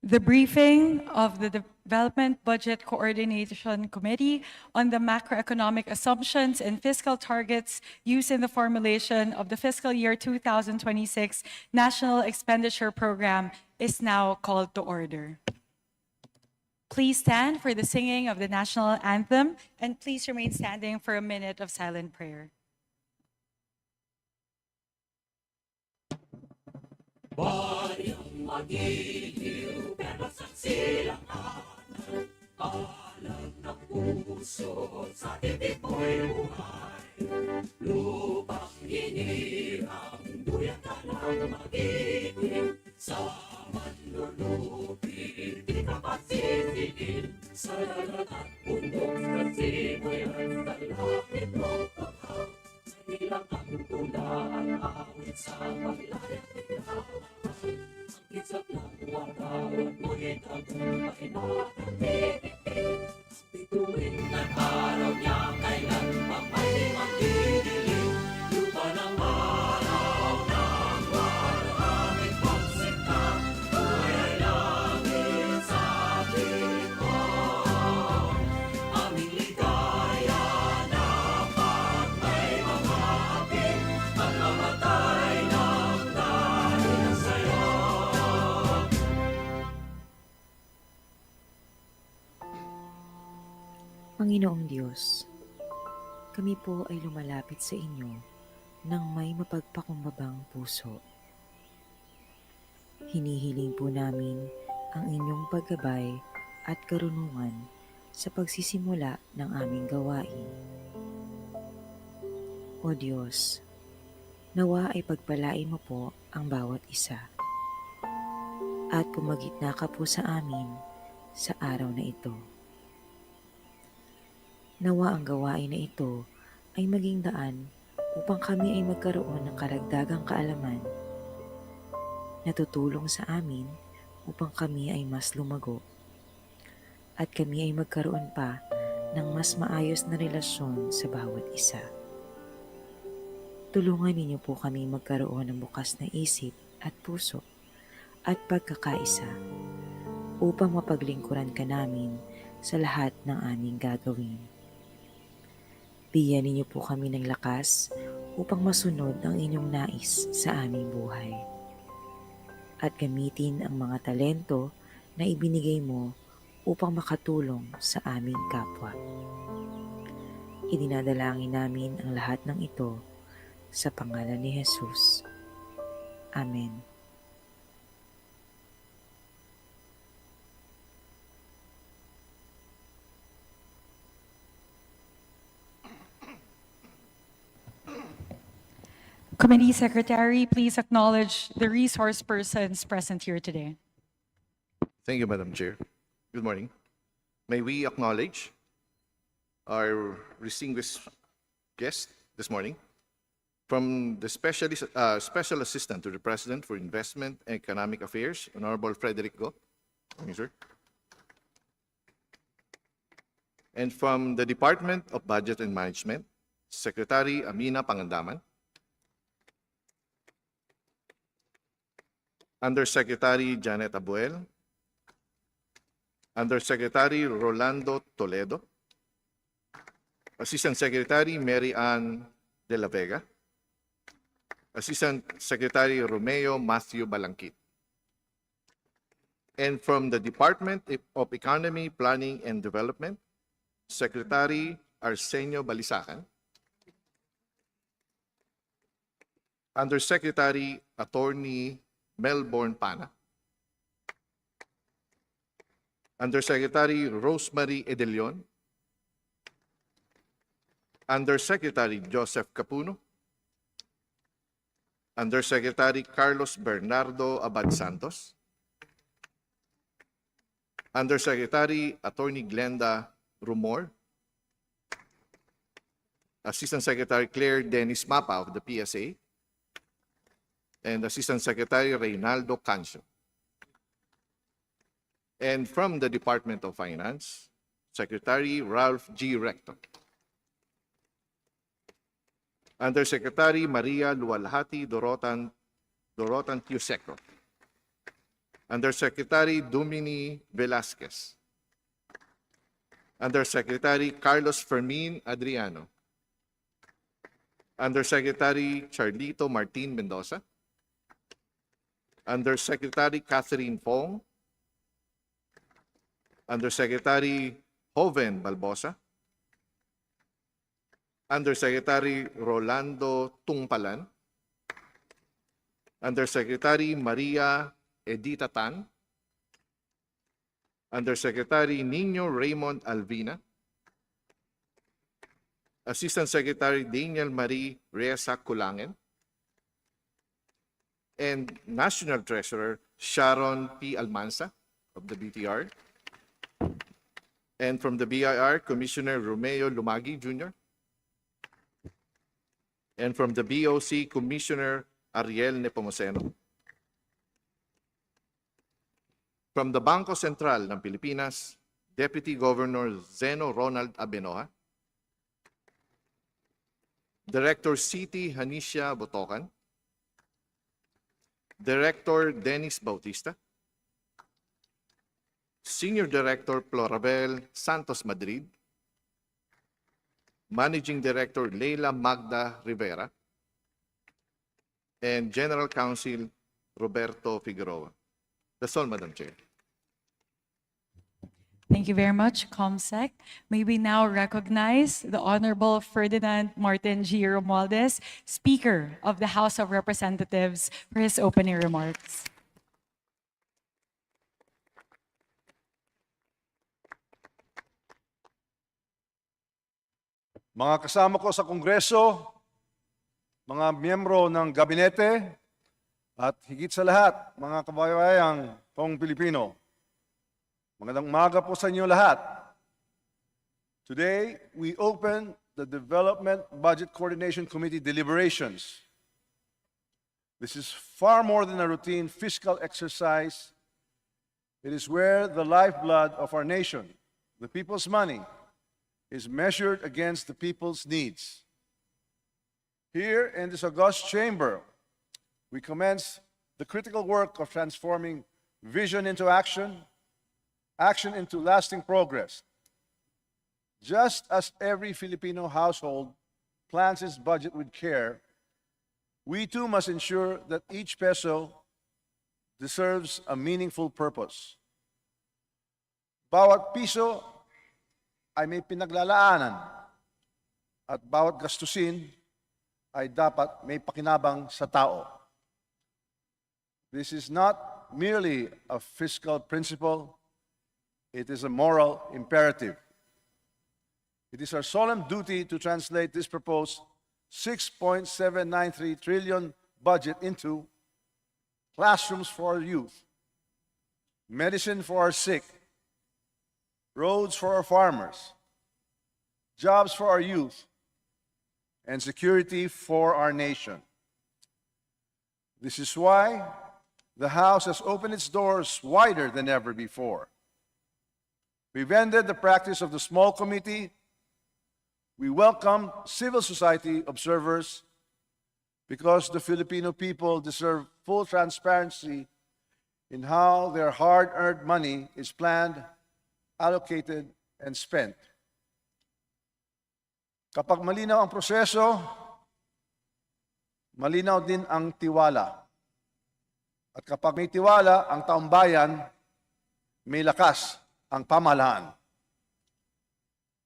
The briefing of the Development Budget Coordination Committee on the macroeconomic assumptions and fiscal targets used in the formulation of the fiscal year 2026 National Expenditure Program is now called to order. Please stand for the singing of the national anthem, and please remain standing for a minute of silent prayer. Bayang magiliw pero sa silanganan, alam ng puso sa titik mo'y buhay. Lupang hinirang, duyan ka lang magiging, sa manlulupin, di ka pasisiin. Sa dagat at bundok, sa simoy at sa langit mo paghang. Ilang ang tula ang awit sa paglayang tinawan. Ang kisap ng wagawan mo'y tagumpay na natitigil. Bituin ng araw niya kailan pa may magdidilim. Lupa ng araw ng walang pagsika. Buhay ay langit sa ating mo. Aming ligaya na pag may mamapit. At mamatay ng dahil sa'yo. Panginoong Diyos, kami po ay lumalapit sa inyo ng may mapagpakumbabang puso. Hinihiling po namin ang inyong paggabay at karunungan sa pagsisimula ng aming gawain. O Diyos, nawa ay pagpalain mo po ang bawat isa at pumagitna ka po sa amin sa araw na ito. Nawa ang gawain na ito ay maging daan upang kami ay magkaroon ng karagdagang kaalaman na tutulong sa amin upang kami ay mas lumago at kami ay magkaroon pa ng mas maayos na relasyon sa bawat isa. Tulungan ninyo po kami magkaroon ng bukas na isip at puso at pagkakaisa upang mapaglingkuran ka namin sa lahat ng aming gagawin. Bigyan ninyo po kami ng lakas upang masunod ang inyong nais sa aming buhay. At gamitin ang mga talento na ibinigay mo upang makatulong sa aming kapwa. Idinadalangin namin ang lahat ng ito sa pangalan ni Jesus. Amen. Committee Secretary, please acknowledge the resource persons present here today. Thank you, Madam Chair. Good morning. May we acknowledge our distinguished guest this morning from the Special Assistant to the President for Investment and Economic Affairs, Honorable Frederick Go. Thank you, sir. And from the Department of Budget and Management, Secretary Amina Pangandaman. Undersecretary Janet Abuel, Undersecretary Rolando Toledo, Assistant Secretary Mary Ann de la Vega, Assistant Secretary Romeo Matthew Balangkit. And from the Department of Economy, Planning and Development, Secretary Arsenio Balisacan, Undersecretary Attorney Melbourne Pana, Undersecretary Rosemary Edelion, Undersecretary Joseph Capuno, Undersecretary Carlos Bernardo Abad Santos, Undersecretary Attorney Glenda Rumor, Assistant Secretary Claire Dennis Mapa of the PSA, and Assistant Secretary Reynaldo Cancio. And from the Department of Finance, Secretary Ralph G. Rector. Undersecretary Maria Lualhati Dorotan Tiuseco. Undersecretary Dumini Velasquez. Undersecretary Carlos Fermin Adriano. Undersecretary Charlito Martin Mendoza. Undersecretary Catherine Fong. Undersecretary Joven Balbosa. Undersecretary Rolando Tungpalan. Undersecretary Maria Edita Tan. Undersecretary Nino Raymond Alvina. Assistant Secretary Daniel Marie Reza Kulangen. And National Treasurer Sharon P. Almanza of the BTR. And from the BIR, Commissioner Romeo Lumagi Jr. And from the BOC, Commissioner Ariel Nepomuceno. From the Bangko Sentral ng Pilipinas, Deputy Governor Zeno Ronald Abenoja. Director Siti Hanicia Botocan. Director Dennis Bautista. Senior Director Plorabel Santos Madrid. Managing Director Leila Magda Rivera. And General Counsel Roberto Figueroa. That's all, Madam Chair. Thank you very much, ComSec. May we now recognize the Honorable Ferdinand Martin G. Romualdez, Speaker of the House of Representatives, for his opening remarks. Mga kasama ko sa Kongreso, mga miyembro ng Gabinete, at higit sa lahat, mga kabaybayang kong Pilipino. Magandang umaga po sa inyo lahat. Today, we open the Development Budget Coordination Committee deliberations. This is far more than a routine fiscal exercise. It is where the lifeblood of our nation, the people's money, is measured against the people's needs. Here in this august chamber, we commence the critical work of transforming vision into action, action into lasting progress. Just as every Filipino household plans its budget with care, we too must ensure that each peso deserves a meaningful purpose. Bawat piso ay may pinaglalaanan at bawat gastusin ay dapat may pakinabang sa tao. This is not merely a fiscal principle, it is a moral imperative. It is our solemn duty to translate this proposed 6.793 trillion budget into classrooms for our youth, medicine for our sick, roads for our farmers, jobs for our youth, and security for our nation. This is why the House has opened its doors wider than ever before. We've ended the practice of the small committee. We welcome civil society observers because the Filipino people deserve full transparency in how their hard-earned money is planned, allocated, and spent. Kapag malinaw ang proseso, malinaw din ang tiwala. At kapag may tiwala ang taong bayan, may lakas ang pamahalaan.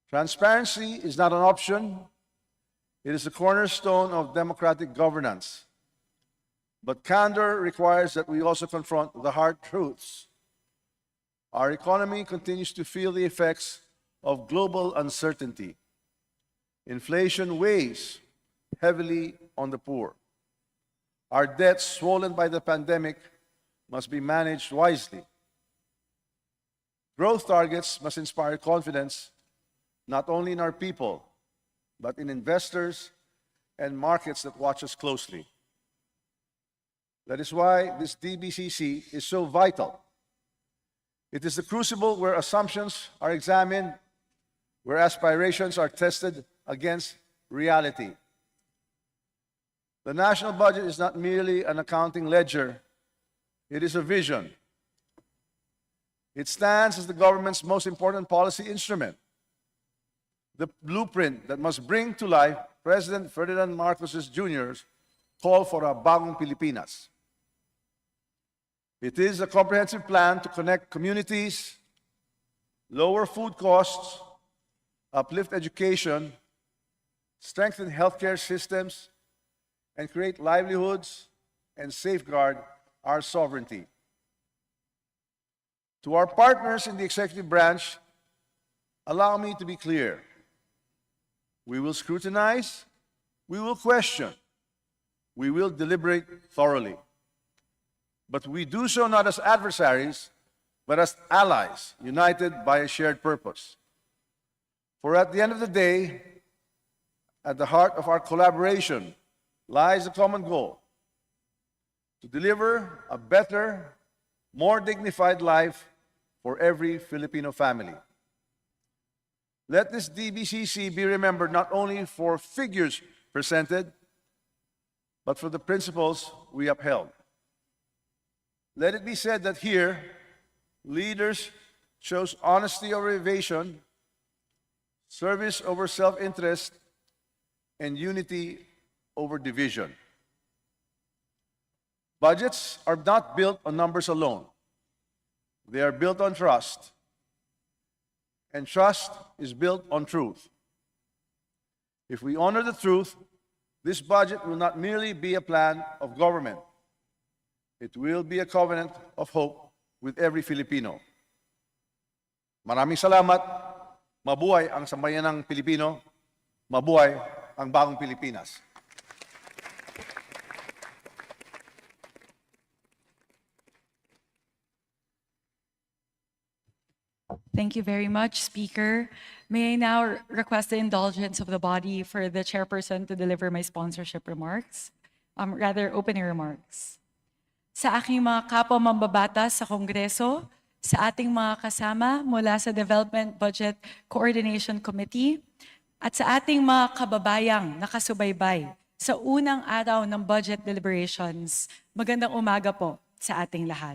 Transparency is not an option. It is the cornerstone of democratic governance. But candor requires that we also confront the hard truths. Our economy continues to feel the effects of global uncertainty. Inflation weighs heavily on the poor. Our debts swollen by the pandemic must be managed wisely. Growth targets must inspire confidence not only in our people, but in investors and markets that watch us closely. That is why this DBCC is so vital. It is the crucible where assumptions are examined, where aspirations are tested against reality. The national budget is not merely an accounting ledger, it is a vision, It stands as the government's most important policy instrument, the blueprint that must bring to life President Ferdinand Marcos Jr.'s call for a bagong Pilipinas. It is a comprehensive plan to connect communities, lower food costs, uplift education, strengthen healthcare systems, and create livelihoods and safeguard our sovereignty. To our partners in the executive branch, allow me to be clear. We will scrutinize, we will question, we will deliberate thoroughly. But we do so not as adversaries, but as allies, united by a shared purpose. For at the end of the day, at the heart of our collaboration lies a common goal: to deliver a better, more dignified life for every Filipino family. Let this DBCC be remembered not only for figures presented, but for the principles we upheld. Let it be said that here, leaders chose honesty over evasion, service over self-interest, and unity over division. Budgets are not built on numbers alone. They are built on trust. And trust is built on truth. If we honor the truth, this budget will not merely be a plan of government. It will be a covenant of hope with every Filipino. Maraming salamat. Mabuhay ang sambayanang Pilipino. Mabuhay ang bagong Pilipinas. Thank you very much, Speaker. May I now request the indulgence of the body for the chairperson to deliver my sponsorship remarks, opening remarks. Sa aking mga kapwa mambabatas sa Kongreso, sa ating mga kasama mula sa Development Budget Coordination Committee, at sa ating mga kababayang nakasubaybay sa unang araw ng budget deliberations, magandang umaga po sa ating lahat.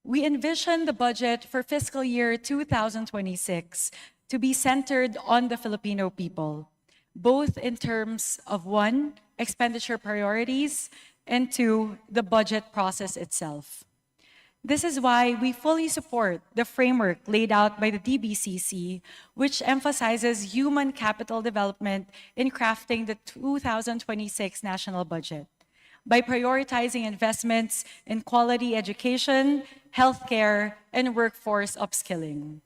We envision the budget for fiscal year 2026 to be centered on the Filipino people, both in terms of one, expenditure priorities, and two, the budget process itself. This is why we fully support the framework laid out by the DBCC, which emphasizes human capital development in crafting the 2026 national budget by prioritizing investments in quality education, healthcare, and workforce upskilling.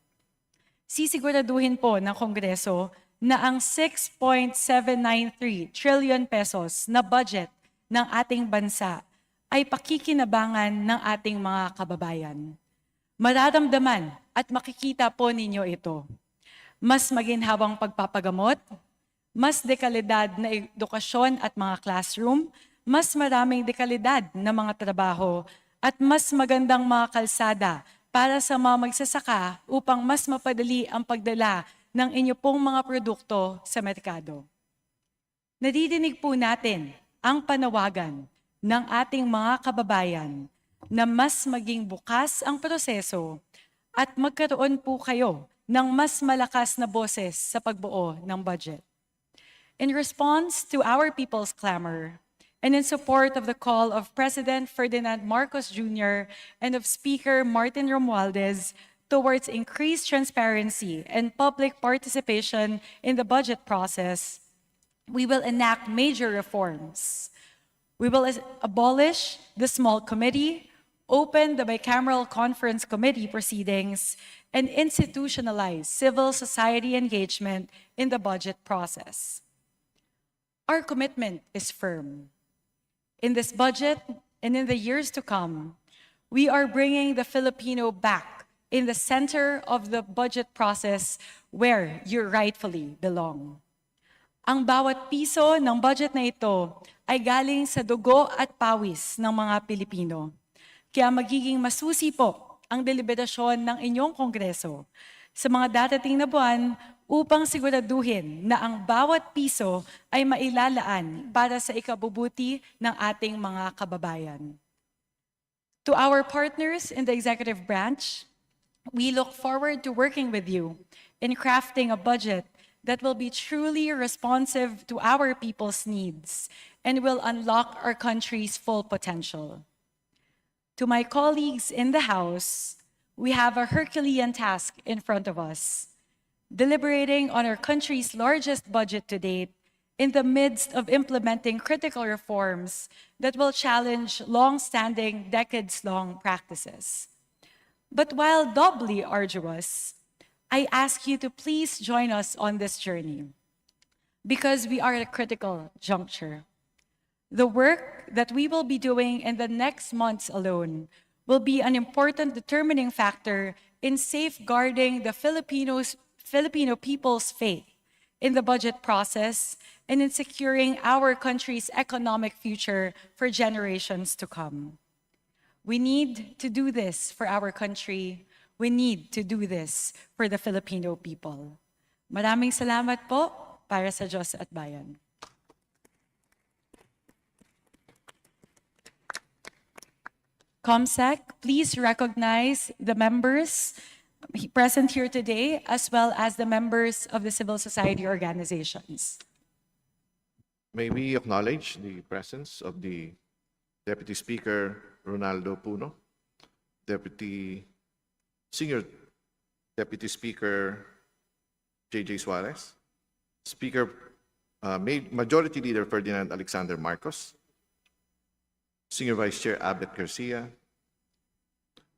Sisiguraduhin po ng Kongreso na ang 6.793 trillion pesos na budget ng ating bansa ay pakikinabangan ng ating mga kababayan. Mararamdaman at makikita po ninyo ito. Mas maginhawang pagpapagamot, mas dekalidad na edukasyon at mga classroom, mas maraming dekalidad na mga trabaho, at mas magandang mga kalsada para sa mga magsasaka upang mas mapadali ang pagdala ng inyo pong mga produkto sa merkado. Nadidinig po natin ang panawagan ng ating mga kababayan na mas maging bukas ang proseso at magkaroon po kayo ng mas malakas na boses sa pagbuo ng budget. In response to our people's clamor, and in support of the call of President Ferdinand Marcos Jr. and of Speaker Martin Romualdez towards increased transparency and public participation in the budget process, we will enact major reforms. We will abolish the small committee, open the bicameral conference committee proceedings, and institutionalize civil society engagement in the budget process. Our commitment is firm. In this budget and in the years to come, we are bringing the Filipino back in the center of the budget process where you rightfully belong. Ang bawat piso ng budget na ito ay galing sa dugo at pawis ng mga Pilipino. Kaya magiging masusi po ang deliberasyon ng inyong Kongreso sa mga darating na buwan upang siguraduhin na ang bawat piso ay mailalaan para sa ikabubuti ng ating mga kababayan. To our partners in the executive branch, We look forward to working with you in crafting a budget that will be truly responsive to our people's needs and will unlock our country's full potential. To my colleagues in the House, we have a Herculean task in front of us, deliberating on our country's largest budget to date in the midst of implementing critical reforms that will challenge long-standing, decades-long practices. But while doubly arduous, I ask you to please join us on this journey because we are at a critical juncture. The work that we will be doing in the next months alone will be an important determining factor in safeguarding the Filipino people's faith in the budget process and in securing our country's economic future for generations to come. We need to do this for our country. We need to do this for the Filipino people. Maraming salamat po para sa Diyos at Bayan. COMSEC, please recognize the members present here today, as well as the members of the civil society organizations. May we acknowledge the presence of the Deputy Speaker Ronaldo Puno, Senior Deputy Speaker J.J. Suarez, Majority Leader Ferdinand Alexander Marcos, Senior Vice Chair Abet Garcia,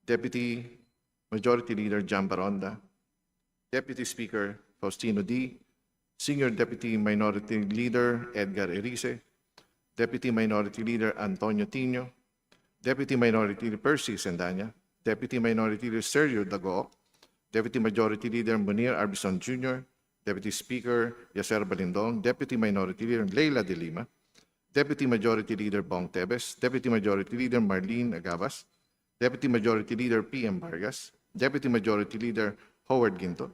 Deputy Majority Leader Jan Baronda, Deputy Speaker Faustino D., Senior Deputy Minority Leader Edgar Erice, Deputy Minority Leader Antonio Tino, Deputy Minority Leader Percy Sendanya, Deputy Minority Leader Sergio Dago, Deputy Majority Leader Munir Arbison Jr., Deputy Speaker Yaser Balindong, Deputy Minority Leader Leila de Lima, Deputy Majority Leader Bong Tebes, Deputy Majority Leader Marlene Agavas, Deputy Majority Leader P.M. Vargas, Deputy Majority Leader Howard Ginto,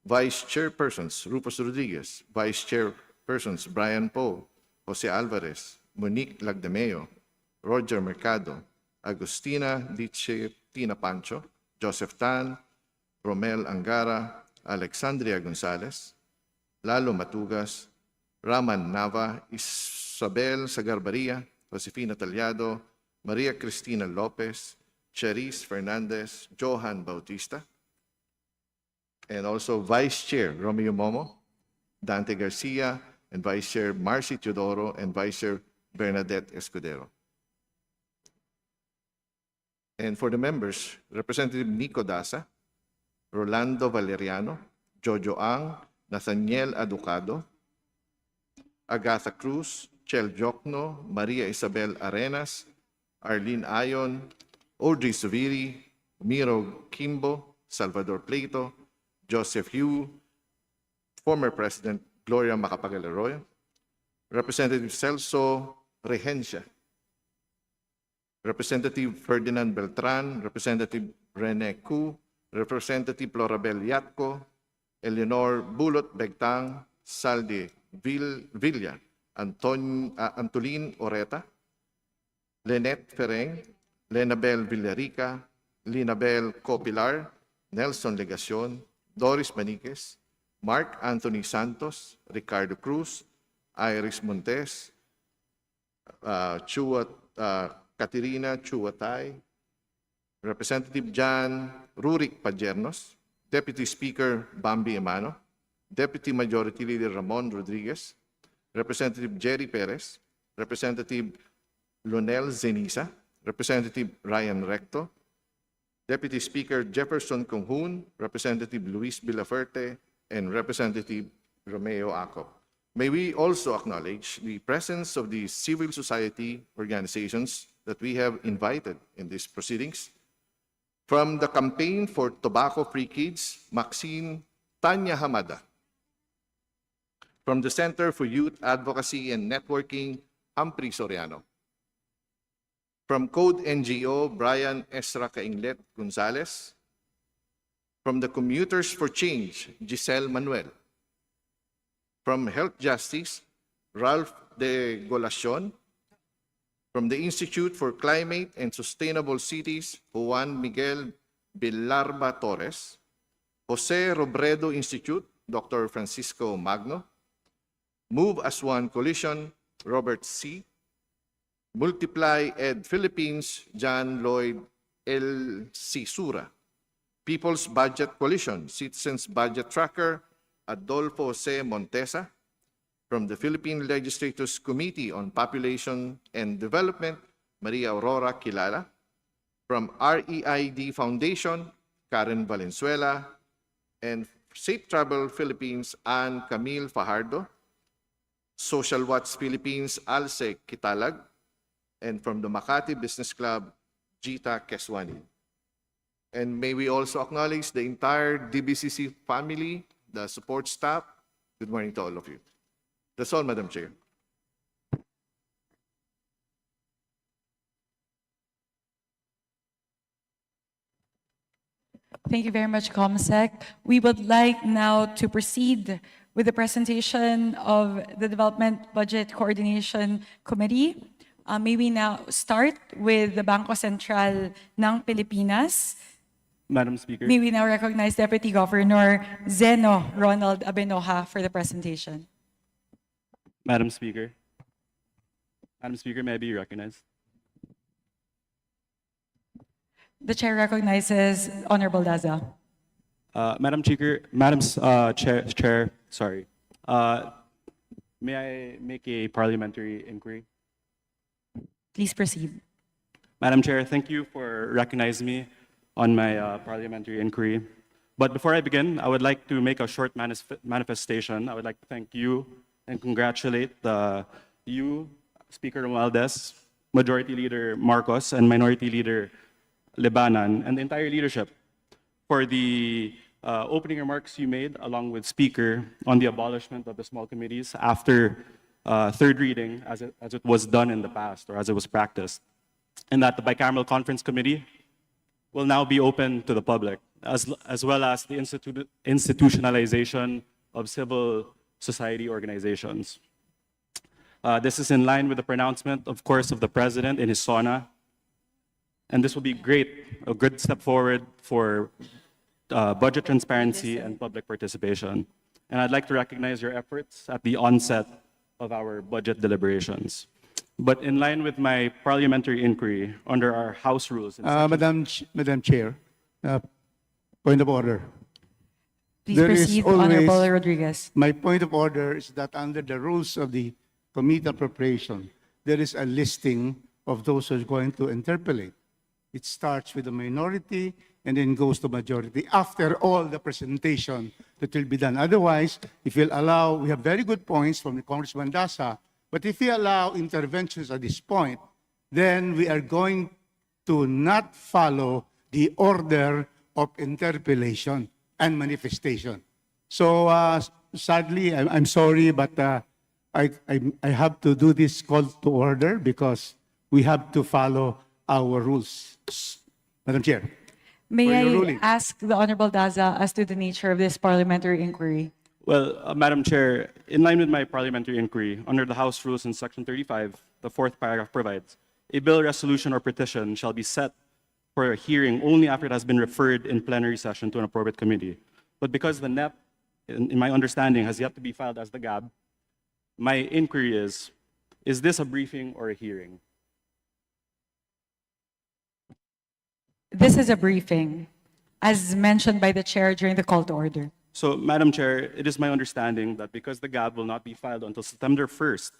Vice Chairpersons Rufus Rodriguez, Vice Chairpersons Brian Poe, Jose Alvarez, Monique Lagdameo, Roger Mercado, Agustina Dice Tina Pancho, Joseph Tan, Romel Angara, Alexandria Gonzalez, Lalo Matugas, Raman Nava, Isabel Sagarbaria, Josefina Talyado, Maria Cristina Lopez, Cherise Fernandez, Johan Bautista, and also Vice Chair Romeo Momo, Dante Garcia, and Vice Chair Marcy Teodoro, and Vice Chair Bernadette Escudero. And for the members, Representative Nico Daza, Rolando Valeriano, Jojo Ang, Nathaniel Aducado, Agatha Cruz, Chel Jokno, Maria Isabel Arenas, Arlene Ayon, Audrey Suviri, Miro Kimbo, Salvador Plato, Joseph Yu, former President Gloria Macapagal Arroyo, Representative Celso Regencia, Representative Ferdinand Beltran, Representative Rene Cu, Representative Florabel Yatco, Eleanor Bulot Begtang, Saldi Villa, Antolin Oreta, Lynette Fereng, Lenabel Villarica, Linabel Copilar, Nelson Legacion, Doris Maniquez, Mark Anthony Santos, Ricardo Cruz, Iris Montes, Caterina Chuatay, Representative Jan Rurik Pajernos, Deputy Speaker Bambi Emano, Deputy Majority Leader Ramon Rodriguez, Representative Jerry Perez, Representative Lonel Zenisa, Representative Ryan Recto, Deputy Speaker Jefferson Conghun, Representative Luis Villaferte, and Representative Romeo Acop. May we also acknowledge the presence of the civil society organizations that we have invited in these proceedings. From the Campaign for Tobacco-Free Kids, Maxine Tanya Hamada. From the Center for Youth Advocacy and Networking, Humphrey Soriano. From Code NGO, Brian Esra Cainglet Gonzalez. From the Commuters for Change, Giselle Manuel. From Health Justice, Ralph de Golacion. From the Institute for Climate and Sustainable Cities, Juan Miguel Bilarba Torres, Jose Robredo Institute, Dr. Francisco Magno, Move as One Coalition, Robert C., Multiply Ed Philippines, John Lloyd L. Sisura, People's Budget Coalition, Citizens Budget Tracker, Adolfo C. Montesa, from the Philippine Legislators Committee on Population and Development, Maria Aurora Kilala, from REID Foundation, Karen Valenzuela, and Safe Travel Philippines, Ann Camille Fajardo, Social Watch Philippines, Alce Kitalag, and from the Makati Business Club, Gita Keswani. And may we also acknowledge the entire DBCC family, the support staff. Good morning to all of you. That's all, Madam Chair. Thank you very much, Comsec. We would like now to proceed with the presentation of the Development Budget Coordination Committee. May we now start with the Bangko Sentral ng Pilipinas. Madam Speaker. May we now recognize Deputy Governor Zeno Ronald Abenoja for the presentation. Madam Speaker. Madam Speaker, may I be recognized? The chair recognizes Honorable Daza. Madam Speaker, Chair, sorry. May I make a parliamentary inquiry? Please proceed. Madam Chair, thank you for recognizing me on my parliamentary inquiry. But before I begin, I would like to make a short manifestation. I would like to thank you and congratulate you, Speaker Romualdez, Majority Leader Marcos, and Minority Leader Lebanon, and the entire leadership for the opening remarks you made, along with Speaker, on the abolishment of the small committees after third reading, as it was done in the past, or as it was practiced, and that the bicameral conference committee will now be open to the public, as well as the institutionalization of civil society organizations. This is in line with the pronouncement, of course, of the President in his SONA, and this will be great, a good step forward for budget transparency and public participation. And I'd like to recognize your efforts at the onset of our budget deliberations. But in line with my parliamentary inquiry under our House rules, in section- Madam Chair, point of order. Please There is proceed, always- Honorable Rodriguez. My point of order is that under the rules of the Committee on Appropriation, there is a listing of those who are going to interpolate. It starts with the minority and then goes to majority after all the presentation that will be done. Otherwise, if you'll allow, we have very good points from the Congressman Dasa, but if we allow interventions at this point, then we are going to not follow the order of interpellation and manifestation. So sadly, I'm sorry, but I have to do this call to order because we have to follow our rules. Madam Chair. May For your I ruling. ask the Honorable Daza as to the nature of this parliamentary inquiry? Well, Madam Chair, in line with my parliamentary inquiry, under the House rules in Section 35, the fourth paragraph provides, a bill, resolution, or petition shall be set for a hearing only after it has been referred in plenary session to an appropriate committee. But because the NEP, in my understanding, has yet to be filed as the GAB, my inquiry is this a briefing or a hearing? This is a briefing, as mentioned by the chair during the call to order. So, Madam Chair, it is my understanding that because the GAB will not be filed until September 1st,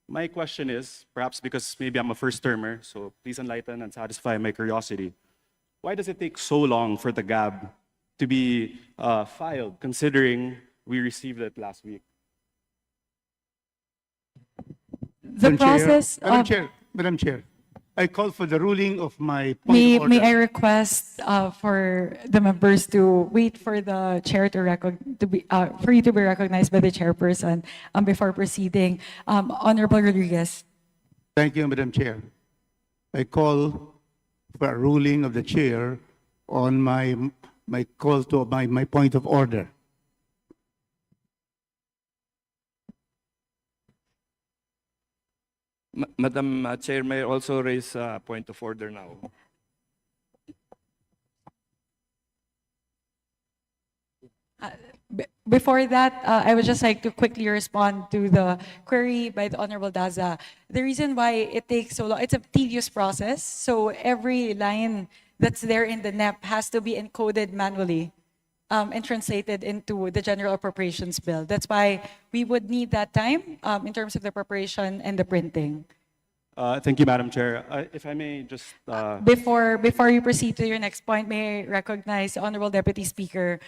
my question is, perhaps because maybe I'm a first-termer, so please enlighten and satisfy my curiosity. Why does it take so long for the GAB to be filed, considering we received it last week? The process of... Madam Chair, I call for the ruling of my point of order. May I request for the members to wait for the chair for you to be recognized by the chairperson before proceeding. Honorable Rodriguez. Thank you, Madam Chair. I call for a ruling of the chair on my call to my point of order. Madam Chair, may I also raise a point of order now? Before that, I would just like to quickly respond to the query by the Honorable Daza. The reason why it takes so long, it's a tedious process. So every line that's there in the NEP has to be encoded manually and translated into the General Appropriations Bill. That's why we would need that time in terms of the preparation and the printing. Thank you, Madam Chair. If I may just... Before you proceed to your next point, may I recognize the Honorable Deputy Speaker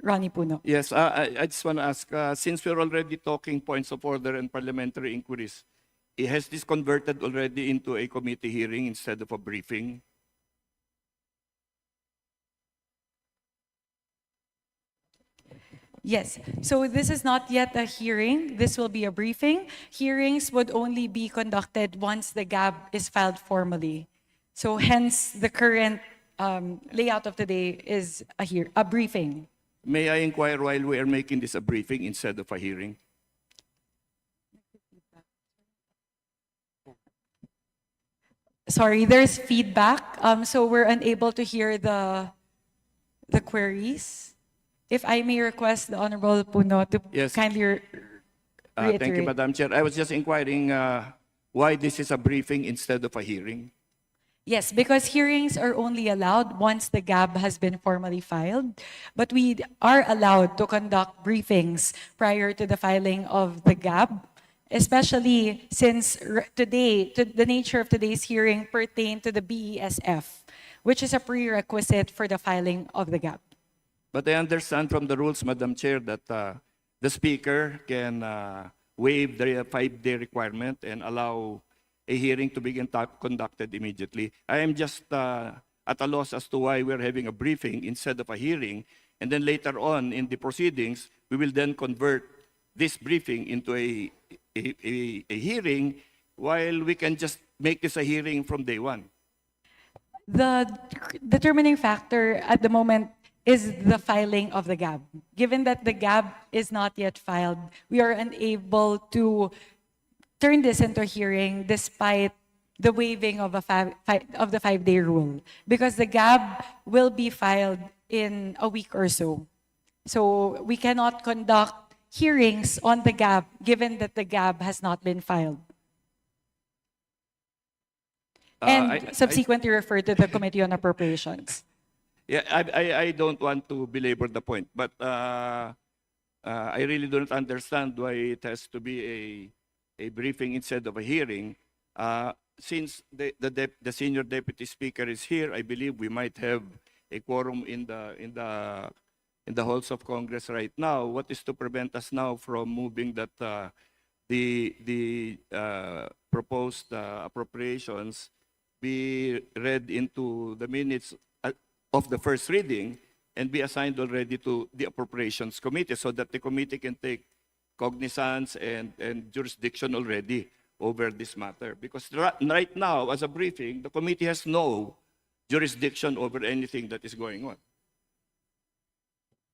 Ronnie Puno. Yes, I just want to ask, since we're already talking points of order and parliamentary inquiries, has this converted already into a committee hearing instead of a briefing? Yes, so this is not yet a hearing. This will be a briefing. Hearings would only be conducted once the GAB is filed formally. So hence the current layout of today is a briefing. May I inquire while we are making this a briefing instead of a hearing? Sorry, there's feedback, so we're unable to hear the queries. If I may request the Honorable Puno to Yes. kindly reiterate. Thank you, Madam Chair. I was just inquiring why this is a briefing instead of a hearing. Yes, because hearings are only allowed once the GAB has been formally filed, but we are allowed to conduct briefings prior to the filing of the GAB, especially since the nature of today's hearing pertained to the BESF, which is a prerequisite for the filing of the GAB. But I understand from the rules, Madam Chair, that the Speaker can waive the 5-day requirement and allow a hearing to begin conducted immediately. I am just at a loss as to why we're having a briefing instead of a hearing, and then later on in the proceedings, we will then convert this briefing into a hearing, while we can just make this a hearing from day one. The determining factor at the moment is the filing of the GAB. Given that the GAB is not yet filed, we are unable to turn this into a hearing despite the waiving of the 5-day rule, because the GAB will be filed in a week or so. So we cannot conduct hearings on the GAB given that the GAB has not been filed. And subsequently referred to the Committee on Appropriations. Yeah, I don't want to belabor the point, but I really don't understand why it has to be a briefing instead of a hearing. Since the senior deputy speaker is here, I believe we might have a quorum in the halls of Congress right now. What is to prevent us now from moving that the proposed appropriations be read into the minutes of the first reading and be assigned already to the Appropriations Committee, so that the committee can take cognizance and jurisdiction already over this matter? Because right now, as a briefing, the committee has no jurisdiction over anything that is going on.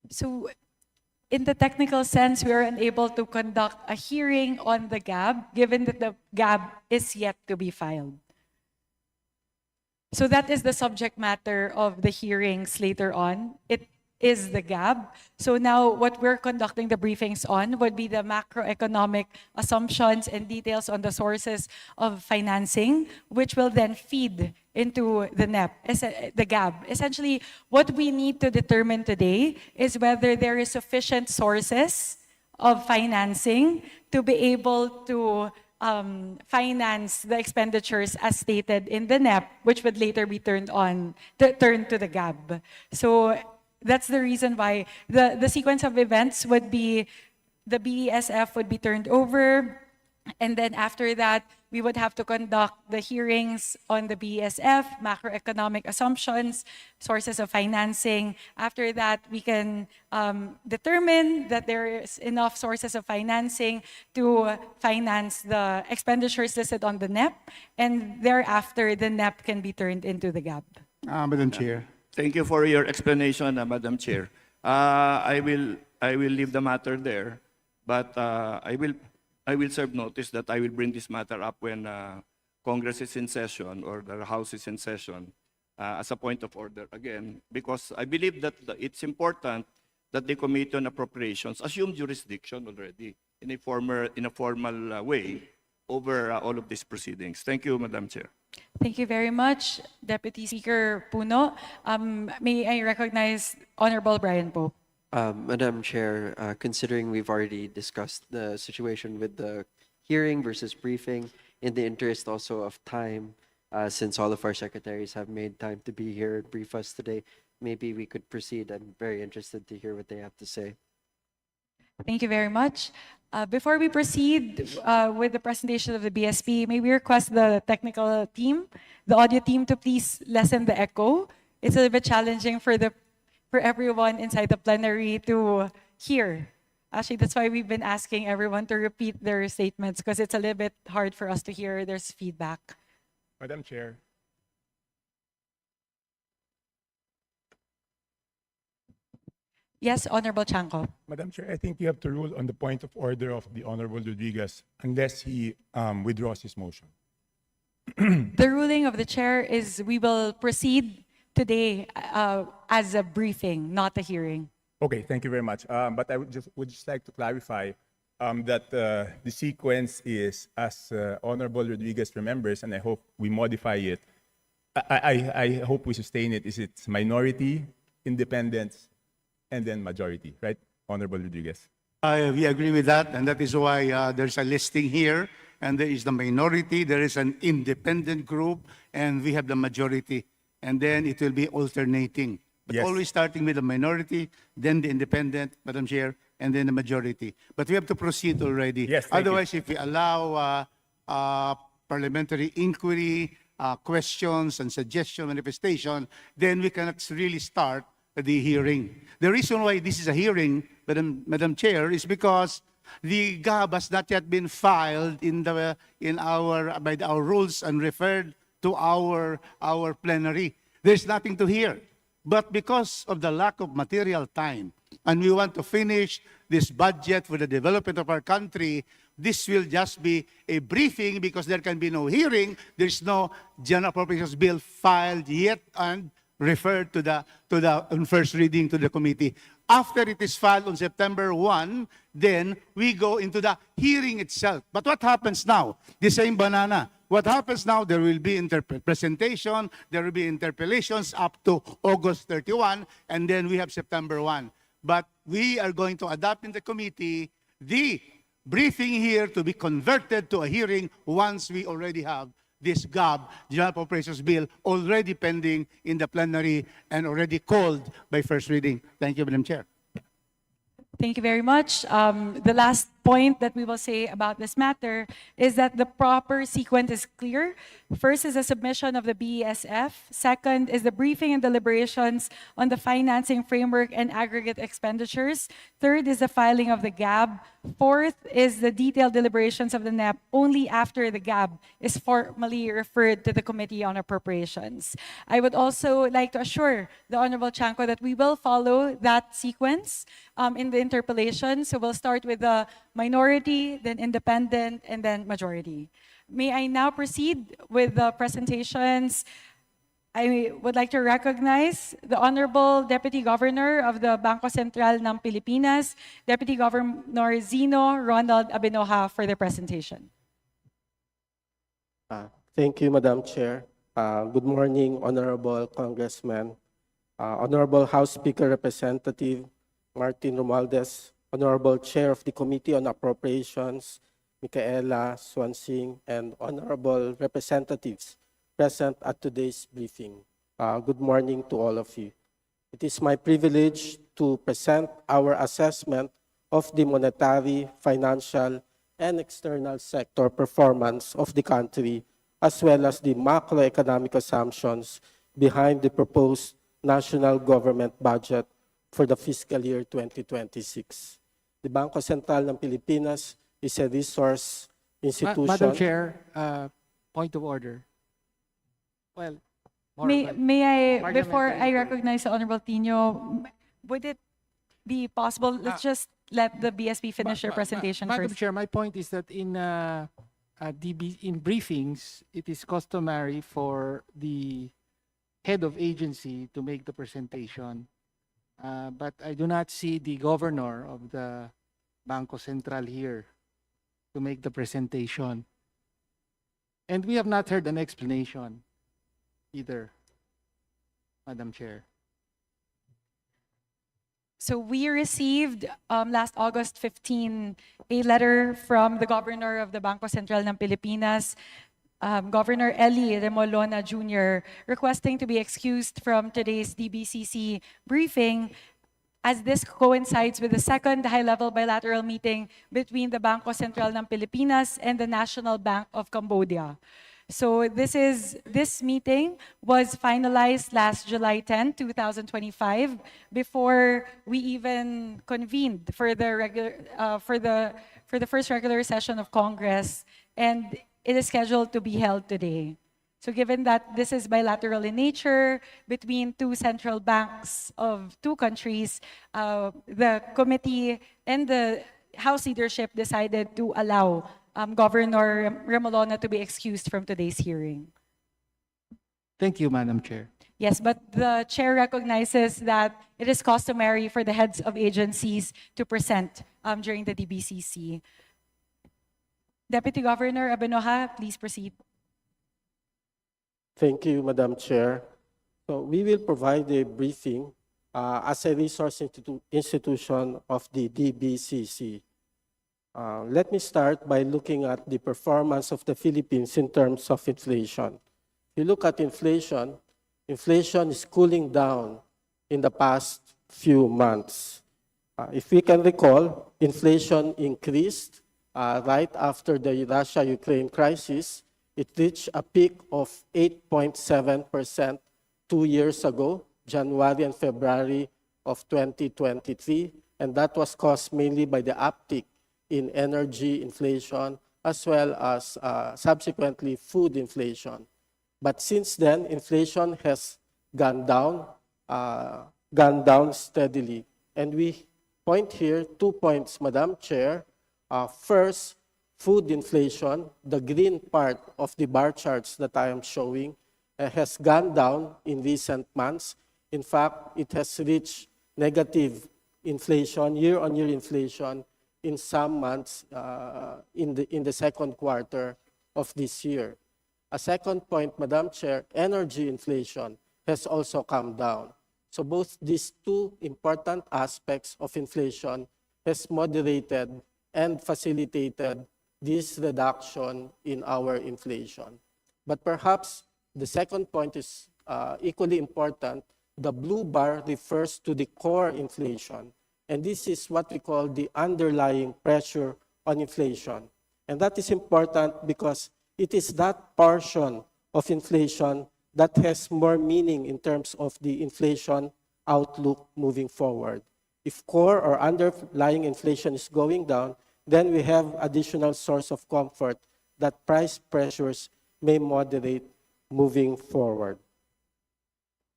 So in the technical sense, we are unable to conduct a hearing on the GAB, given that the GAB is yet to be filed. So that is the subject matter of the hearings later on. It is the GAB. So now what we're conducting the briefings on would be the macroeconomic assumptions and details on the sources of financing, which will then feed into the the GAB. Essentially, what we need to determine today is whether there is sufficient sources of financing to be able to finance the expenditures as stated in the NEP, which would later be turned to the GAB. So that's the reason why the sequence of events would be the BESF would be turned over, and then after that, we would have to conduct the hearings on the BESF, macroeconomic assumptions, sources of financing. After that, we can determine that there is enough sources of financing to finance the expenditures listed on the NEP, and thereafter, the NEP can be turned into the GAB. Madam Chair. Thank you for your explanation, Madam Chair. I will leave the matter there, but I will serve notice that I will bring this matter up when Congress is in session or the House is in session as a point of order again, because I believe that it's important that the Committee on Appropriations assumed jurisdiction already in a formal way over all of these proceedings. Thank you, Madam Chair. Thank you very much, Deputy Speaker Puno. May I recognize Honorable Brian Pope? Madam Chair, considering we've already discussed the situation with the hearing versus briefing, in the interest also of time, since all of our secretaries have made time to be here and brief us today, maybe we could proceed. I'm very interested to hear what they have to say. Thank you very much. Before we proceed with the presentation of the BSP, may we request the technical team, the audio team, to please lessen the echo. It's a little bit challenging for everyone inside the plenary to hear. Actually, that's why we've been asking everyone to repeat their statements, because it's a little bit hard for us to hear. There's feedback. Madam Chair. Yes, Honorable Chanco. Madam Chair, I think you have to rule on the point of order of the Honorable Rodriguez unless he withdraws his motion. The ruling of the chair is we will proceed today as a briefing, not a hearing. Okay, thank you very much. But I would just like to clarify that the sequence is, as Honorable Rodriguez remembers, and I hope we modify it. I hope we sustain it. Is it minority, independence, and then majority, right, Honorable Rodriguez? We agree with that, and that is why there's a listing here, and there is the minority, there is an independent group, and we have the majority, and then it will be alternating. But Yes. always starting with the minority, then the independent, Madam Chair, and then the majority. But we have to proceed already. Yes, thank you. Otherwise, if we allow parliamentary inquiry, questions and suggestion manifestation, then we cannot really start the hearing. The reason why this is a hearing, Madam Chair, is because the GAB has not yet been filed by our rules and referred to our plenary. There's nothing to hear. But because of the lack of material time, and we want to finish this budget for the development of our country, this will just be a briefing because there can be no hearing. There's no general appropriations bill filed yet and referred to the on first reading to the committee. After it is filed on September 1, then we go into the hearing itself. But what happens now? The same banana. What happens now? There will be presentation, there will be interpellations up to August 31, and then we have September 1. But we are going to adopt in the committee the briefing here to be converted to a hearing once we already have this GAB, General Appropriations Bill, already pending in the plenary and already called by first reading. Thank you, Madam Chair. Thank you very much. The last point that we will say about this matter is that the proper sequence is clear. First is the submission of the BESF. Second is the briefing and deliberations on the financing framework and aggregate expenditures. Third is the filing of the GAB. Fourth is the detailed deliberations of the NEP only after the GAB is formally referred to the Committee on Appropriations. I would also like to assure the Honorable Chanco that we will follow that sequence in the interpellation. So we'll start with the minority, then independent, and then majority. May I now proceed with the presentations? I would like to recognize the Honorable Deputy Governor of the Bangko Sentral ng Pilipinas, Deputy Governor Zino Ronald Abinoja, for the presentation. Thank you, Madam Chair. Good morning, Honorable Congressman, Honorable House Speaker Representative Martin Romualdez, Honorable Chair of the Committee on Appropriations, Micaela Swansing, and Honorable Representatives present at today's briefing. Good morning to all of you. It is my privilege to present our assessment of the monetary, financial, and external sector performance of the country, as well as the macroeconomic assumptions behind the proposed national government budget for the fiscal year 2026. The Bangko Sentral ng Pilipinas is a resource institution. Madam Chair, point of order. Well, May I, before I Parliamentary recognize the Honorable Tino, would it be possible, let's just let the BSP finish their presentation Madam first. Chair, my point is that in briefings, it is customary for the head of agency to make the presentation but I do not see the governor of the Bangko Sentral here to make the presentation. And we have not heard an explanation either, Madam Chair. So we received last August 15 a letter from the governor of the Bangko Sentral ng Pilipinas, Governor Eli Remolona Jr., requesting to be excused from today's DBCC briefing, as this coincides with the second high-level bilateral meeting between the Bangko Sentral ng Pilipinas and the National Bank of Cambodia. So this meeting was finalized last July 10, 2025, before we even convened for the first regular session of Congress, and it is scheduled to be held today. So given that this is bilateral in nature between two central banks of two countries, the committee and the House leadership decided to allow Governor Remolona to be excused from today's hearing. Thank you, Madam Chair. Yes, but the chair recognizes that it is customary for the heads of agencies to present during the DBCC. Deputy Governor Abenoja, please proceed. Thank you, Madam Chair. So we will provide a briefing as a resource institution of the DBCC. Let me start by looking at the performance of the Philippines in terms of inflation. If you look at inflation, inflation is cooling down in the past few months. If we can recall, inflation increased right after the Russia-Ukraine crisis. It reached a peak of 8.7% 2 years ago, January and February of 2023, and that was caused mainly by the uptick in energy inflation as well as subsequently food inflation. But since then, inflation has gone down steadily. And we point here 2 points, Madam Chair. First, food inflation, the green part of the bar charts that I am showing, has gone down in recent months. In fact, it has reached negative inflation, year-on-year inflation, in some months in the second quarter of this year. A second point, Madam Chair, energy inflation has also come down. So both these two important aspects of inflation has moderated and facilitated this reduction in our inflation. But perhaps the second point is equally important. The blue bar refers to the core inflation. And this is what we call the underlying pressure on inflation. And that is important because it is that portion of inflation that has more meaning in terms of the inflation outlook moving forward. If core or underlying inflation is going down, then we have additional source of comfort that price pressures may moderate moving forward.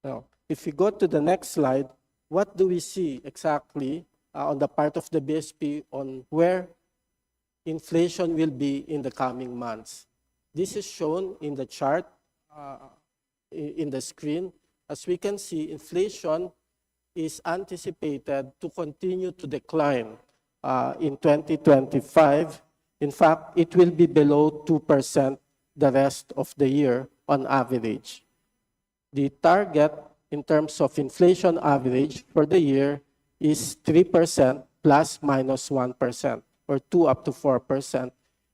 Now, if we go to the next slide, what do we see exactly on the part of the BSP on where inflation will be in the coming months? This is shown in the chart in the screen. As we can see, inflation is anticipated to continue to decline in 2025. In fact, it will be below 2% the rest of the year on average. The target in terms of inflation average for the year is 3% plus minus 1%, or 2 up to 4%.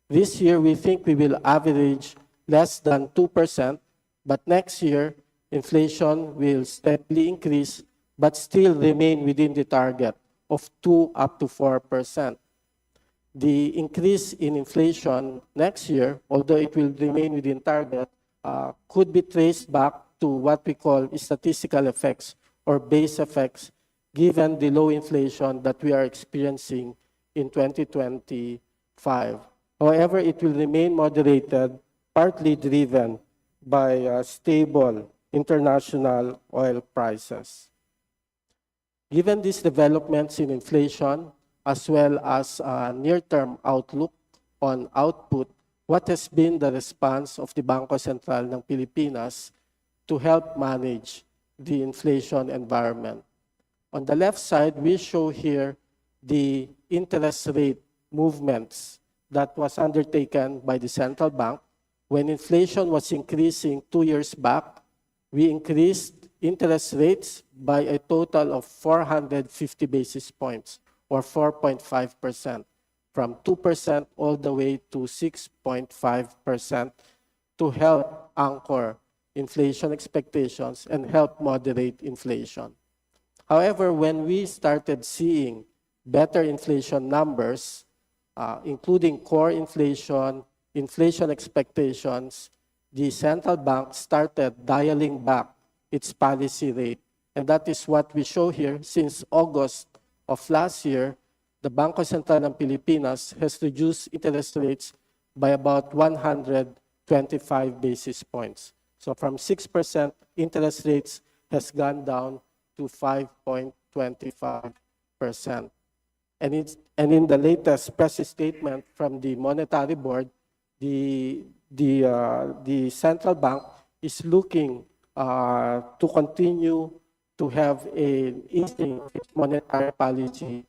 This year, we think we will average less than 2%, but next year, inflation will steadily increase, but still remain within the target of 2 up to 4%. The increase in inflation next year, although it will remain within target, could be traced back to what we call statistical effects or base effects, given the low inflation that we are experiencing in 2025. However, it will remain moderated, partly driven by stable international oil prices. Given these developments in inflation, as well as a near-term outlook on output, what has been the response of the Bangko Sentral ng Pilipinas to help manage the inflation environment? On the left side, we show here the interest rate movements that was undertaken by the central bank. When inflation was increasing 2 years back, we increased interest rates by a total of 450 basis points, or 4.5%, from 2% all the way to 6.5%, to help anchor inflation expectations and help moderate inflation. However, when we started seeing better inflation numbers, including core inflation, inflation expectations, the central bank started dialing back its policy rate. And that is what we show here. Since August of last year, the Bangko Sentral ng Pilipinas has reduced interest rates by about 125 basis points. So from 6%, interest rates has gone down to 5.25%. And in the latest press statement from the Monetary Board, the central bank is looking to continue to have an easing of its monetary policy,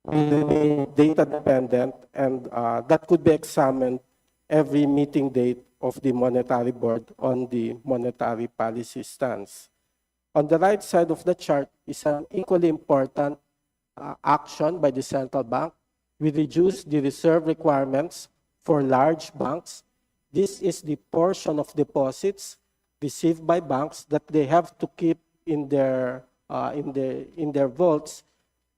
will remain data dependent, and that could be examined every meeting date of the Monetary Board on the monetary policy stance. On the right side of the chart is an equally important action by the central bank. We reduced the reserve requirements for large banks. This is the portion of deposits received by banks that they have to keep in their vaults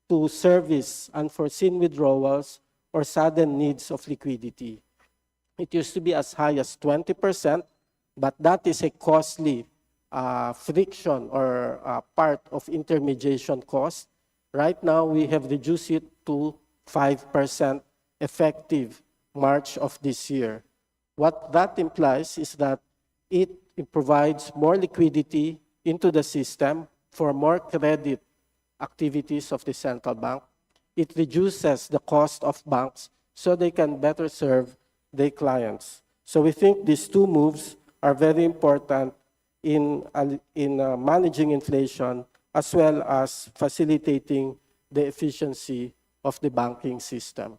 to service unforeseen withdrawals or sudden needs of liquidity. It used to be as high as 20%, but that is a costly friction or part of intermediation cost. Right now, we have reduced it to 5% effective March of this year. What that implies is that it provides more liquidity into the system for more credit activities of the central bank. It reduces the cost of banks so they can better serve their clients. So we think these two moves are very important in managing inflation, as well as facilitating the efficiency of the banking system.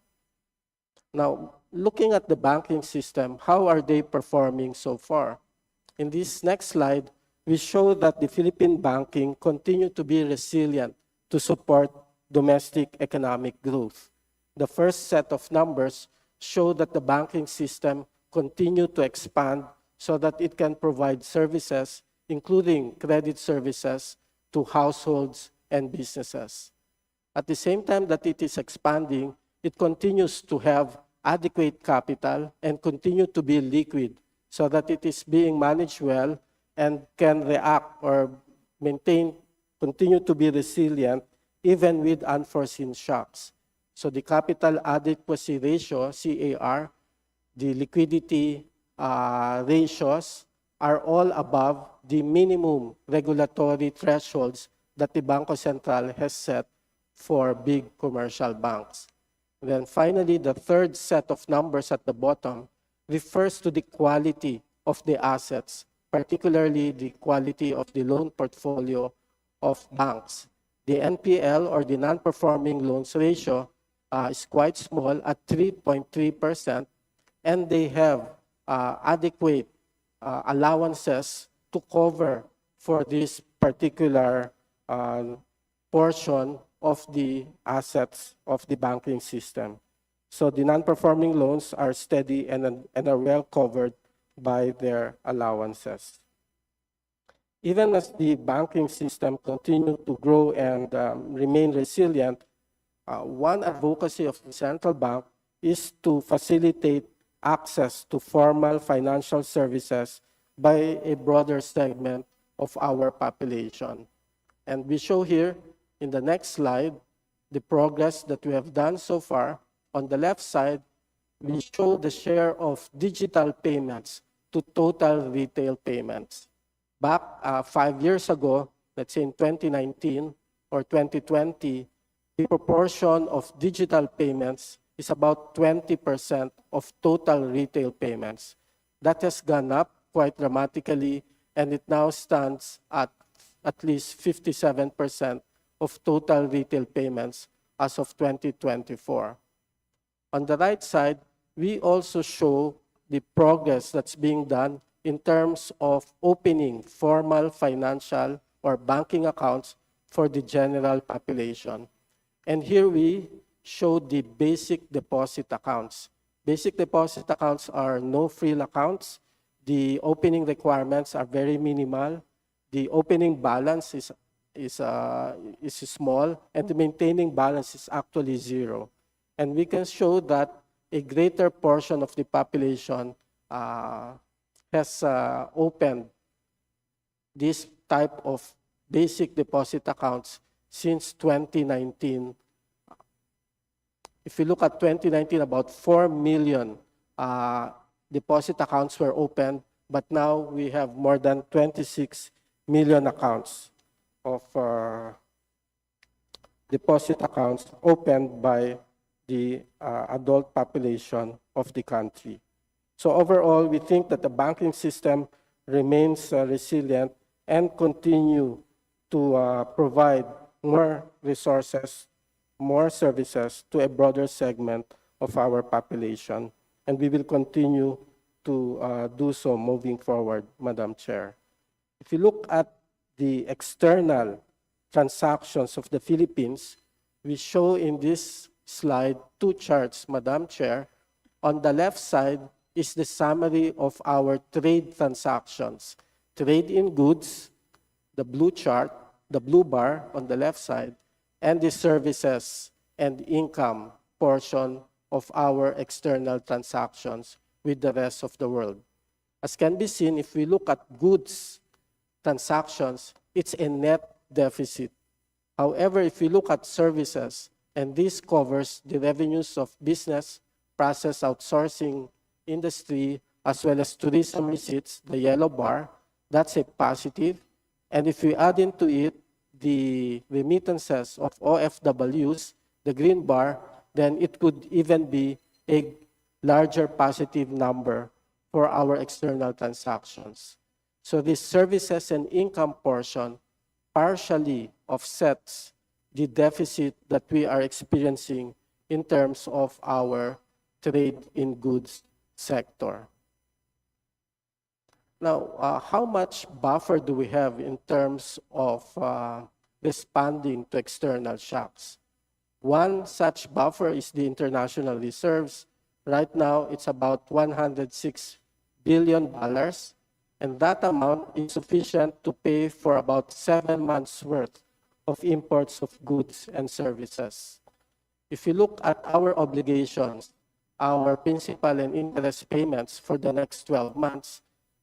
Now, looking at the banking system, how are they performing so far? In this next slide, we show that the Philippine banking continued to be resilient to support domestic economic growth. The first set of numbers show that the banking system continued to expand so that it can provide services, including credit services, to households and businesses. At the same time that it is expanding, it continues to have adequate capital and continue to be liquid so that it is being managed well and can react or continue to be resilient even with unforeseen shocks. So the capital adequacy ratio, CAR, the liquidity ratios are all above the minimum regulatory thresholds that the Bangko Sentral has set for big commercial banks. And then finally, the third set of numbers at the bottom refers to the quality of the assets, particularly the quality of the loan portfolio of banks. The NPL, or the non-performing loans ratio, is quite small at 3.3%, and they have adequate allowances to cover for this particular portion of the assets of the banking system. So the non-performing loans are steady and are well covered by their allowances. Even as the banking system continued to grow and remain resilient, one advocacy of the central bank is to facilitate access to formal financial services by a broader segment of our population. And we show here in the next slide the progress that we have done so far. On the left side, we show the share of digital payments to total retail payments. Back 5 years ago, let's say in 2019 or 2020, the proportion of digital payments is about 20% of total retail payments. That has gone up quite dramatically, and it now stands at at least 57% of total retail payments as of 2024. On the right side, we also show the progress that's being done in terms of opening formal financial or banking accounts for the general population. And here we show the basic deposit accounts. Basic deposit accounts are no-frill accounts. The opening requirements are very minimal. The opening balance is small, and the maintaining balance is actually zero. And we can show that a greater portion of the population has opened this type of basic deposit accounts since 2019. If you look at 2019, about 4 million deposit accounts were opened, but now we have more than 26 million accounts of deposit accounts opened by the adult population of the country. So overall, we think that the banking system remains resilient and continue to provide more resources, more services to a broader segment of our population. And we will continue to do so moving forward, Madam Chair. If you look at the external transactions of the Philippines, we show in this slide two charts, Madam Chair. On the left side is the summary of our trade transactions. Trade in goods, the blue chart, the blue bar on the left side, and the services and income portion of our external transactions with the rest of the world. As can be seen, if we look at goods transactions, it's a net deficit. However, if we look at services, and this covers the revenues of business, process outsourcing industry, as well as tourism receipts, the yellow bar, that's a positive. And if we add into it the remittances of OFWs, the green bar, then it could even be a larger positive number for our external transactions. So this services and income portion partially offsets the deficit that we are experiencing in terms of our trade in goods sector. Now, how much buffer do we have in terms of responding to external shocks? One such buffer is the international reserves. Right now, it's about $106 billion, and that amount is sufficient to pay for about 7 months' worth of imports of goods and services. If you look at our obligations, our principal and interest payments for the next 12 months,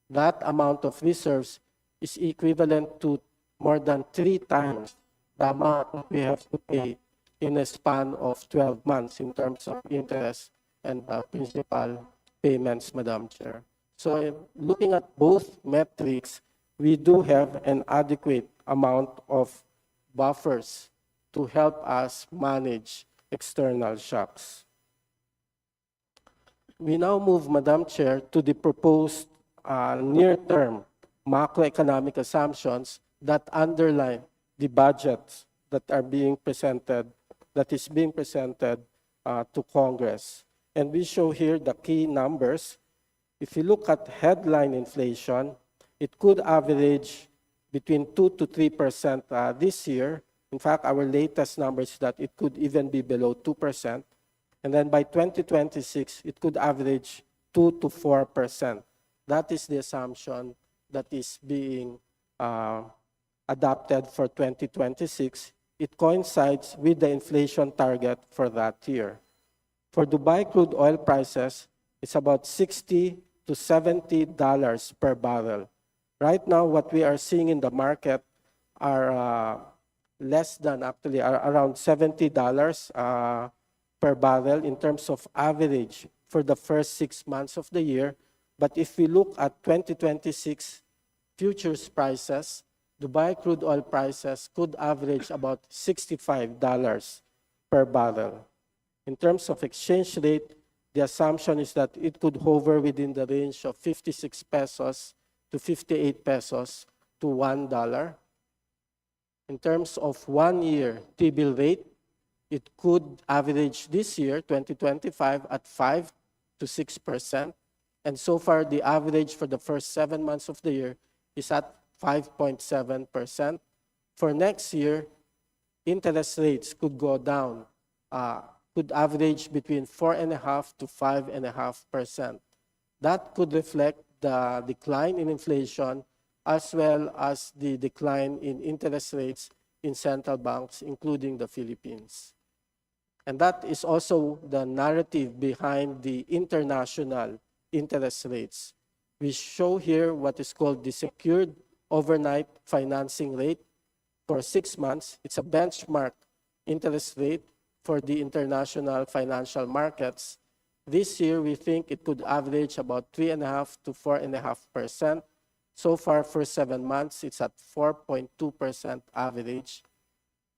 that amount of reserves is equivalent to more than 3 times the amount that we have to pay in a span of 12 months in terms of interest and principal payments, Madam Chair. So looking at both metrics, we do have an adequate amount of buffers to help us manage external shocks. We now move, Madam Chair, to the proposed near-term macroeconomic assumptions that underline the budgets that are being presented, that is being presented to Congress. And we show here the key numbers. If you look at headline inflation, it could average between 2 to 3% this year. In fact, our latest number is that it could even be below 2%. And then by 2026, it could average 2 to 4%. That is the assumption that is being adopted for 2026. It coincides with the inflation target for that year. For Dubai crude oil prices, it's about $60 to $70 per barrel. Right now, what we are seeing in the market are less than, actually, around $70 per barrel in terms of average for the first 6 months of the year. But if we look at 2026 futures prices, Dubai crude oil prices could average about $65 per barrel. In terms of exchange rate, the assumption is that it could hover within the range of 56 pesos to 58 pesos to $1. In terms of 1-year T-bill rate, it could average this year, 2025, at 5 to 6%. And so far, the average for the first 7 months of the year is at 5.7%. For next year, interest rates could go down, could average between 4.5 to 5.5%. That could reflect the decline in inflation as well as the decline in interest rates in central banks, including the Philippines. And that is also the narrative behind the international interest rates. We show here what is called the secured overnight financing rate for 6 months. It's a benchmark interest rate for the international financial markets. This year, we think it could average about 3.5 to 4.5%. So far, for 7 months, it's at 4.2% average.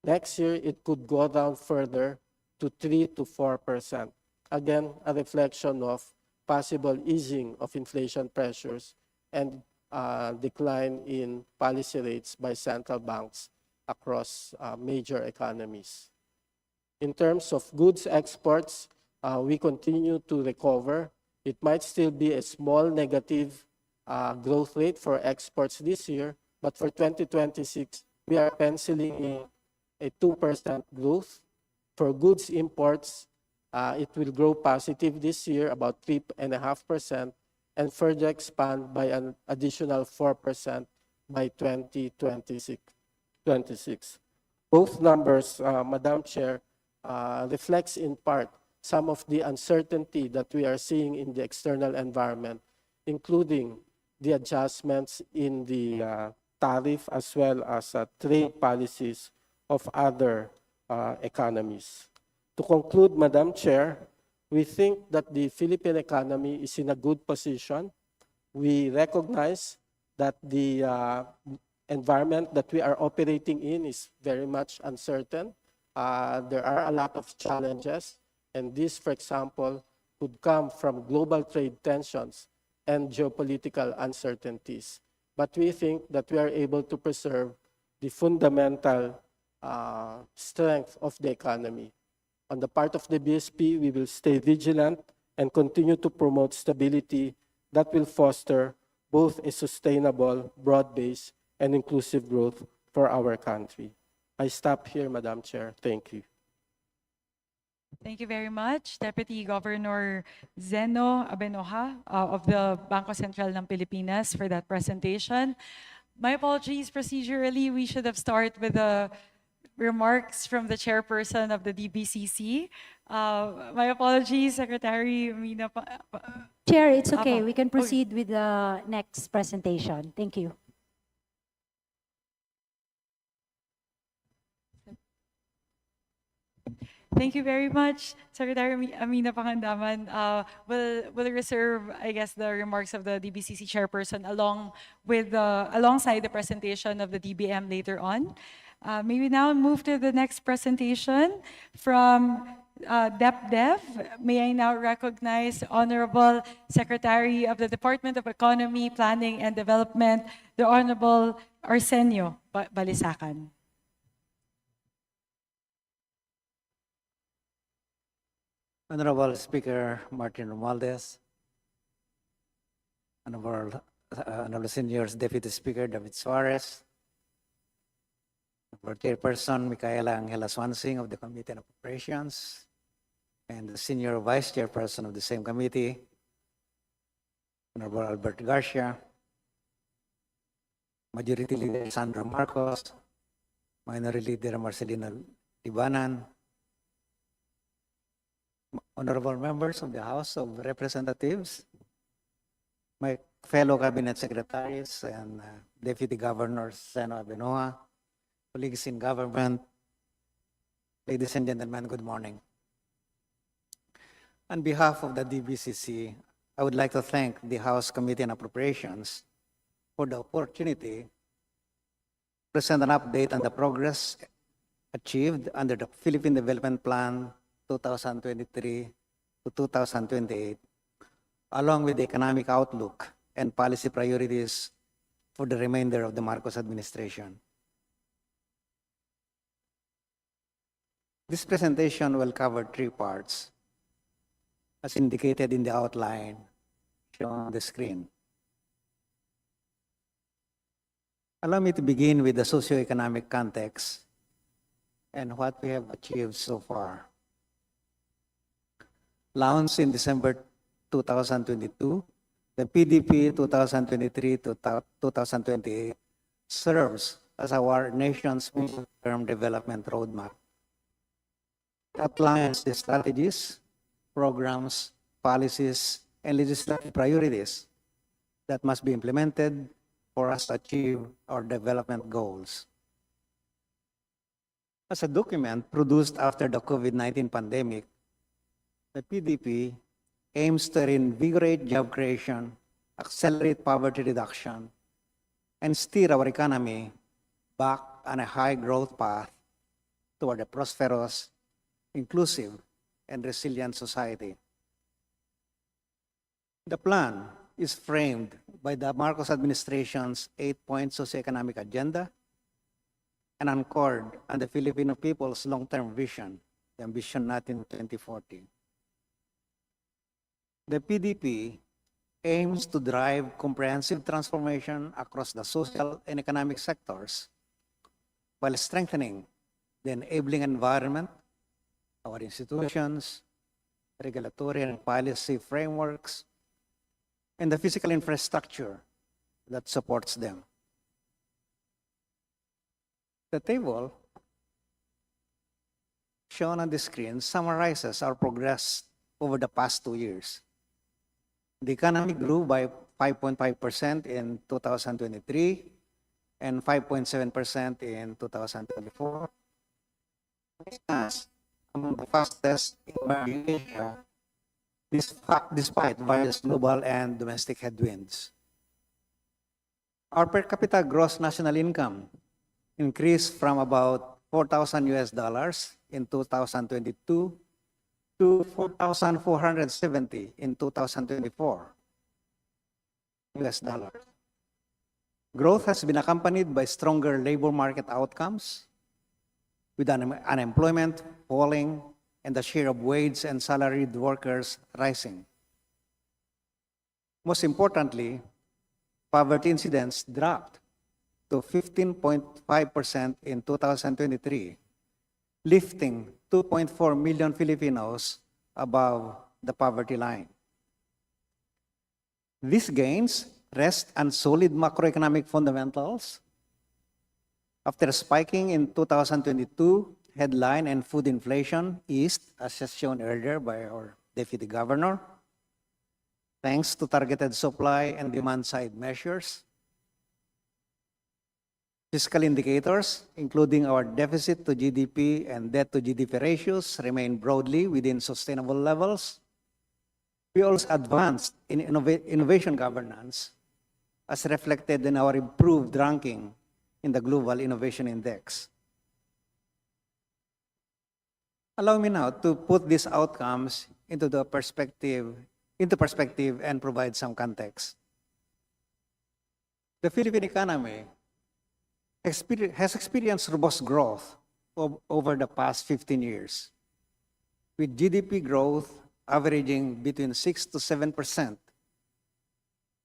Next year, it could go down further to 3 to 4%. Again, a reflection of possible easing of inflation pressures and decline in policy rates by central banks across major economies. In terms of goods exports, we continue to recover. It might still be a small negative growth rate for exports this year, but for 2026, we are penciling in a 2% growth. For goods imports, it will grow positive this year, about 3.5%, and further expand by an additional 4% by 2026. Both numbers, Madam Chair, reflects in part some of the uncertainty that we are seeing in the external environment, including the adjustments in the tariff as well as trade policies of other economies. To conclude, Madam Chair, we think that the Philippine economy is in a good position. We recognize that the environment that we are operating in is very much uncertain. There are a lot of challenges, and this, for example, could come from global trade tensions and geopolitical uncertainties. But we think that we are able to preserve the fundamental strength of the economy. On the part of the BSP, we will stay vigilant and continue to promote stability that will foster both a sustainable, broad-based, and inclusive growth for our country. I stop here, Madam Chair. Thank you. Thank you very much, Deputy Governor Zeno Abenoja of the Bangko Sentral ng Pilipinas for that presentation. My apologies, procedurally, we should have started with the remarks from the chairperson of the DBCC. My apologies, Secretary Mina. Chair, it's okay. Apo. We can proceed with the next presentation. Thank you. Thank you very much, Secretary Amina Pangandaman. We'll reserve, I guess, the remarks of the DBCC chairperson alongside the presentation of the DBM later on. May we now move to the next presentation from DepDev. May I now recognize Honorable Secretary of the Department of Economy, Planning and Development, the Honorable Arsenio Balisacan. Honorable Speaker Martin Romualdez, Honorable Seniors Deputy Speaker David Suarez, Honorable Chairperson Micaela Angela Swansing of the Committee on Appropriations, and the Senior Vice Chairperson of the same committee, Honorable Albert Garcia, Majority Leader Sandra Marcos, Minority Leader Marcelina Libanan, honorable members of the House of Representatives, my fellow cabinet secretaries and Deputy Governors Zeno Abenoja, colleagues in government, ladies and gentlemen, good morning. On behalf of the DBCC, I would like to thank the House Committee on Appropriations for the opportunity to present an update on the progress achieved under the Philippine Development Plan 2023 to 2028, along with the economic outlook and policy priorities for the remainder of the Marcos administration. This presentation will cover three parts, as indicated in the outline shown on the screen. Allow me to begin with the socioeconomic context and what we have achieved so far. Launched in December 2022, the PDP 2023 to 2028 serves as our nation's medium-term development roadmap. It outlines the strategies, programs, policies, and legislative priorities that must be implemented for us to achieve our development goals. As a document produced after the COVID-19 pandemic, the PDP aims to reinvigorate job creation, accelerate poverty reduction, and steer our economy back on a high growth path toward a prosperous, inclusive, and resilient society. The plan is framed by the Marcos administration's 8-point socioeconomic agenda and anchored on the Filipino people's long-term vision, the Ambition Natin 2040. The PDP aims to drive comprehensive transformation across the social and economic sectors while strengthening the enabling environment, our institutions, regulatory and policy frameworks, and the physical infrastructure that supports them. The table shown on the screen summarizes our progress over the past 2 years. The economy grew by 5.5% in 2023 and 5.7% in 2024. Among the fastest in emerging Asia, despite various global and domestic headwinds. Our per capita gross national income increased from about $4,000 in 2022 to $4,470 in 2024 US dollars. Growth has been accompanied by stronger labor market outcomes, with unemployment falling and the share of wage and salaried workers rising. Most importantly, poverty incidence dropped to 15.5% in 2023, lifting 2.4 million Filipinos above the poverty line. These gains rest on solid macroeconomic fundamentals. After spiking in 2022, headline and food inflation eased, as shown earlier by our Deputy Governor, thanks to targeted supply and demand-side measures. Fiscal indicators, including our deficit to GDP and debt to GDP ratios, remain broadly within sustainable levels. We also advanced in innovation governance, as reflected in our improved ranking in the Global Innovation Index. Allow me now to put these outcomes into perspective and provide some context. The Philippine economy has experienced robust growth over the past 15 years, with GDP growth averaging between 6 to 7%,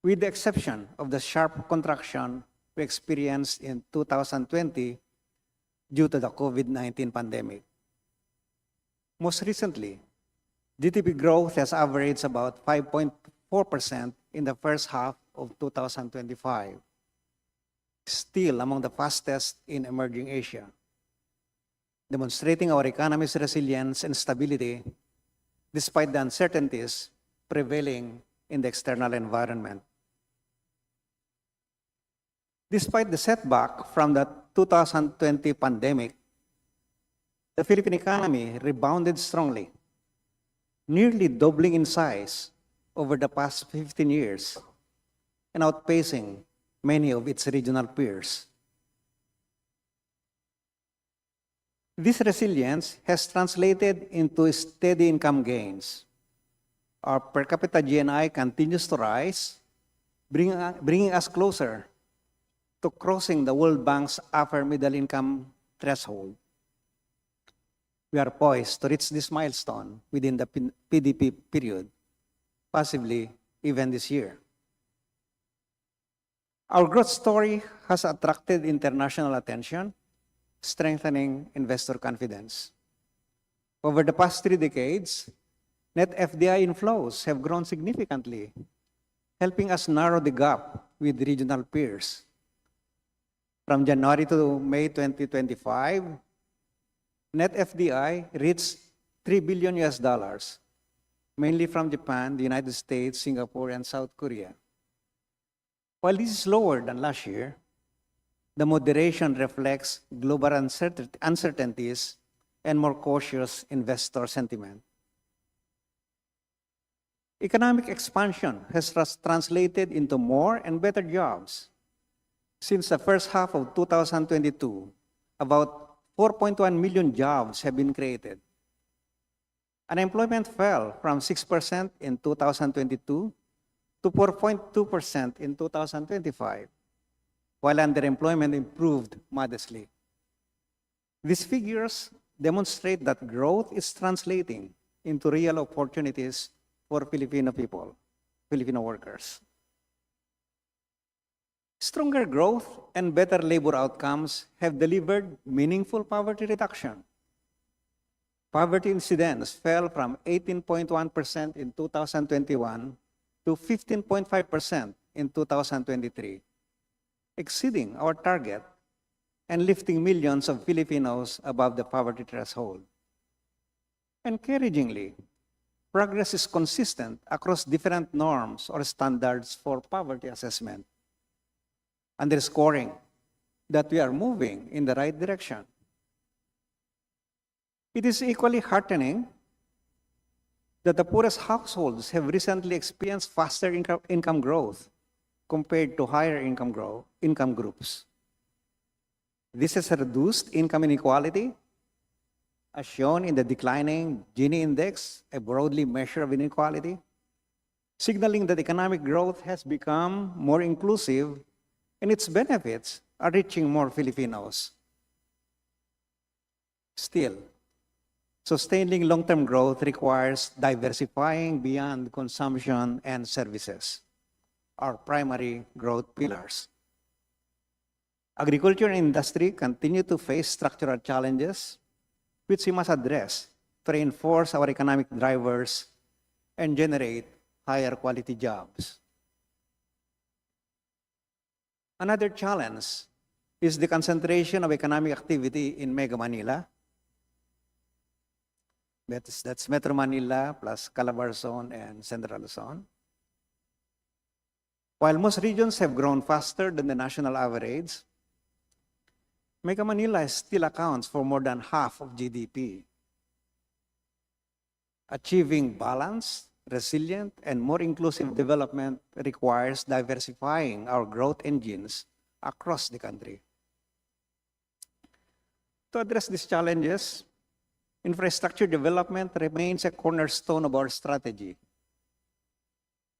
with the exception of the sharp contraction we experienced in 2020 due to the COVID-19 pandemic. Most recently, GDP growth has averaged about 5.4% in the first half of 2025, still among the fastest in emerging Asia, demonstrating our economy's resilience and stability despite the uncertainties prevailing in the external environment. Despite the setback from the 2020 pandemic, the Philippine economy rebounded strongly, nearly doubling in size over the past 15 years and outpacing many of its regional peers. This resilience has translated into steady income gains. Our per capita GNI continues to rise, bringing us closer to crossing the World Bank's upper middle income threshold. We are poised to reach this milestone within the PDP period, possibly even this year. Our growth story has attracted international attention, strengthening investor confidence. Over the past 3 decades, net FDI inflows have grown significantly, helping us narrow the gap with regional peers. From January to May 2025, net FDI reached $3 billion, mainly from Japan, the United States, Singapore, and South Korea. While this is lower than last year, the moderation reflects global uncertainties and more cautious investor sentiment. Economic expansion has translated into more and better jobs. Since the first half of 2022, about 4.1 million jobs have been created. Unemployment fell from 6% in 2022 to 4.2% in 2025, while underemployment improved modestly. These figures demonstrate that growth is translating into real opportunities for Filipino people, Filipino workers. Stronger growth and better labor outcomes have delivered meaningful poverty reduction. Poverty incidence fell from 18.1% in 2021 to 15.5% in 2023, exceeding our target and lifting millions of Filipinos above the poverty threshold. Encouragingly, progress is consistent across different norms or standards for poverty assessment, underscoring that we are moving in the right direction. It is equally heartening that the poorest households have recently experienced faster income growth compared to higher income groups. This has reduced income inequality, as shown in the declining Gini index, a broadly measure of inequality, signaling that economic growth has become more inclusive and its benefits are reaching more Filipinos. Still, sustaining long-term growth requires diversifying beyond consumption and services, our primary growth pillars. Agriculture and industry continue to face structural challenges, which we must address to reinforce our economic drivers and generate higher quality jobs. Another challenge is the concentration of economic activity in Mega Manila. That's Metro Manila plus Calabarzon and Central Luzon. While most regions have grown faster than the national average, Mega Manila still accounts for more than half of GDP. Achieving balanced, resilient, and more inclusive development requires diversifying our growth engines across the country. To address these challenges, infrastructure development remains a cornerstone of our strategy.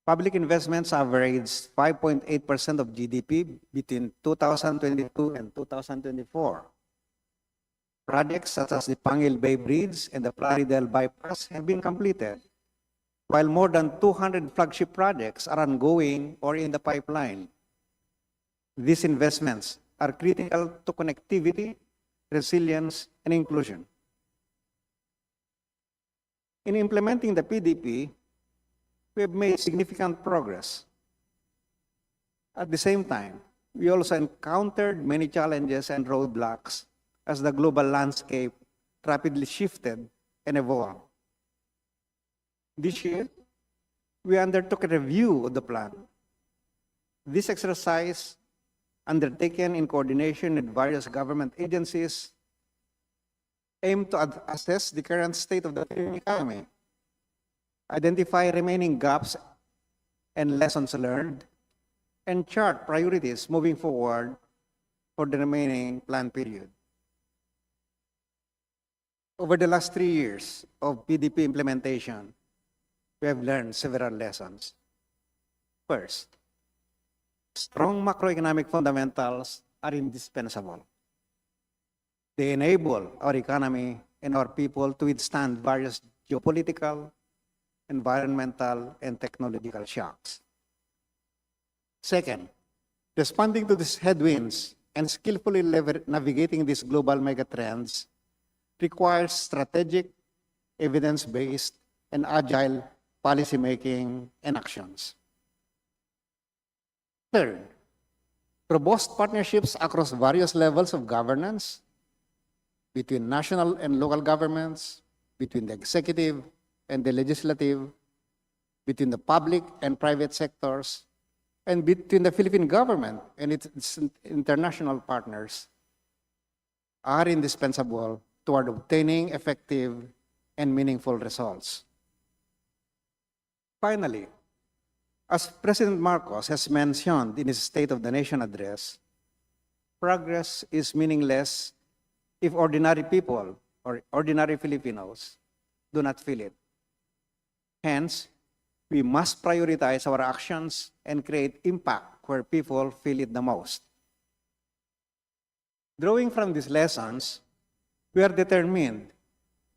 Public investments averaged 5.8% of GDP between 2022 and 2024. Projects such as the Pangil Bay Bridge and the Plaridel Bypass have been completed, while more than 200 flagship projects are ongoing or in the pipeline. These investments are critical to connectivity, resilience, and inclusion. In implementing the PDP, we have made significant progress. At the same time, we also encountered many challenges and roadblocks as the global landscape rapidly shifted and evolved. This year, we undertook a review of the plan. This exercise, undertaken in coordination with various government agencies, aimed to assess the current state of the Philippine economy, identify remaining gaps and lessons learned, and chart priorities moving forward for the remaining plan period. Over the last 3 years of PDP implementation, we have learned several lessons. First, strong macroeconomic fundamentals are indispensable. They enable our economy and our people to withstand various geopolitical, environmental, and technological shocks. Second, responding to these headwinds and skillfully navigating these global megatrends requires strategic, evidence-based, and agile policymaking and actions. Third, robust partnerships across various levels of governance between national and local governments, between the executive and the legislative, between the public and private sectors, and between the Philippine government and its international partners are indispensable toward obtaining effective and meaningful results. Finally, as President Marcos has mentioned in his State of the Nation address, progress is meaningless if ordinary people or ordinary Filipinos do not feel it. Hence, we must prioritize our actions and create impact where people feel it the most. Drawing from these lessons, we are determined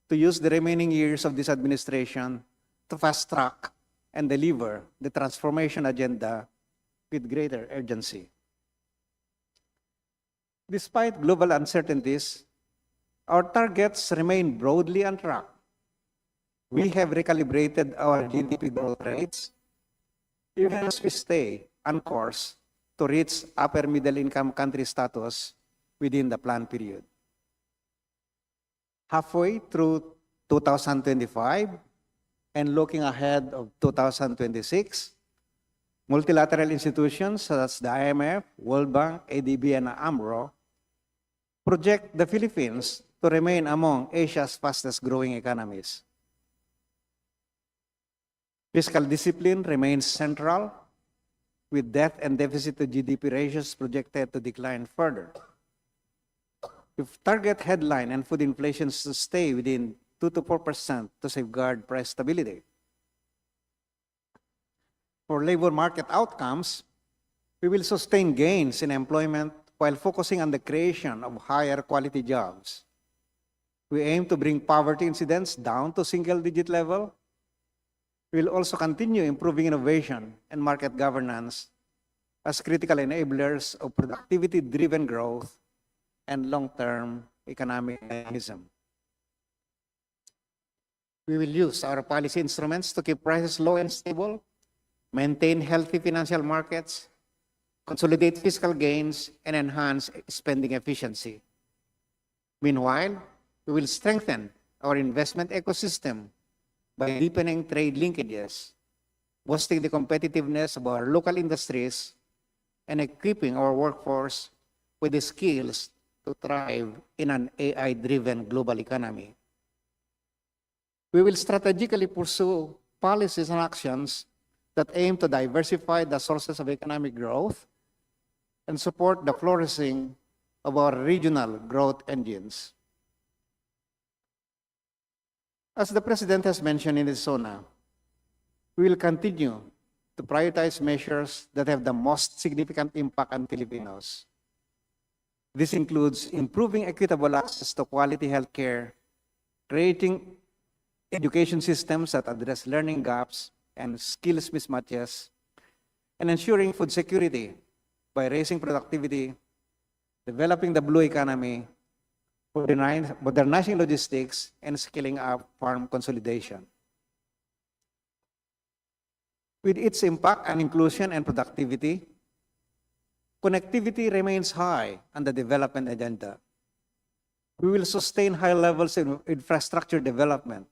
to use the remaining years of this administration to fast-track and deliver the transformation agenda with greater urgency. Despite global uncertainties, our targets remain broadly on track. We have recalibrated our GDP growth rates, even as we stay on course to reach upper middle income country status within the planned period. Halfway through 2025 and looking ahead of 2026, multilateral institutions such as the IMF, World Bank, ADB, and AMRO project the Philippines to remain among Asia's fastest growing economies. Fiscal discipline remains central, with debt and deficit to GDP ratios projected to decline further. If target headline and food inflation to stay within 2 to 4% to safeguard price stability. For labor market outcomes, we will sustain gains in employment while focusing on the creation of higher quality jobs. We aim to bring poverty incidence down to single-digit level. We will also continue improving innovation and market governance as critical enablers of productivity-driven growth and long-term economic dynamism. We will use our policy instruments to keep prices low and stable, maintain healthy financial markets, consolidate fiscal gains, and enhance spending efficiency. Meanwhile, we will strengthen our investment ecosystem by deepening trade linkages, boosting the competitiveness of our local industries, and equipping our workforce with the skills to thrive in an AI-driven global economy. We will strategically pursue policies and actions that aim to diversify the sources of economic growth and support the flourishing of our regional growth engines. As the President has mentioned in his SONA, we will continue to prioritize measures that have the most significant impact on Filipinos. This includes improving equitable access to quality healthcare, creating education systems that address learning gaps and skills mismatches, and ensuring food security by raising productivity, developing the blue economy, modernizing logistics, and scaling up farm consolidation. With its impact on inclusion and productivity, connectivity remains high on the development agenda. We will sustain high levels of infrastructure development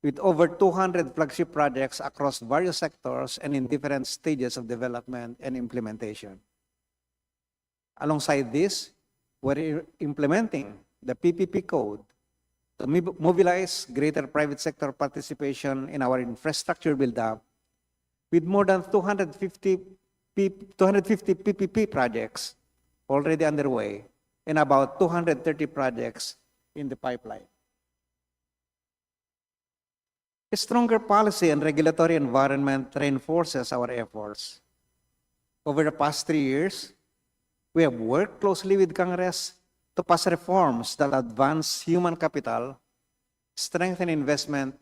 with over 200 flagship projects across various sectors and in different stages of development and implementation. Alongside this, we're implementing the PPP code to mobilize greater private sector participation in our infrastructure build-up with more than 250 PPP projects already underway and about 230 projects in the pipeline. A stronger policy and regulatory environment reinforces our efforts. Over the past 3 years, we have worked closely with Congress to pass reforms that advance human capital, strengthen investment,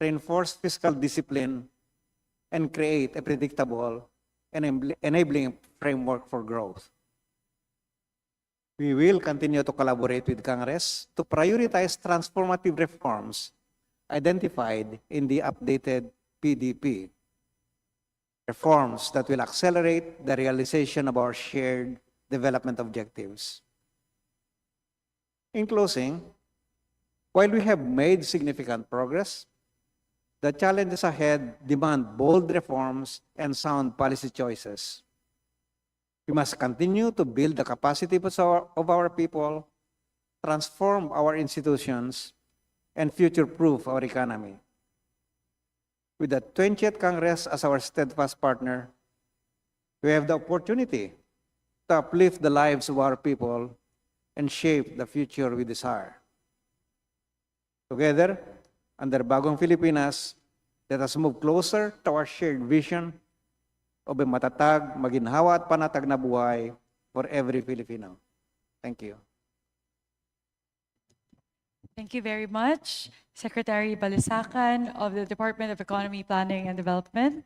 reinforce fiscal discipline, and create a predictable and enabling framework for growth. We will continue to collaborate with Congress to prioritize transformative reforms identified in the updated PDP. Reforms that will accelerate the realization of our shared development objectives. In closing, while we have made significant progress, the challenges ahead demand bold reforms and sound policy choices. We must continue to build the capacity of our people, transform our institutions, and future-proof our economy. With the 20th Congress as our steadfast partner, we have the opportunity to uplift the lives of our people and shape the future we desire. Together, under Bagong Pilipinas, let us move closer to our shared vision of a matatag, maginhawa at panatag na buhay for every Filipino. Thank you. Thank you very much, Secretary Balisacan of the Department of Economy, Planning and Development.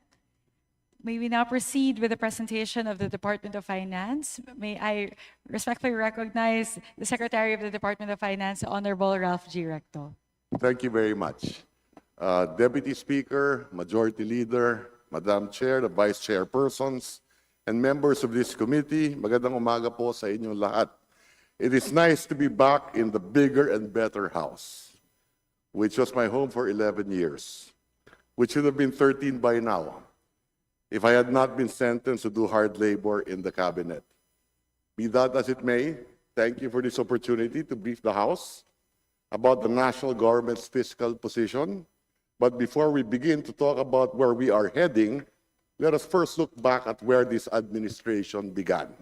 May we now proceed with the presentation of the Department of Finance. May I respectfully recognize the Secretary of the Department of Finance, Honorable Ralph G. Recto. Thank you very much. Deputy Speaker, Majority Leader, Madam Chair, the Vice Chairpersons, and members of this committee, magandang umaga po sa inyong lahat. It is nice to be back in the bigger and better house, which was my home for 11 years, which should have been 13 by now, if I had not been sentenced to do hard labor in the cabinet. Be that as it may, thank you for this opportunity to brief the House about the national government's fiscal position. But before we begin to talk about where we are heading, let us first look back at where this administration began.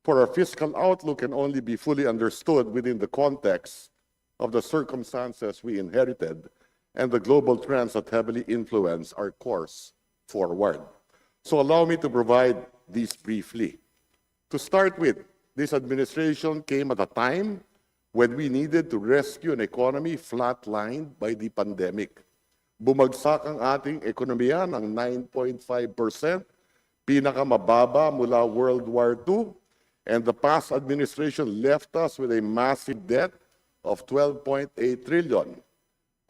For our fiscal outlook can only be fully understood within the context of the circumstances we inherited and the global trends that heavily influence our course forward. So allow me to provide these briefly. To start with, this administration came at a time when we needed to rescue an economy flatlined by the pandemic. Bumagsak ang ating ekonomiya ng 9.5%, pinakamababa mula World War II, and the past administration left us with a massive debt of 12.8 trillion.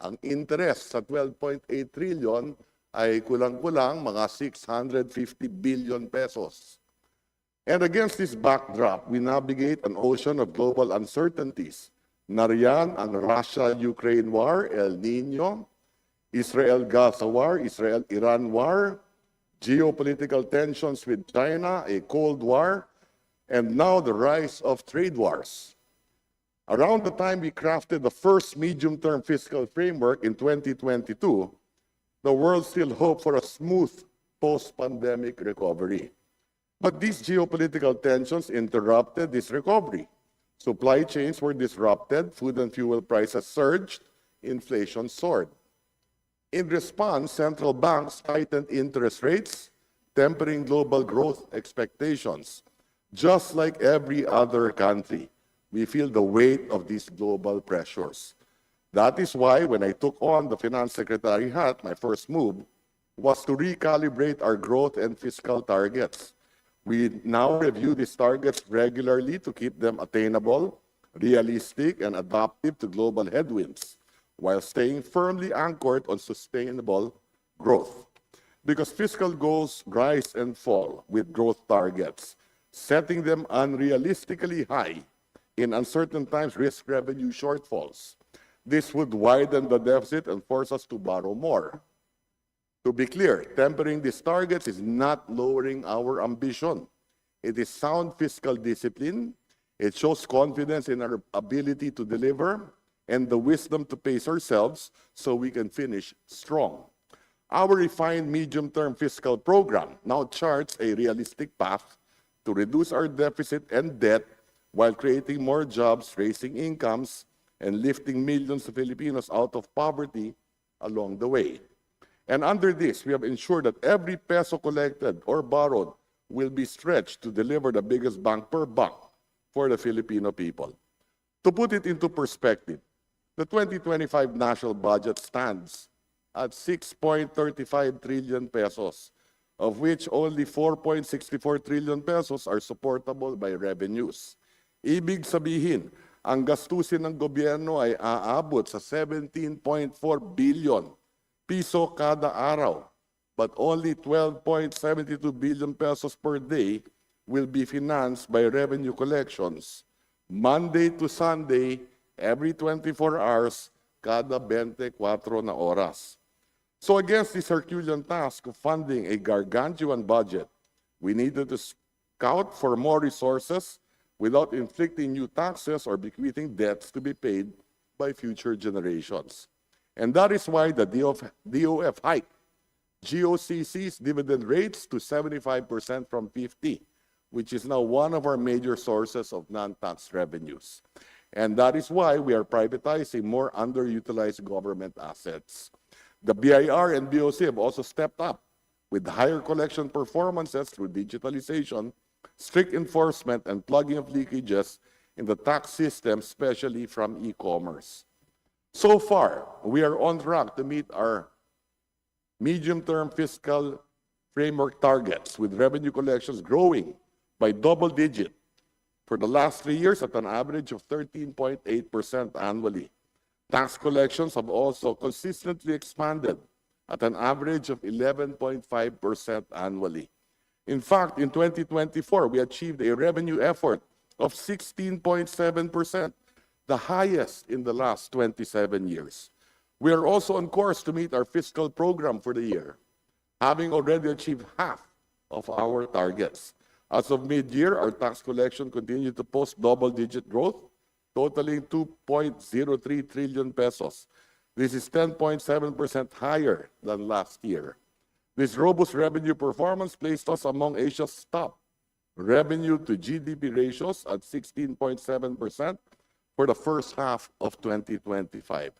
Ang interest sa 12.8 trillion ay kulang-kulang mga 650 billion pesos. And against this backdrop, we navigate an ocean of global uncertainties. Nariyan ang Russia-Ukraine war, El Nino, Israel-Gaza war, Israel-Iran war, geopolitical tensions with China, a Cold War, and now the rise of trade wars. Around the time we crafted the first medium-term fiscal framework in 2022, the world still hoped for a smooth post-pandemic recovery. But these geopolitical tensions interrupted this recovery. Supply chains were disrupted, food and fuel prices surged, inflation soared. In response, central banks tightened interest rates, tempering global growth expectations. Just like every other country, we feel the weight of these global pressures. That is why when I took on the Finance Secretary hat, my first move was to recalibrate our growth and fiscal targets. We now review these targets regularly to keep them attainable, realistic, and adaptive to global headwinds, while staying firmly anchored on sustainable growth. Because fiscal goals rise and fall with growth targets. Setting them unrealistically high in uncertain times risk revenue shortfalls. This would widen the deficit and force us to borrow more. To be clear, tempering these targets is not lowering our ambition. It is sound fiscal discipline. It shows confidence in our ability to deliver and the wisdom to pace ourselves so we can finish strong. Our refined medium-term fiscal program now charts a realistic path to reduce our deficit and debt while creating more jobs, raising incomes, and lifting millions of Filipinos out of poverty along the way. And under this, we have ensured that every peso collected or borrowed will be stretched to deliver the biggest bang per buck for the Filipino people. To put it into perspective, the 2025 national budget stands at 6.35 trillion pesos, of which only 4.64 trillion pesos are supportable by revenues. Ibig sabihin, ang gastusin ng gobyerno ay aabot sa 17.4 billion piso kada araw, but only 12.72 billion pesos per day will be financed by revenue collections, Monday to Sunday, every 24 hours, kada 24 na oras. So against this Herculean task of funding a gargantuan budget, we needed to scout for more resources without inflicting new taxes or bequeathing debts to be paid by future generations. And that is why the DOF hiked GOCC's dividend rates to 75% from 50%, which is now one of our major sources of non-tax revenues. And that is why we are privatizing more underutilized government assets. The BIR and BOC have also stepped up with higher collection performances through digitalization, strict enforcement, and plugging of leakages in the tax system, especially from e-commerce. So far, we are on track to meet our medium-term fiscal framework targets, with revenue collections growing by double-digit for the last 3 years at an average of 13.8% annually. Tax collections have also consistently expanded at an average of 11.5% annually. In fact, in 2024, we achieved a revenue effort of 16.7%, the highest in the last 27 years. We are also on course to meet our fiscal program for the year, having already achieved half of our targets. As of mid-year, our tax collection continued to post double-digit growth, totaling 2.03 trillion pesos. This is 10.7% higher than last year. This robust revenue performance placed us among Asia's top revenue to GDP ratios at 16.7% for the first half of 2025.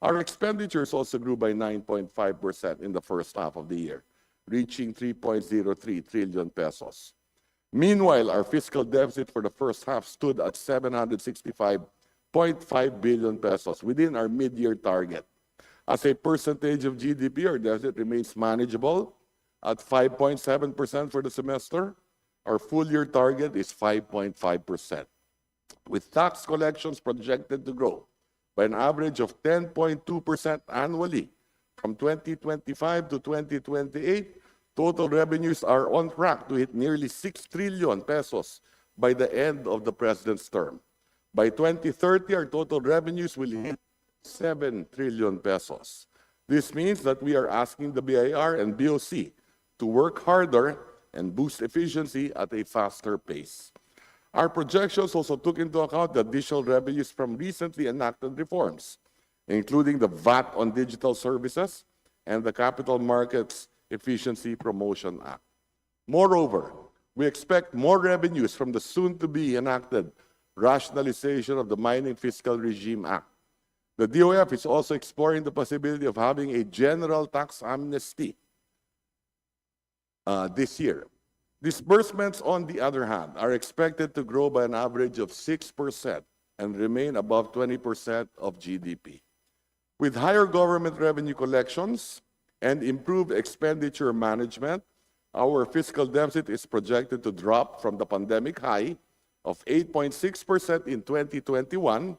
Our expenditures also grew by 9.5% in the first half of the year, reaching 3.03 trillion pesos. Meanwhile, our fiscal deficit for the first half stood at 765.5 billion pesos, within our mid-year target. As a percentage of GDP, our deficit remains manageable at 5.7% for the semester. Our full-year target is 5.5%. With tax collections projected to grow by an average of 10.2% annually from 2025 to 2028, total revenues are on track to hit nearly 6 trillion pesos by the end of the president's term. By 2030, our total revenues will hit 7 trillion pesos. This means that we are asking the BIR and BOC to work harder and boost efficiency at a faster pace. Our projections also took into account the additional revenues from recently enacted reforms, including the VAT on digital services and the Capital Markets Efficiency Promotion Act. Moreover, we expect more revenues from the soon-to-be enacted Rationalization of the Mining Fiscal Regime Act. The DOF is also exploring the possibility of having a general tax amnesty this year. Disbursements, on the other hand, are expected to grow by an average of 6% and remain above 20% of GDP. With higher government revenue collections and improved expenditure management, our fiscal deficit is projected to drop from the pandemic high of 8.6% in 2021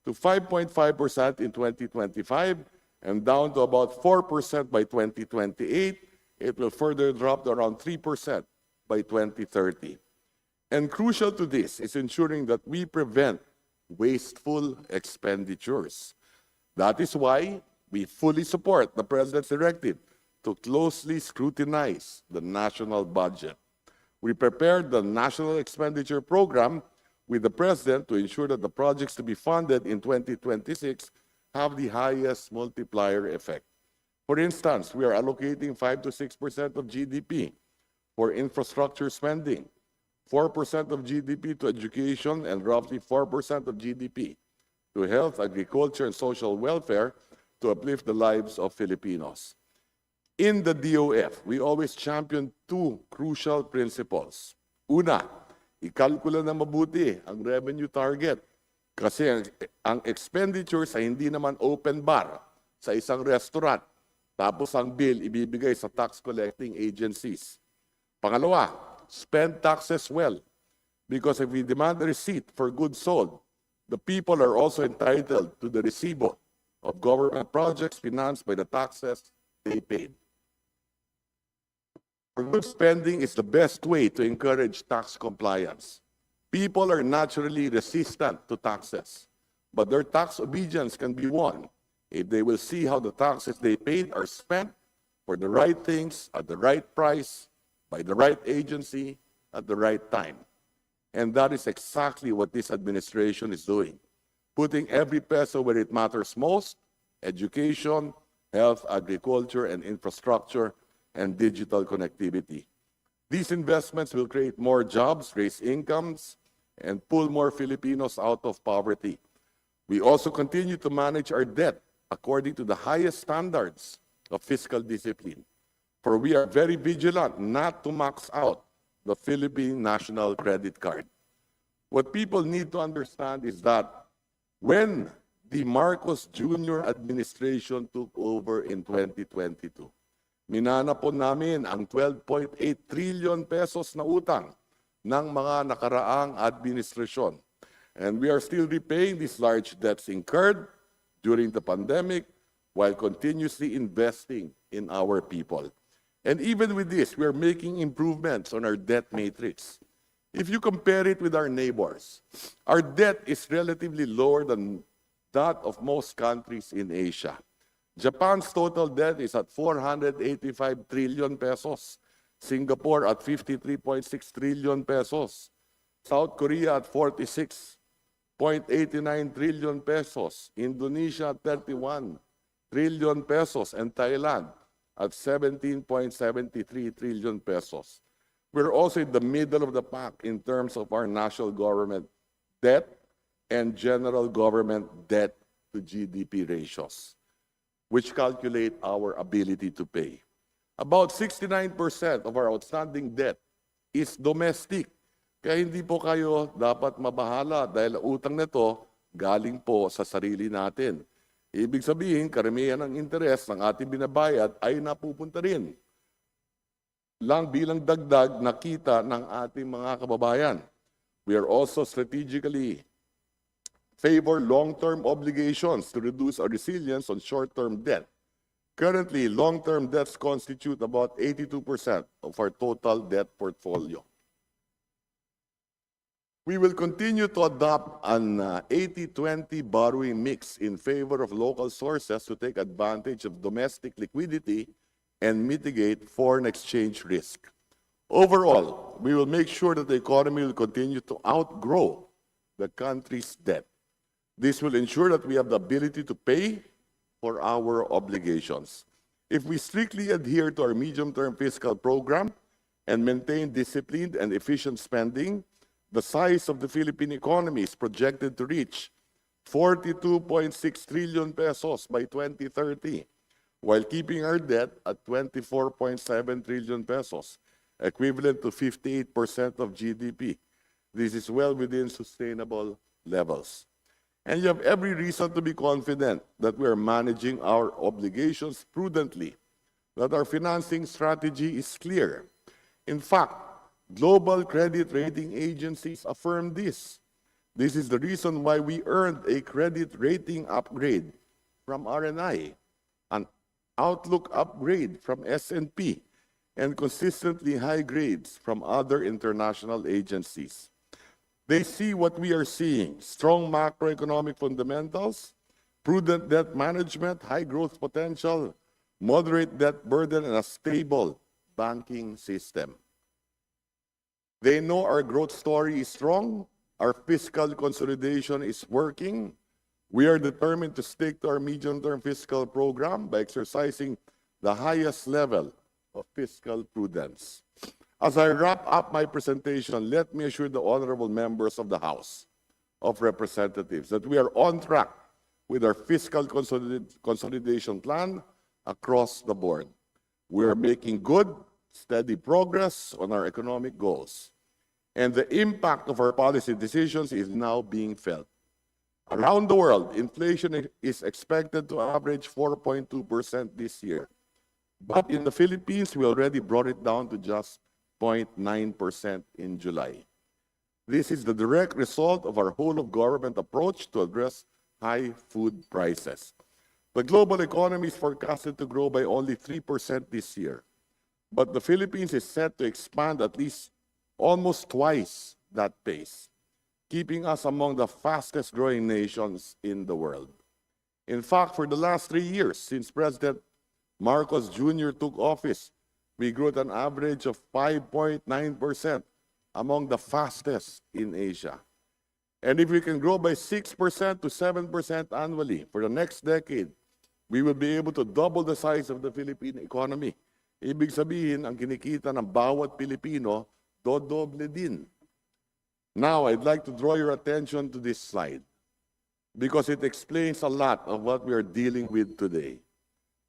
to 5.5% in 2025 and down to about 4% by 2028. It will further drop to around 3% by 2030. And crucial to this is ensuring that we prevent wasteful expenditures. That is why we fully support the President's directive to closely scrutinize the national budget. We prepared the National Expenditure Program with the President to ensure that the projects to be funded in 2026 have the highest multiplier effect. For instance, we are allocating 5 to 6% of GDP for infrastructure spending, 4% of GDP to education, and roughly 4% of GDP to health, agriculture, and social welfare to uplift the lives of Filipinos. In the DOF, we always champion two crucial principles. Una, ikalkula na mabuti ang revenue target. Kasi ang expenditures ay hindi naman open bar sa isang restaurant. Tapos ang bill ibibigay sa tax collecting agencies. Pangalawa, spend taxes well. Because if we demand a receipt for goods sold, the people are also entitled to the resibo of government projects financed by the taxes they paid. For good spending is the best way to encourage tax compliance. People are naturally resistant to taxes, but their tax obedience can be won if they will see how the taxes they paid are spent for the right things at the right price, by the right agency, at the right time. And that is exactly what this administration is doing, putting every peso where it matters most: education, health, agriculture, and infrastructure, and digital connectivity. These investments will create more jobs, raise incomes, and pull more Filipinos out of poverty. We also continue to manage our debt according to the highest standards of fiscal discipline, for we are very vigilant not to max out the Philippine National Credit Card. What people need to understand is that when the Marcos Jr. administration took over in 2022, minana po namin ang 12.8 trillion pesos na utang ng mga nakaraang administrasyon. And we are still repaying these large debts incurred during the pandemic while continuously investing in our people. And even with this, we are making improvements on our debt matrix. If you compare it with our neighbors, our debt is relatively lower than that of most countries in Asia. Japan's total debt is at 485 trillion pesos. Singapore at 53.6 trillion pesos. South Korea at 46.89 trillion pesos. Indonesia at 31 trillion pesos. And Thailand at 17.73 trillion pesos. We're also in the middle of the pack in terms of our national government debt and general government debt to GDP ratios, which calculate our ability to pay. About 69% of our outstanding debt is domestic. Kaya hindi po kayo dapat mabahala dahil utang na ito galing po sa sarili natin. Ibig sabihin, karamihan ng interes ng ating binabayad ay napupunta rin lang bilang dagdag na kita ng ating mga kababayan. We are also strategically favor long-term obligations to reduce our resilience on short-term debt. Currently, long-term debts constitute about 82% of our total debt portfolio. We will continue to adopt an 80-20 borrowing mix in favor of local sources to take advantage of domestic liquidity and mitigate foreign exchange risk. Overall, we will make sure that the economy will continue to outgrow the country's debt. This will ensure that we have the ability to pay for our obligations. If we strictly adhere to our medium-term fiscal program and maintain disciplined and efficient spending, the size of the Philippine economy is projected to reach 42.6 trillion pesos by 2030, while keeping our debt at 24.7 trillion pesos, equivalent to 58% of GDP. This is well within sustainable levels. And you have every reason to be confident that we are managing our obligations prudently, that our financing strategy is clear. In fact, global credit rating agencies affirm this. This is the reason why we earned a credit rating upgrade from RNI, an outlook upgrade from S&P, and consistently high grades from other international agencies. They see what we are seeing: strong macroeconomic fundamentals, prudent debt management, high growth potential, moderate debt burden, and a stable banking system. They know our growth story is strong, our fiscal consolidation is working. We are determined to stick to our medium-term fiscal program by exercising the highest level of fiscal prudence. As I wrap up my presentation, let me assure the honorable members of the House of Representatives that we are on track with our fiscal consolidation plan across the board. We are making good, steady progress on our economic goals. And the impact of our policy decisions is now being felt. Around the world, inflation is expected to average 4.2% this year. But in the Philippines, we already brought it down to just 0.9% in July. This is the direct result of our whole-of-government approach to address high food prices. The global economy is forecasted to grow by only 3% this year, but the Philippines is set to expand at least almost twice that pace, keeping us among the fastest-growing nations in the world. In fact, for the last 3 years, since President Marcos Jr. took office, we grew at an average of 5.9%, among the fastest in Asia. And if we can grow by 6% to 7% annually for the next decade, we will be able to double the size of the Philippine economy. Ibig sabihin, ang kinikita ng bawat Pilipino, dodoble din. Now, I'd like to draw your attention to this slide because it explains a lot of what we are dealing with today.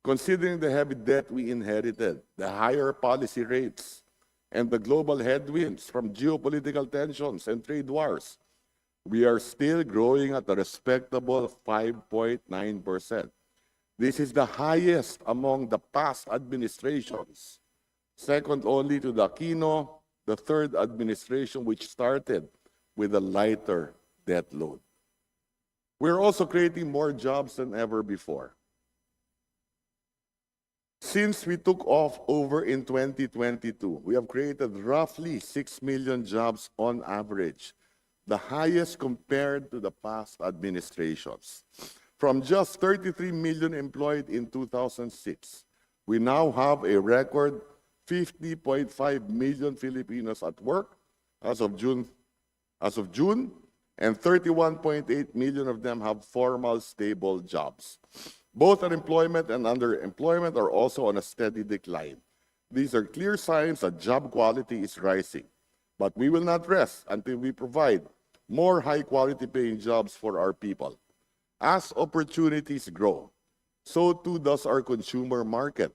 Considering the heavy debt we inherited, the higher policy rates, and the global headwinds from geopolitical tensions and trade wars, we are still growing at a respectable 5.9%. This is the highest among the past administrations, second only to the Aquino, the third administration, which started with a lighter debt load. We're also creating more jobs than ever before. Since we took off over in 2022, we have created roughly 6 million jobs on average, the highest compared to the past administrations. From just 33 million employed in 2006, we now have a record 50.5 million Filipinos at work as of June, and 31.8 million of them have formal, stable jobs. Both unemployment and underemployment are also on a steady decline. These are clear signs that job quality is rising. But we will not rest until we provide more high-quality paying jobs for our people. As opportunities grow, so too does our consumer market,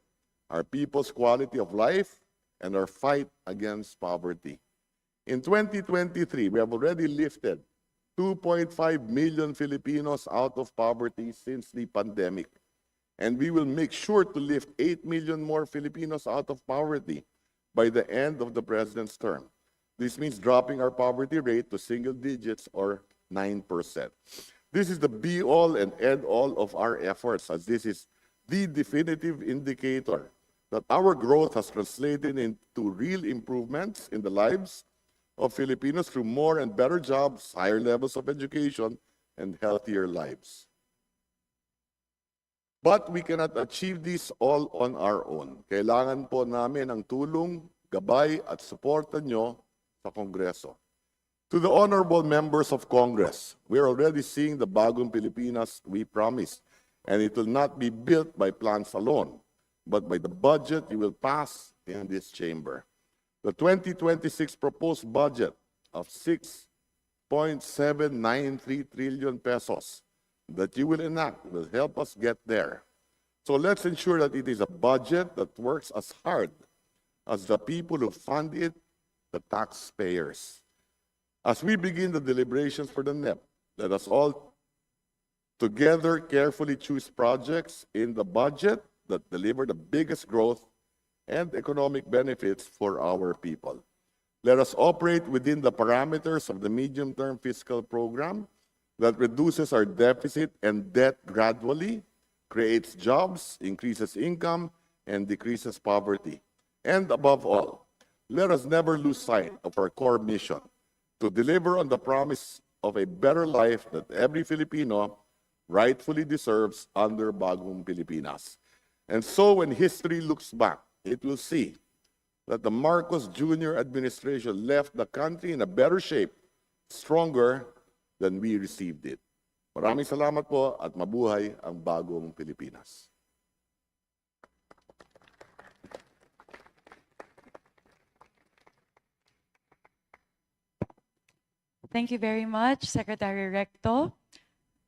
our people's quality of life, and our fight against poverty. In 2023, we have already lifted 2.5 million Filipinos out of poverty since the pandemic. And we will make sure to lift 8 million more Filipinos out of poverty by the end of the President's term. This means dropping our poverty rate to single digits or 9%. This is the be-all and end-all of our efforts, as this is the definitive indicator that our growth has translated into real improvements in the lives of Filipinos through more and better jobs, higher levels of education, and healthier lives. But we cannot achieve this all on our own. Kailangan po namin ang tulong, gabay, at suporta nyo sa Kongreso. To the honorable members of Congress, we are already seeing the bagong Pilipinas we promised, and it will not be built by plans alone, but by the budget you will pass in this chamber. The 2026 proposed budget of 6.793 trillion pesos that you will enact will help us get there. So let's ensure that it is a budget that works as hard as the people who fund it, the taxpayers. As we begin the deliberations for the NEP, let us all together carefully choose projects in the budget that deliver the biggest growth and economic benefits for our people. Let us operate within the parameters of the medium-term fiscal program that reduces our deficit and debt gradually, creates jobs, increases income, and decreases poverty. And above all, let us never lose sight of our core mission to deliver on the promise of a better life that every Filipino rightfully deserves under Bagong Pilipinas. And so when history looks back, it will see that the Marcos Jr. administration left the country in a better shape, stronger than we received it. Maraming salamat po at mabuhay ang Bagong Pilipinas. Thank you very much, Secretary Recto.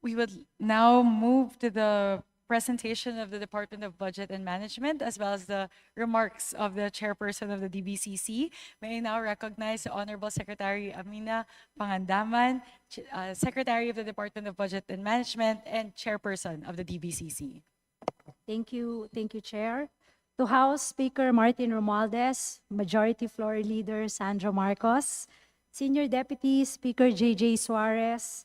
We would now move to the presentation of the Department of Budget and Management, as well as the remarks of the chairperson of the DBCC. May I now recognize the Honorable Secretary Amina Pangandaman, Secretary of the Department of Budget and Management and chairperson of the DBCC. Thank you, Chair. To House Speaker Martin Romualdez, Majority Floor Leader Sandra Marcos, Senior Deputy Speaker JJ Suarez,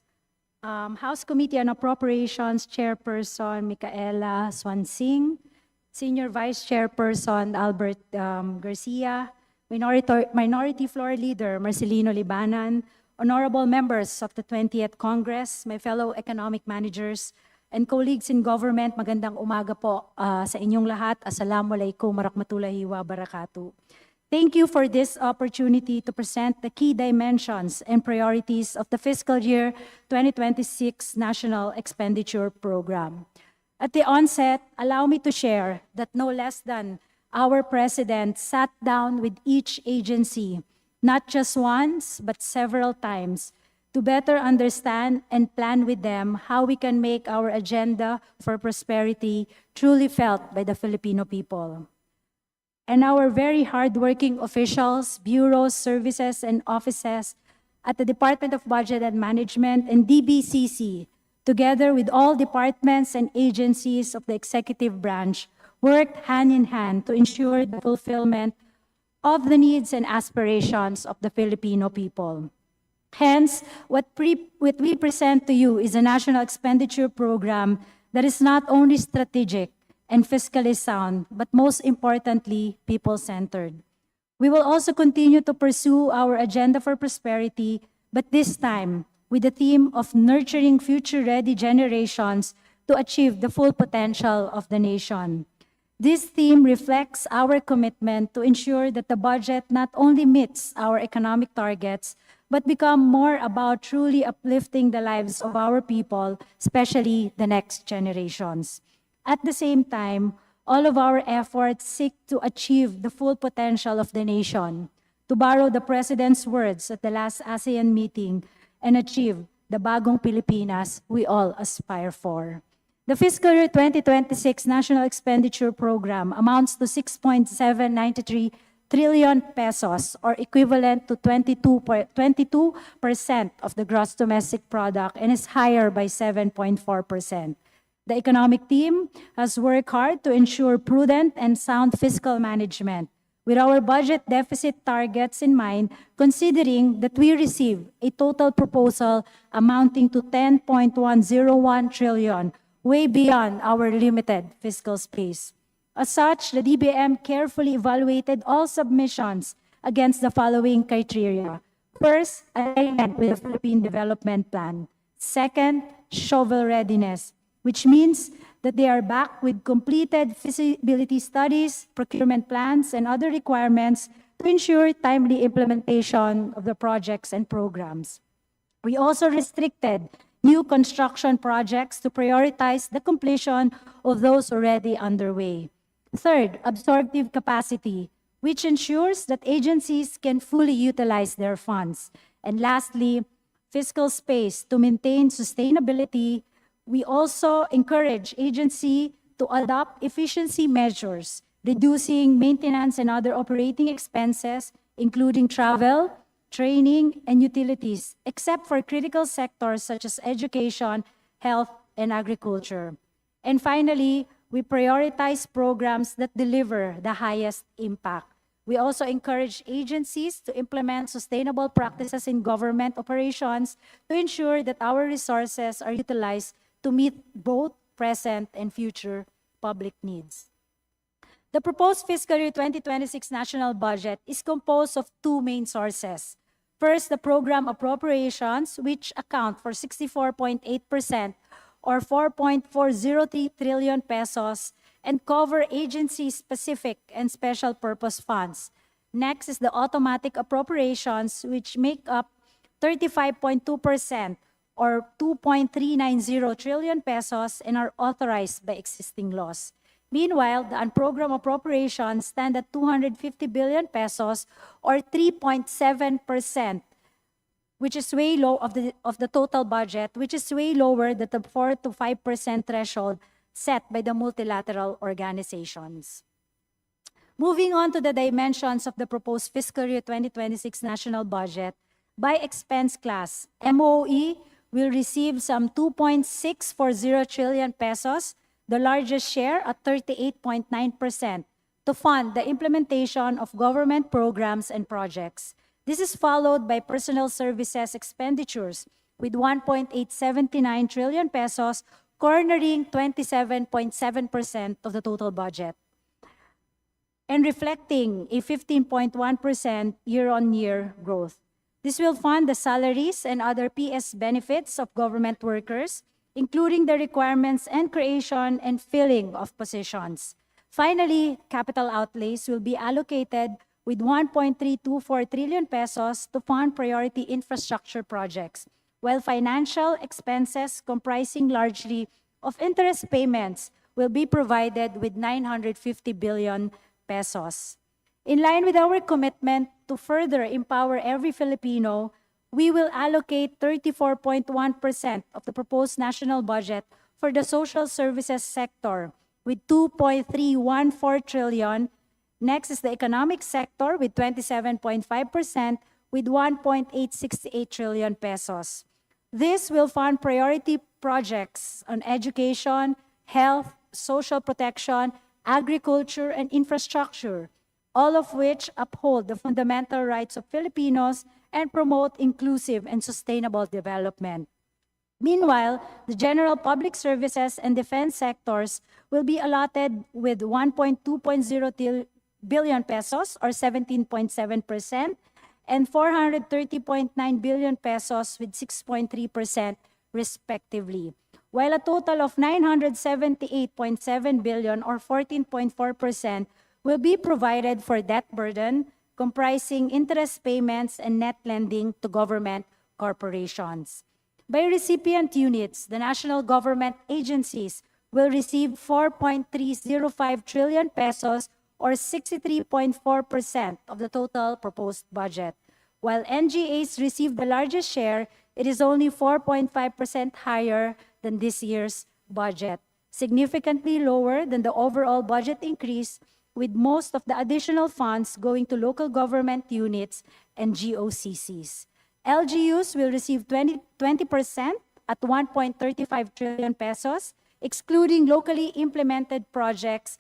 House Committee on Appropriations Chairperson Micaela Swansing, Senior Vice Chairperson Albert Garcia, Minority Floor Leader Marcelino Libanan, honorable members of the 20th Congress, my fellow economic managers, and colleagues in government, magandang umaga po sa inyong lahat. Assalamualaikum warahmatullahi wabarakatuh. Thank you for this opportunity to present the key dimensions and priorities of the fiscal year 2026 National Expenditure Program. At the onset, allow me to share that no less than our President sat down with each agency, not just once, but several times, to better understand and plan with them how we can make our agenda for prosperity truly felt by the Filipino people. And our very hardworking officials, bureaus, services, and offices at the Department of Budget and Management and DBCC, together with all departments and agencies of the executive branch, worked hand in hand to ensure the fulfillment of the needs and aspirations of the Filipino people. Hence, what we present to you is a national expenditure program that is not only strategic and fiscally sound, but most importantly, people-centered. We will also continue to pursue our agenda for prosperity, but this time with the theme of nurturing future-ready generations to achieve the full potential of the nation. This theme reflects our commitment to ensure that the budget not only meets our economic targets, but become more about truly uplifting the lives of our people, especially the next generations. At the same time, all of our efforts seek to achieve the full potential of the nation, to borrow the President's words at the last ASEAN meeting, and achieve the bagong Pilipinas we all aspire for. The fiscal year 2026 National Expenditure Program amounts to 6.793 trillion pesos, or equivalent to 22% of the gross domestic product, and is higher by 7.4%. The economic team has worked hard to ensure prudent and sound fiscal management, with our budget deficit targets in mind, considering that we receive a total proposal amounting to 10.101 trillion, way beyond our limited fiscal space. As such, the DBM carefully evaluated all submissions against the following criteria. First, alignment with the Philippine Development Plan. Second, shovel readiness, which means that they are backed with completed feasibility studies, procurement plans, and other requirements to ensure timely implementation of the projects and programs. We also restricted new construction projects to prioritize the completion of those already underway. Third, absorptive capacity, which ensures that agencies can fully utilize their funds. And lastly, fiscal space to maintain sustainability. We also encourage agency to adopt efficiency measures, reducing maintenance and other operating expenses, including travel, training, and utilities, except for critical sectors such as education, health, and agriculture. And finally, we prioritize programs that deliver the highest impact. We also encourage agencies to implement sustainable practices in government operations to ensure that our resources are utilized to meet both present and future public needs. The proposed fiscal year 2026 national budget is composed of two main sources. First, the program appropriations, which account for 64.8%, or 4.403 trillion pesos, and cover agency-specific and special purpose funds. Next is the automatic appropriations, which make up 35.2%, or 2.390 trillion pesos, and are authorized by existing laws. Meanwhile, the unprogrammed appropriations stand at 250 billion pesos, or 3.7%, which is way low of the total budget, which is way lower than the 4 to 5% threshold set by the multilateral organizations. Moving on to the dimensions of the proposed fiscal year 2026 national budget, by expense class, MOE will receive some 2.640 trillion pesos, the largest share at 38.9%, to fund the implementation of government programs and projects. This is followed by personal services expenditures with 1.879 trillion pesos, cornering 27.7% of the total budget, and reflecting a 15.1% year-on-year growth. This will fund the salaries and other PS benefits of government workers, including the requirements and creation and filling of positions. Finally, capital outlays will be allocated with 1.324 trillion pesos to fund priority infrastructure projects, while financial expenses comprising largely of interest payments will be provided with 950 billion pesos. In line with our commitment to further empower every Filipino, we will allocate 34.1% of the proposed national budget for the social services sector with 2.314 trillion. Next is the economic sector with 27.5% with 1.868 trillion pesos. This will fund priority projects on education, health, social protection, agriculture, and infrastructure, all of which uphold the fundamental rights of Filipinos and promote inclusive and sustainable development. Meanwhile, the general public services and defense sectors will be allotted with 1.2 billion pesos or 17.7% and 430.9 billion pesos with 6.3% respectively, while a total of 978.7 billion or 14.4% will be provided for debt burden, comprising interest payments and net lending to government corporations. By recipient units, the national government agencies will receive 4.305 trillion pesos or 63.4% of the total proposed budget. While NGAs receive the largest share, it is only 4.5% higher than this year's budget, significantly lower than the overall budget increase, with most of the additional funds going to local government units and GOCCs. LGUs will receive 20% at 1.35 trillion pesos, excluding locally implemented projects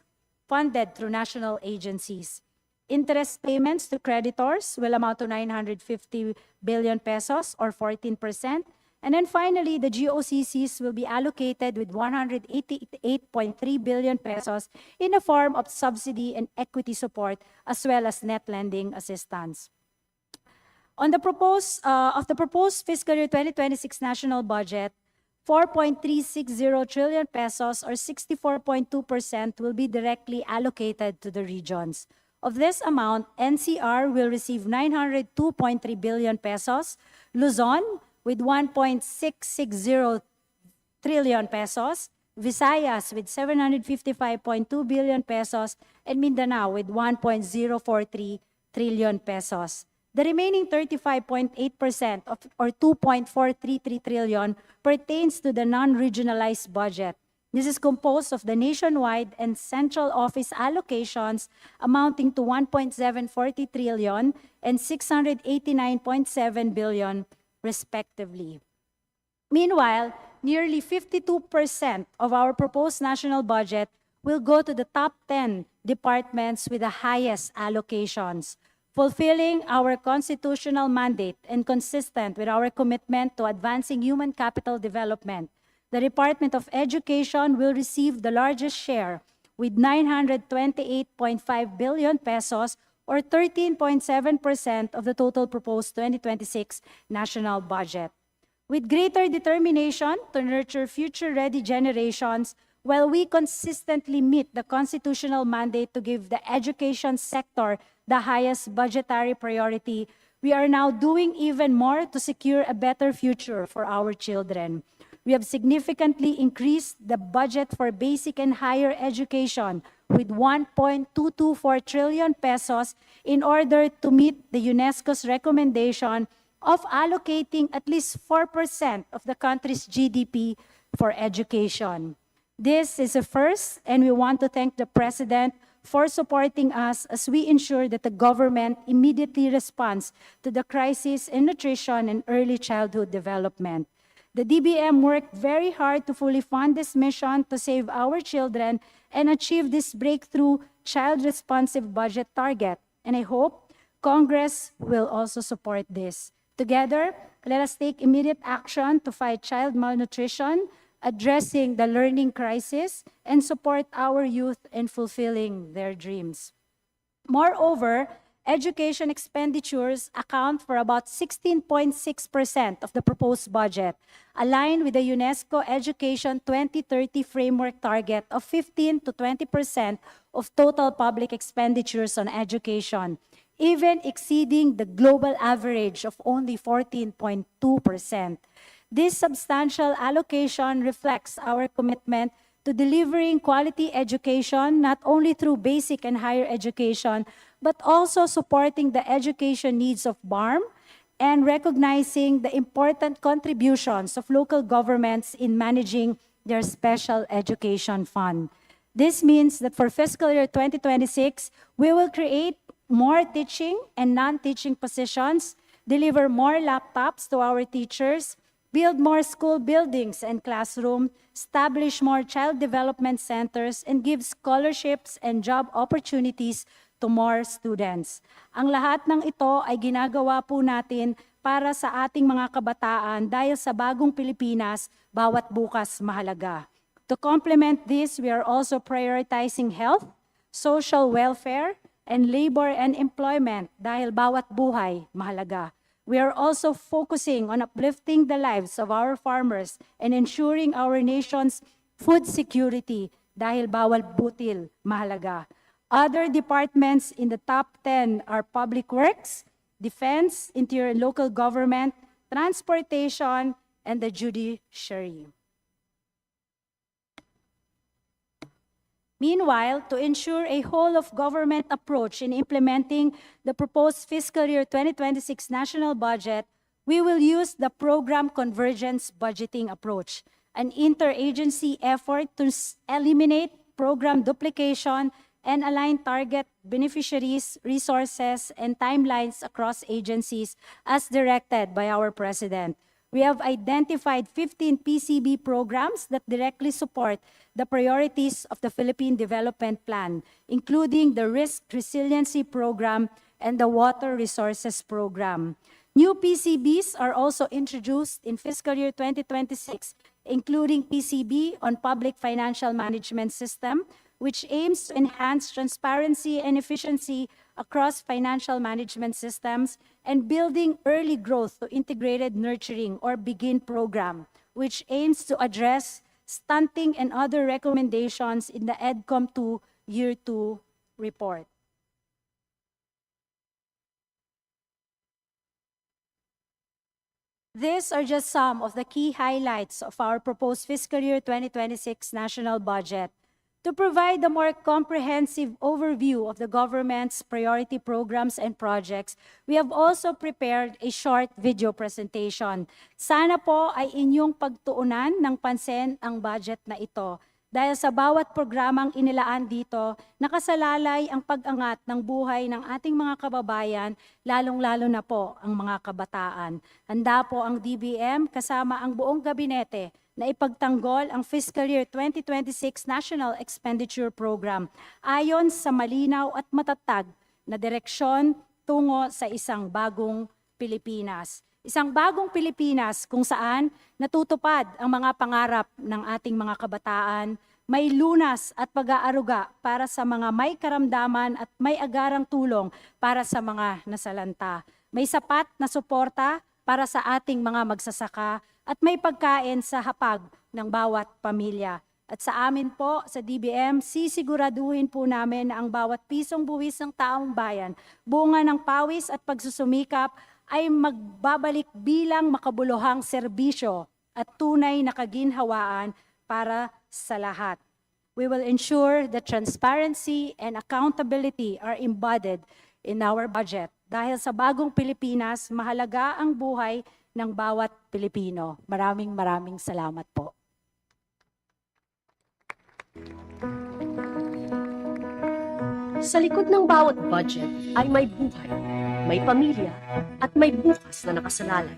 funded through national agencies. Interest payments to creditors will amount to 950 billion pesos or 14%. And then finally, the GOCCs will be allocated with 188.3 billion pesos in the form of subsidy and equity support, as well as net lending assistance. On the proposed fiscal year 2026 national budget, 4.360 trillion pesos or 64.2% will be directly allocated to the regions. Of this amount, NCR will receive 902.3 billion pesos, Luzon with 1.660 trillion pesos, Visayas with 755.2 billion pesos, and Mindanao with 1.043 trillion pesos. The remaining 35.8% or 2.433 trillion pertains to the non-regionalized budget. This is composed of the nationwide and central office allocations amounting to 1.740 trillion and 689.7 billion respectively. Meanwhile, nearly 52% of our proposed national budget will go to the top 10 departments with the highest allocations, fulfilling our constitutional mandate and consistent with our commitment to advancing human capital development. The Department of Education will receive the largest share with 928.5 billion pesos or 13.7% of the total proposed 2026 national budget. With greater determination to nurture future-ready generations, while we consistently meet the constitutional mandate to give the education sector the highest budgetary priority, we are now doing even more to secure a better future for our children. We have significantly increased the budget for basic and higher education with 1.224 trillion pesos in order to meet the UNESCO's recommendation of allocating at least 4% of the country's GDP for education. This is a first, and we want to thank the President for supporting us as we ensure that the government immediately responds to the crisis in nutrition and early childhood development. The DBM worked very hard to fully fund this mission to save our children and achieve this breakthrough child-responsive budget target. And I hope Congress will also support this. Together, let us take immediate action to fight child malnutrition, addressing the learning crisis, and support our youth in fulfilling their dreams. Moreover, education expenditures account for about 16.6% of the proposed budget, aligned with the UNESCO Education 2030 framework target of 15 to 20% of total public expenditures on education, even exceeding the global average of only 14.2%. This substantial allocation reflects our commitment to delivering quality education not only through basic and higher education, but also supporting the education needs of BARM and recognizing the important contributions of local governments in managing their special education fund. This means that for fiscal year 2026, we will create more teaching and non-teaching positions, deliver more laptops to our teachers, build more school buildings and classrooms, establish more child development centers, and give scholarships and job opportunities to more students. Ang lahat ng ito ay ginagawa po natin para sa ating mga kabataan dahil sa bagong Pilipinas, bawat bukas mahalaga. To complement this, we are also prioritizing health, social welfare, and labor and employment dahil bawat buhay mahalaga. We are also focusing on uplifting the lives of our farmers and ensuring our nation's food security dahil bawal butil mahalaga. Other departments in the top 10 are public works, defense, interior and local government, transportation, and the judiciary. Meanwhile, to ensure a whole-of-government approach in implementing the proposed fiscal year 2026 national budget, we will use the program convergence budgeting approach, an interagency effort to eliminate program duplication and align target beneficiaries, resources, and timelines across agencies as directed by our President. We have identified 15 PCB programs that directly support the priorities of the Philippine Development Plan, including the Risk Resiliency Program and the Water Resources Program. New PCBs are also introduced in fiscal year 2026, including PCB on Public Financial Management System, which aims to enhance transparency and efficiency across financial management systems, and building early growth to integrated nurturing or BEGIN program, which aims to address stunting and other recommendations in the EDCOM 2 Year 2 report. These are just some of the key highlights of our proposed fiscal year 2026 national budget. To provide a more comprehensive overview of the government's priority programs and projects, we have also prepared a short video presentation. Sana po ay inyong pagtuunan ng pansin ang budget na ito. Dahil sa bawat programang inilaan dito, nakasalalay ang pag-angat ng buhay ng ating mga kababayan, lalong-lalo na po ang mga kabataan. Handa po ang DBM kasama ang buong gabinete na ipagtanggol ang fiscal year 2026 National Expenditure Program ayon sa malinaw at matatag na direksyon tungo sa isang bagong Pilipinas. Isang bagong Pilipinas kung saan natutupad ang mga pangarap ng ating mga kabataan, may lunas at pag-aaruga para sa mga may karamdaman at may agarang tulong para sa mga nasalanta. May sapat na suporta para sa ating mga magsasaka at may pagkain sa hapag ng bawat pamilya. At sa amin po, sa DBM, sisiguraduhin po namin na ang bawat pisong buwis ng taong bayan, bunga ng pawis at pagsusumikap, ay magbabalik bilang makabuluhang serbisyo at tunay na kaginhawaan para sa lahat. We will ensure that transparency and accountability are embodied in our budget. Dahil sa bagong Pilipinas, mahalaga ang buhay ng bawat Pilipino. Maraming salamat po. Sa likod ng bawat budget ay may buhay, may pamilya, at may bukas na nakasalalay.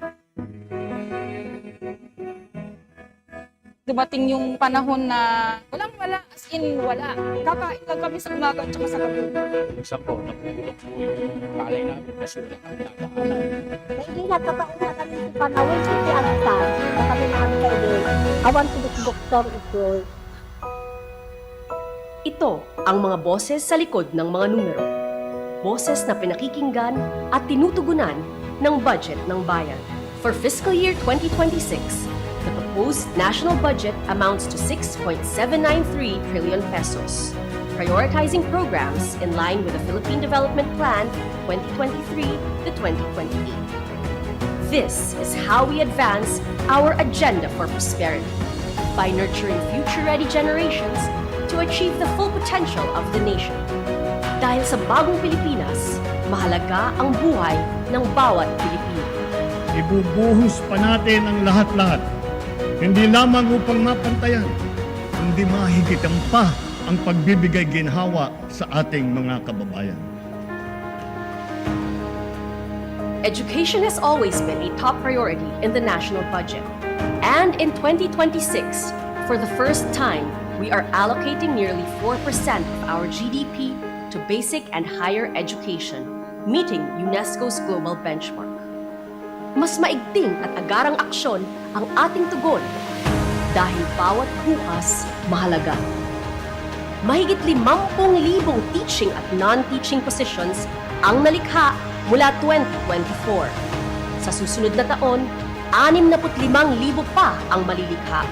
Dumating yung panahon na walang-wala, as in wala. Kakain lang kami sa umaga at saka sa gabi. Minsan po, napulok po yung palay namin kasi wala kami tataanan. Hindi nagkataon na kami sa panahon, hindi ang time na kami namin kainin. Awan ko doktor ito. Ito ang mga boses sa likod ng mga numero. Boses na pinakikinggan at tinutugunan ng budget ng bayan. For fiscal year 2026, the proposed national budget amounts to 6.793 trillion pesos, prioritizing programs in line with the Philippine Development Plan 2023 to 2028. This is how we advance our agenda for prosperity by nurturing future-ready generations to achieve the full potential of the nation. Dahil sa bagong Pilipinas, mahalaga ang buhay ng bawat Pilipino. Ibubuhos pa natin ang lahat-lahat, hindi lamang upang mapantayan, kundi mahigitan pa ang pagbibigay ginhawa sa ating mga kababayan. Education has always been a top priority in the national budget. And in 2026, for the first time, we are allocating nearly 4% of our GDP to basic and higher education, meeting UNESCO's global benchmark. Mas maigting at agarang aksyon ang ating tugon dahil bawat bukas mahalaga. Mahigit 50,000 teaching at non-teaching positions ang nalikha mula 2024. Sa susunod na taon, 65,000 pa ang malilikha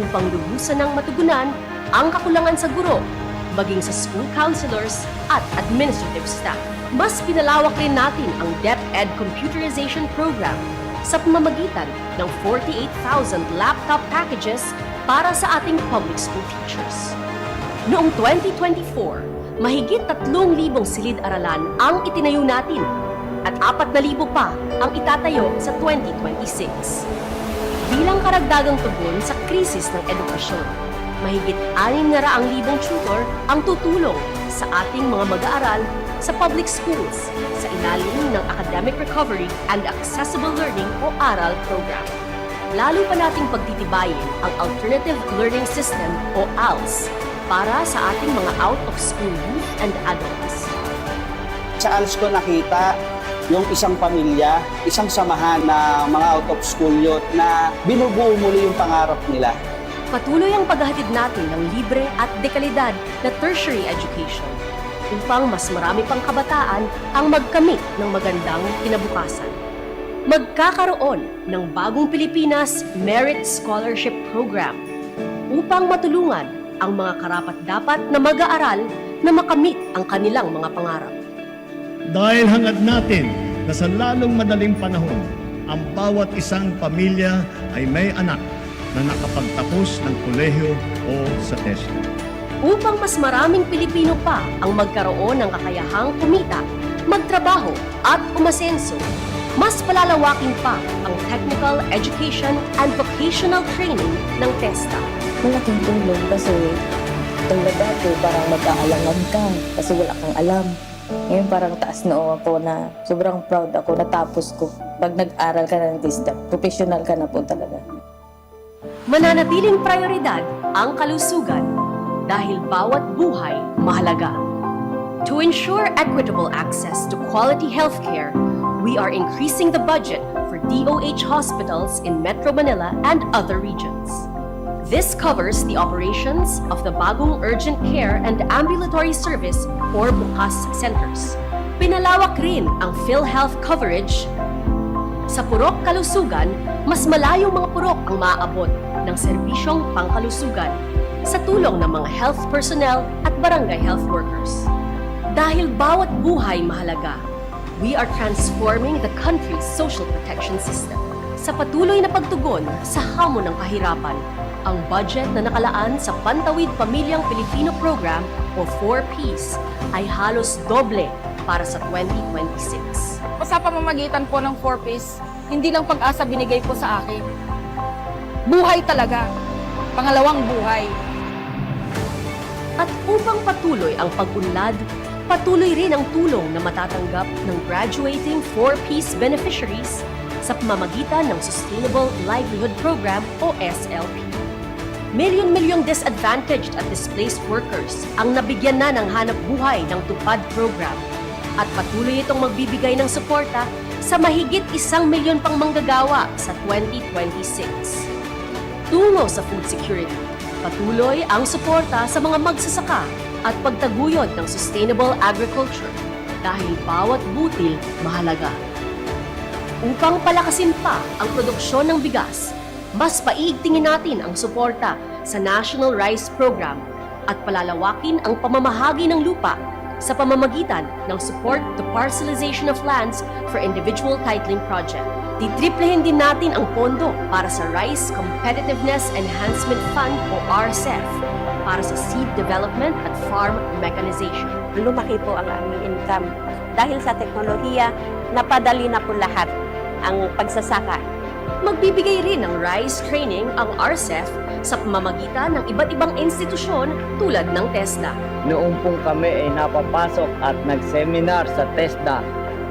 upang lubusan ng matugunan ang kakulangan sa guro, maging sa school counselors at administrative staff. Mas pinalawak rin natin ang DepEd computerization program sa pamamagitan ng 48,000 laptop packages para sa ating public school teachers. Noong 2024, mahigit 3,000 silid-aralan ang itinayo natin at 4,000 pa ang itatayo sa 2026. Bilang karagdagang tugon sa krisis ng edukasyon, mahigit 600,000 tutor ang tutulong sa ating mga mag-aaral sa public schools sa ilalim ng Academic Recovery and Accessible Learning o ARAL program. Lalo pa nating pagtitibayin ang Alternative Learning System o ALS para sa ating mga out-of-school youth and adults. Sa ALS ko nakita yung isang pamilya, isang samahan na mga out-of-school youth na binubuo muli yung pangarap nila. Patuloy ang paghahatid natin ng libre at dekalidad na tertiary education upang mas marami pang kabataan ang magkamit ng magandang kinabukasan. Magkakaroon ng Bagong Pilipinas Merit Scholarship Program upang matulungan ang mga karapat-dapat na mag-aaral na makamit ang kanilang mga pangarap. Dahil hangad natin na sa lalong madaling panahon, ang bawat isang pamilya ay may anak na nakapagtapos ng kolehiyo o sa TESDA. Upang mas maraming Pilipino pa ang magkaroon ng kakayahang kumita, magtrabaho at umasenso, mas palalawakin pa ang technical education and vocational training ng TESDA. Malaking tulong kasi tulad dati parang mag-aalangan ka kasi wala kang alam. Ngayon parang taas noo ako na sobrang proud ako natapos ko. Pag nag-aral ka ng TESDA, professional ka na po talaga. Mananatiling prioridad ang kalusugan dahil bawat buhay mahalaga. To ensure equitable access to quality healthcare, we are increasing the budget for DOH hospitals in Metro Manila and other regions. This covers the operations of the Bagong Urgent Care and Ambulatory Service or BUCAS centers. Pinalawak rin ang PhilHealth coverage. Sa purok kalusugan, mas malayong mga purok ang maaabot ng serbisyong pangkalusugan sa tulong ng mga health personnel at barangay health workers. Dahil bawat buhay mahalaga, we are transforming the country's social protection system. Sa patuloy na pagtugon sa hamon ng kahirapan, ang budget na nakalaan sa Pantawid Pamilyang Pilipino Program o 4Ps ay halos doble para sa 2026. Sa pamamagitan po ng 4Ps, hindi lang pag-asa binigay po sa akin. Buhay talaga. Pangalawang buhay. At upang patuloy ang pag-unlad, Patuloy rin ang tulong na matatanggap ng graduating 4-piece beneficiaries sa pamamagitan ng Sustainable Livelihood Program o SLP. Milyon-milyong disadvantaged at displaced workers ang nabigyan na ng hanap buhay ng TUPAD program at patuloy itong magbibigay ng suporta sa mahigit 1 milyon pang manggagawa sa 2026. Tungo sa food security, patuloy ang suporta sa mga magsasaka at pagtaguyod ng sustainable agriculture dahil bawat butil mahalaga. Upang palakasin pa ang produksyon ng bigas, mas paigtingin natin ang suporta sa National Rice Program at palalawakin ang pamamahagi ng lupa sa pamamagitan ng support to parcelization of lands for individual titling project. Titriplehin din natin ang pondo para sa Rice Competitiveness Enhancement Fund o RCEF para sa seed development at farm mechanization. Lumaki po ang aming income. Dahil sa teknolohiya, napadali na po lahat ang pagsasaka. Magbibigay rin ng rice training ang RCEF sa pamamagitan ng iba't ibang institusyon tulad ng TESDA. Noong pong kami ay napapasok at nag-seminar sa TESDA,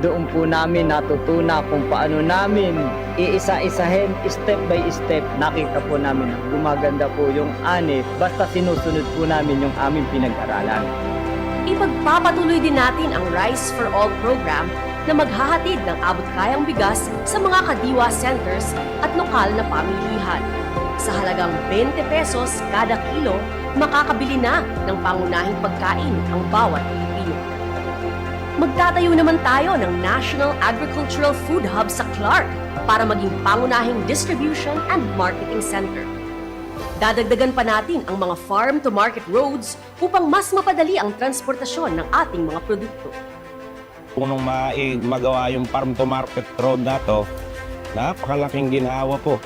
doon po namin natutunan kung paano namin iisa-isahin, step by step. Nakita po namin na gumaganda po yung ani basta sinusunod po namin yung aming pinag-aralan. Ipagpapatuloy din natin ang Rice for All program na maghahatid ng abot-kayang bigas sa mga kadiwa centers at lokal na pamilihan. Sa halagang 20 pesos kada kilo, makakabili na ng pangunahing pagkain ang bawat Pilipino. Magtatayo naman tayo ng National Agricultural Food Hub sa Clark para maging pangunahing distribution and marketing center. Dadagdagan pa natin ang mga farm-to-market roads upang mas mapadali ang transportasyon ng ating mga produkto. Kung nung magawa yung farm-to-market road na to, napakalaking ginhawa po.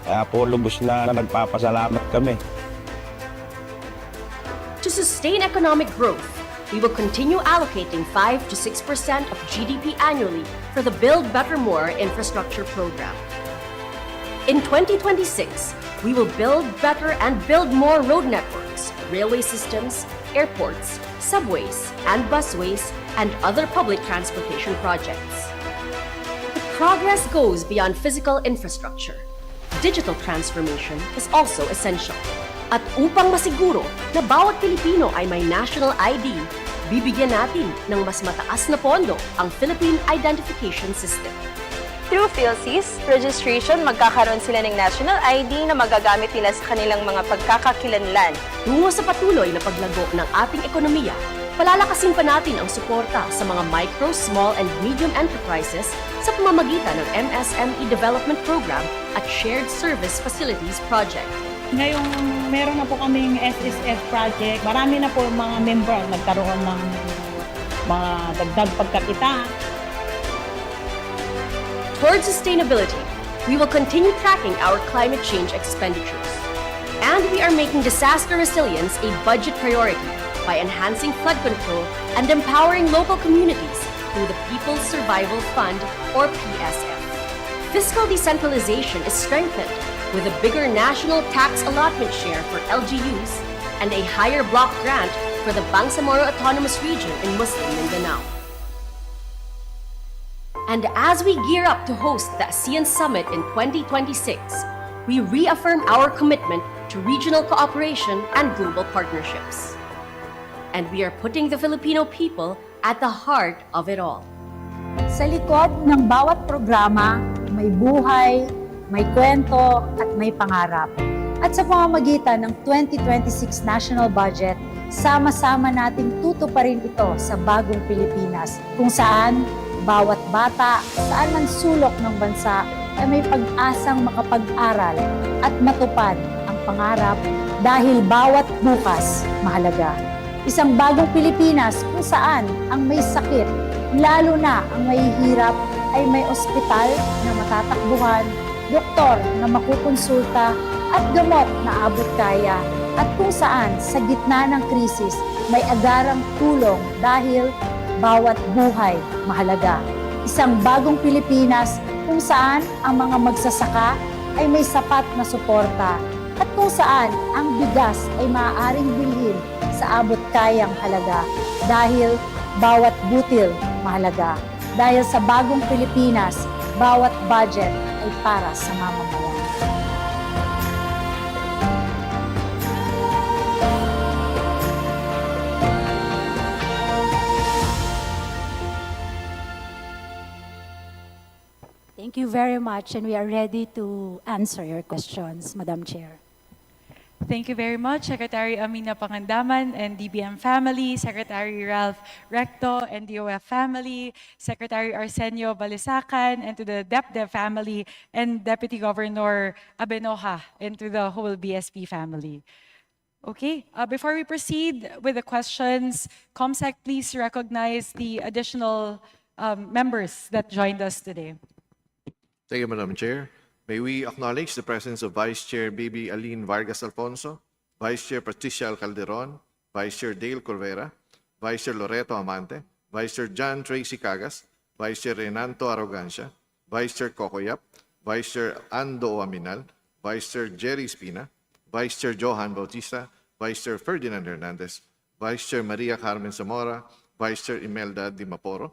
Kaya po lubos na nagpapasalamat kami. To sustain economic growth, we will continue allocating 5 to 6% of GDP annually for the Build Better More infrastructure program. In 2026, we will build better and build more road networks, railway systems, airports, subways, and busways, and other public transportation projects. The progress goes beyond physical infrastructure. Digital transformation is also essential. At upang masiguro na bawat Pilipino ay may national ID, bibigyan natin ng mas mataas na pondo ang Philippine Identification System. Through PhilSys registration, magkakaroon sila ng national ID na magagamit nila sa kanilang mga pagkakakilanlan. Tungo sa patuloy na paglago ng ating ekonomiya, palalakasin pa natin ang suporta sa mga micro, small, and medium enterprises sa pamamagitan ng MSME Development Program at Shared Service Facilities Project. Ngayong meron na po kaming SSF project, marami na po mga member nagkaroon ng mga dagdag pagkakitaan. Towards sustainability, we will continue tracking our climate change expenditures. And we are making disaster resilience a budget priority by enhancing flood control and empowering local communities through the People's Survival Fund, or PSF. Fiscal decentralization is strengthened with a bigger national tax allotment share for LGUs and a higher block grant for the Bangsamoro Autonomous Region in Muslim Mindanao. And as we gear up to host the ASEAN Summit in 2026, we reaffirm our commitment to regional cooperation and global partnerships. And we are putting the Filipino people at the heart of it all. Sa likod ng bawat programa, may buhay, may kwento, at may pangarap. At sa pamamagitan ng 2026 National Budget, sama-sama nating tutuparin ito sa bagong Pilipinas, kung saan bawat bata, saan man sulok ng bansa, ay may pag-asang makapag-aral at matupad ang pangarap dahil bawat bukas mahalaga. Isang bagong Pilipinas kung saan ang may sakit, lalo na ang may hirap, ay may ospital na matatakbuhan, doktor na makukonsulta, at gamot na abot kaya, at kung saan sa gitna ng krisis may agarang tulong dahil bawat buhay mahalaga. Isang bagong Pilipinas kung saan ang mga magsasaka ay may sapat na suporta at kung saan ang bigas ay maaaring bilhin sa abot kayang halaga dahil bawat butil mahalaga. Dahil sa bagong Pilipinas, bawat budget ay para sa mamamayan. Thank you very much, and we are ready to answer your questions, Madam Chair. Thank you very much, Secretary Amina Pangandaman and DBM family, Secretary Ralph Recto and DOF family, Secretary Arsenio Balisacan, and to the DepDev family, and Deputy Governor Abenoja, and to the whole BSP family. Okay, before we proceed with the questions, ComSec, please recognize the additional members that joined us today. Thank you, Madam Chair. May we acknowledge the presence of Vice Chair Bibi Aline Vargas Alfonso, Vice Chair Patricia Calderon, Vice Chair Dale Corvera, Vice Chair Loreto Amante, Vice Chair John Tracy Cagas, Vice Chair Renanto Arrogancia, Vice Chair Cocoyap, Vice Chair Ando Aminal, Vice Chair Jerry Espina, Vice Chair Johan Bautista, Vice Chair Ferdinand Hernandez, Vice Chair Maria Carmen Zamora, Vice Chair Imelda Di Maporo,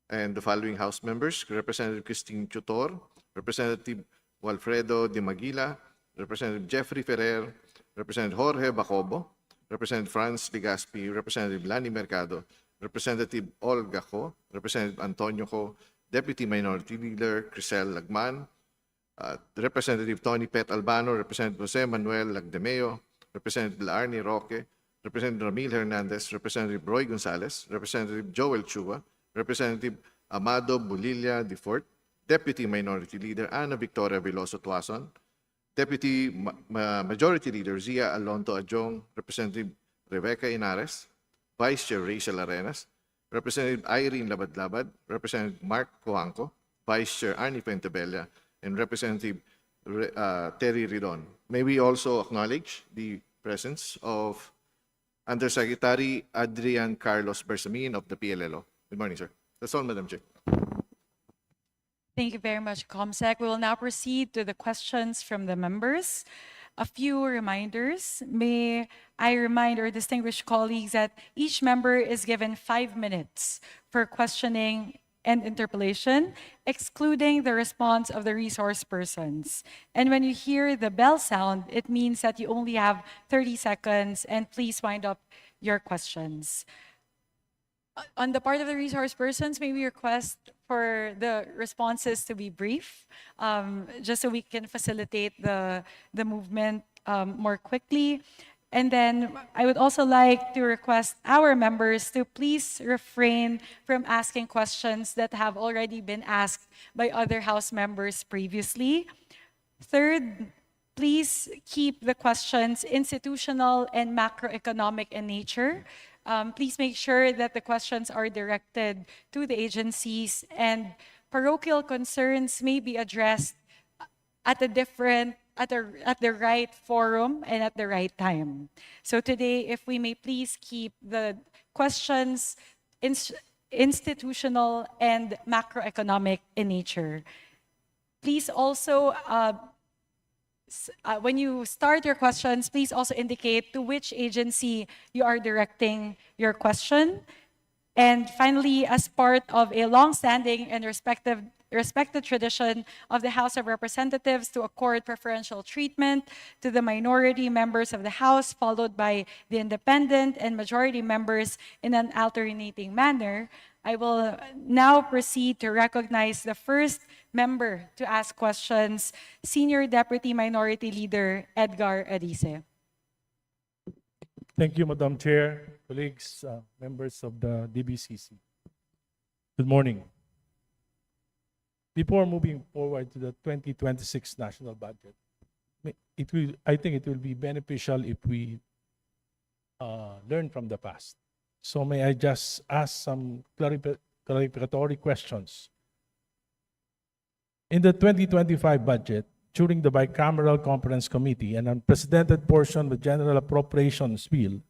and the following House members: Representative Christine Chutor, Representative Walfredo de Maguila, Representative Jeffrey Ferrer, Representative Jorge Bacobo, Representative Franz Ligaspi, Representative Lani Mercado, Representative Olga Ko, Representative Antonio Ko, Deputy Minority Leader Crisel Lagman, Representative Tony Pet Albano, Representative Jose Manuel Lagdemeo, Representative Larnie Roque, Representative Ramil Hernandez, Representative Roy Gonzalez, Representative Joel Chua, Representative Amado Bulilla Defort, Deputy Minority Leader Ana Victoria Veloso Tuason, Deputy Majority Leader Zia Alonto Adjong, Representative Rebecca Inares, Vice Chair Rachel Arenas, Representative Irene Labad-Labad, Representative Mark Coanco, Vice Chair Arnie Pentebella, and Representative Terry Ridon. May we also acknowledge the presence of Undersecretary Adrian Carlos Bersamin of the PLLO. Good morning, sir. That's all, Madam Chair. Thank you very much, ComSec. We will now proceed to the questions from the members. A few reminders. May I remind our distinguished colleagues that each member is given 5 minutes for questioning and interpellation, excluding the response of the resource persons. And when you hear the bell sound, it means that you only have 30 seconds, and please wind up your questions. On the part of the resource persons, may we request for the responses to be brief, just so we can facilitate the movement more quickly. And then I would also like to request our members to please refrain from asking questions that have already been asked by other House members previously. Third, please keep the questions institutional and macroeconomic in nature. Please make sure that the questions are directed to the agencies, and parochial concerns may be addressed at the right forum and at the right time. So today, if we may please keep the questions institutional and macroeconomic in nature. Please also, when you start your questions, please also indicate to which agency you are directing your question. And finally, as part of a long-standing and respected tradition of the House of Representatives to accord preferential treatment to the minority members of the House, followed by the independent and majority members in an alternating manner, I will now proceed to recognize the first member to ask questions, Senior Deputy Minority Leader Edgar Arice. Thank you, Madam Chair, colleagues, members of the DBCC. Good morning. Before moving forward to the 2026 national budget, I think it will be beneficial if we learn from the past. So may I just ask some clarificatory questions? In the 2025 budget, during the bicameral conference committee, an unprecedented portion of the general appropriations bill,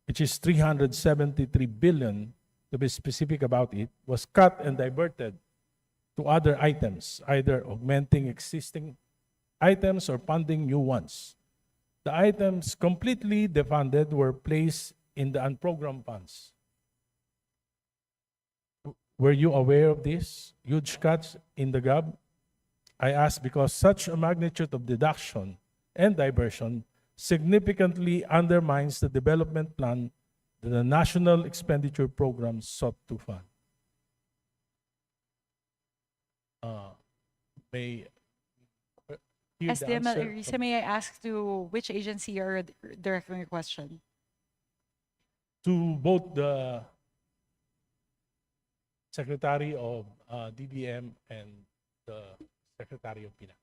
which is 373 billion, to be specific about it, was cut and diverted to other items, either augmenting existing items or funding new ones. The items completely defunded were placed in the unprogrammed funds. Were you aware of this? Huge cuts in the GAB? I ask because such a magnitude of deduction and diversion significantly undermines the development plan that the National Expenditure Program sought to fund. May hear the SDML answer Erisa, may I ask to which agency you're directing your question? to both the Secretary of DBM and the Secretary of Finance.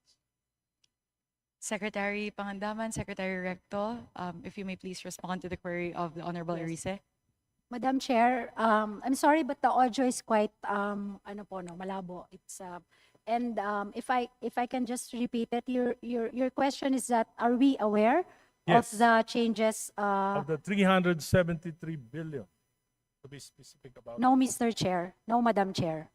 Secretary Pangandaman, Secretary Recto, if you may please respond to the query of the Honorable Erice. Madam Chair, I'm sorry, but the audio is quite, malabo. It's, and if I can just repeat it, your question is that, are we aware Yes. of the changes? Of the 373 billion, to be specific about. No, Mr. Chair. No, Madam Chair.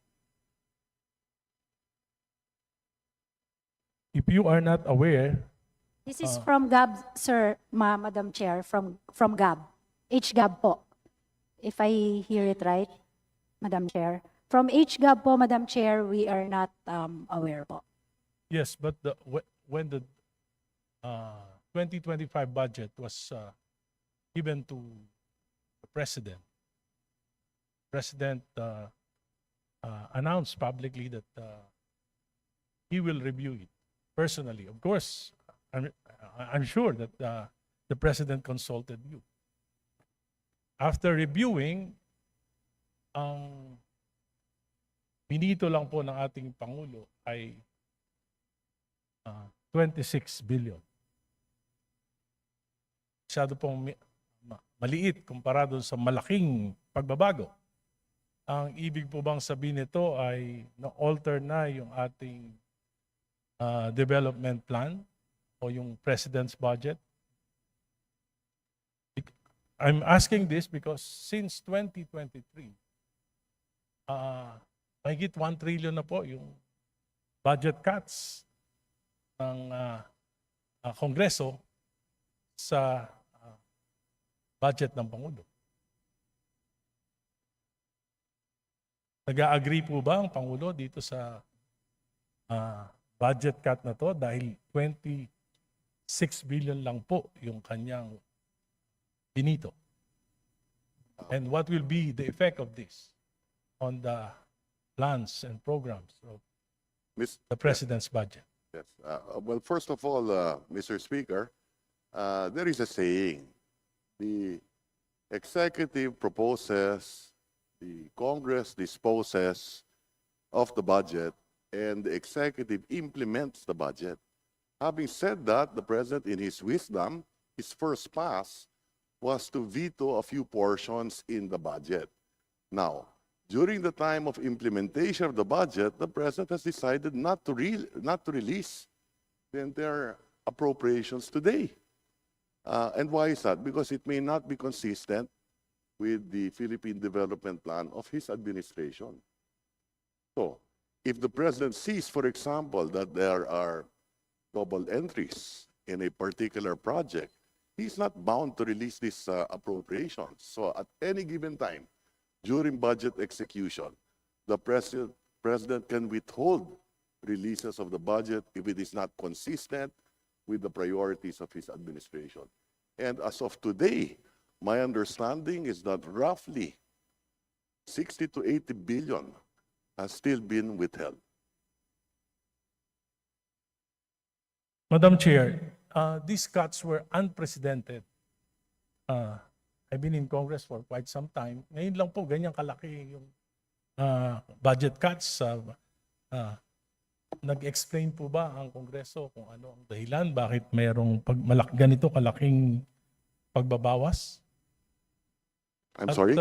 If you are not aware, This is from GAB, sir, Madam Chair, from GAB. HGAB po. If I hear it right, Madam Chair. From HGAB po, Madam Chair, we are not aware po. yes, but when the 2025 budget was given to the President announced publicly that he will review it personally. Of course, I'm sure that the President consulted you. After reviewing, ang binito lang po ng ating Pangulo ay 26 billion. Masyado pong maliit kumpara doon sa malaking pagbabago. Ang ibig po bang sabihin nito ay na-alter na yung ating development plan o yung President's budget? I'm asking this because since 2023, mahigit 1 trillion na po yung budget cuts ng Kongreso sa budget ng Pangulo. Nag-agree po ba ang Pangulo dito sa budget cut na to dahil 26 billion lang po yung kanyang binito? And what will be the effect of this on the plans and programs of the President's budget? Yes. Well, first of all, Mr. Speaker, there is a saying, the executive proposes, the Congress disposes of the budget, and the executive implements the budget. Having said that, the President, in his wisdom, his first pass was to veto a few portions in the budget. Now, during the time of implementation of the budget, the President has decided not to release the entire appropriations today. And why is that? Because it may not be consistent with the Philippine Development Plan of his administration. So, if the President sees, for example, that there are double entries in a particular project, he's not bound to release these appropriations. So, at any given time, during budget execution, the President can withhold releases of the budget if it is not consistent with the priorities of his administration. And as of today, my understanding is that roughly 60 to 80 billion has still been withheld. Madam Chair, these cuts were unprecedented. I've been in Congress for quite some time. Ngayon lang po, ganyan kalaki yung budget cuts. Nag-explain po ba ang Kongreso kung ano ang dahilan? Bakit mayroong ganito kalaking pagbabawas? I'm sorry,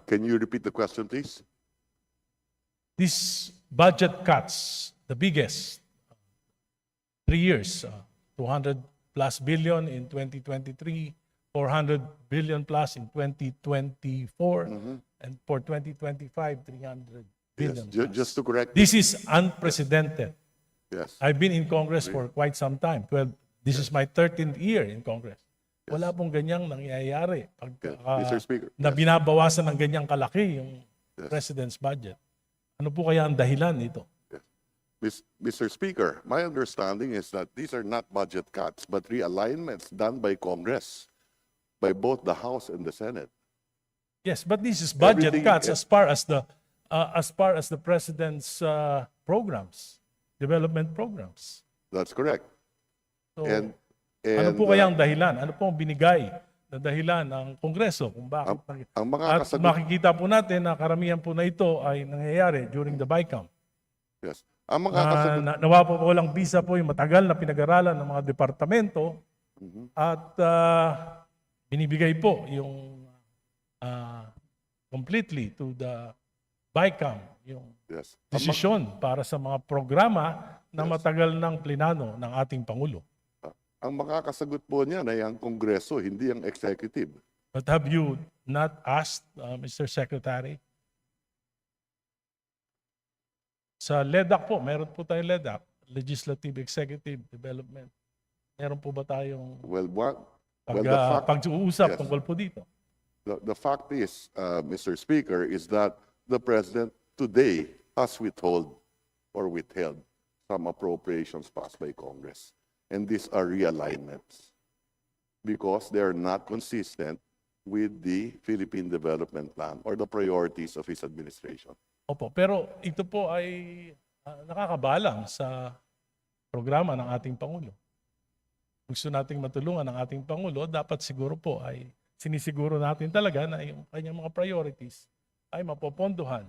can you repeat the question, please? These budget cuts, the biggest, 3 years, 200 plus billion in 2023, 400 billion plus in 2024, and for 2025, 300 billion. Yes, just to correct. This is unprecedented. Yes. I've been in Congress for quite some time. This is my 13th year in Congress. Wala pong ganyang nangyayari pag Mr. Speaker. na binabawasan ng ganyang kalaki yung President's budget. Ano po kaya ang dahilan nito? Mr. Speaker, my understanding is that these are not budget cuts, but realignments done by Congress, by both the House and the Senate. Yes, but this is budget Everything- cuts as far as the president's programs, development programs. That's correct. So, And ano po kaya ang dahilan? Ano po ang binigay na dahilan ng Kongreso kung bakit? ang mga At kasagot- makikita po natin na karamihan po na ito ay nangyayari during the BICAM. Yes. Ang mga kasagot- Nawa po walang visa po yung matagal na pinag-aralan ng mga departamento at binibigay po yung completely to the BICAM yung Yes. desisyon para sa mga programa na matagal ng plinano ng ating Pangulo. Ang makakasagot po niyan ay ang Kongreso, hindi ang executive. But have you not asked, Mr. Secretary? Sa LEDAC po, meron po tayong LEDAC, Legislative Executive Development. Meron po ba tayong Well, the fact- pag-uusap yes. tungkol po dito? The fact is, Mr. Speaker, is that the President today has withheld some appropriations passed by Congress. And these are realignments because they are not consistent with the Philippine Development Plan or the priorities of his administration. Opo, pero ito po ay nakakabalang sa programa ng ating Pangulo. Gusto nating matulungan ng ating Pangulo, dapat siguro po ay sinisiguro natin talaga na yung kanyang mga priorities ay mapopondohan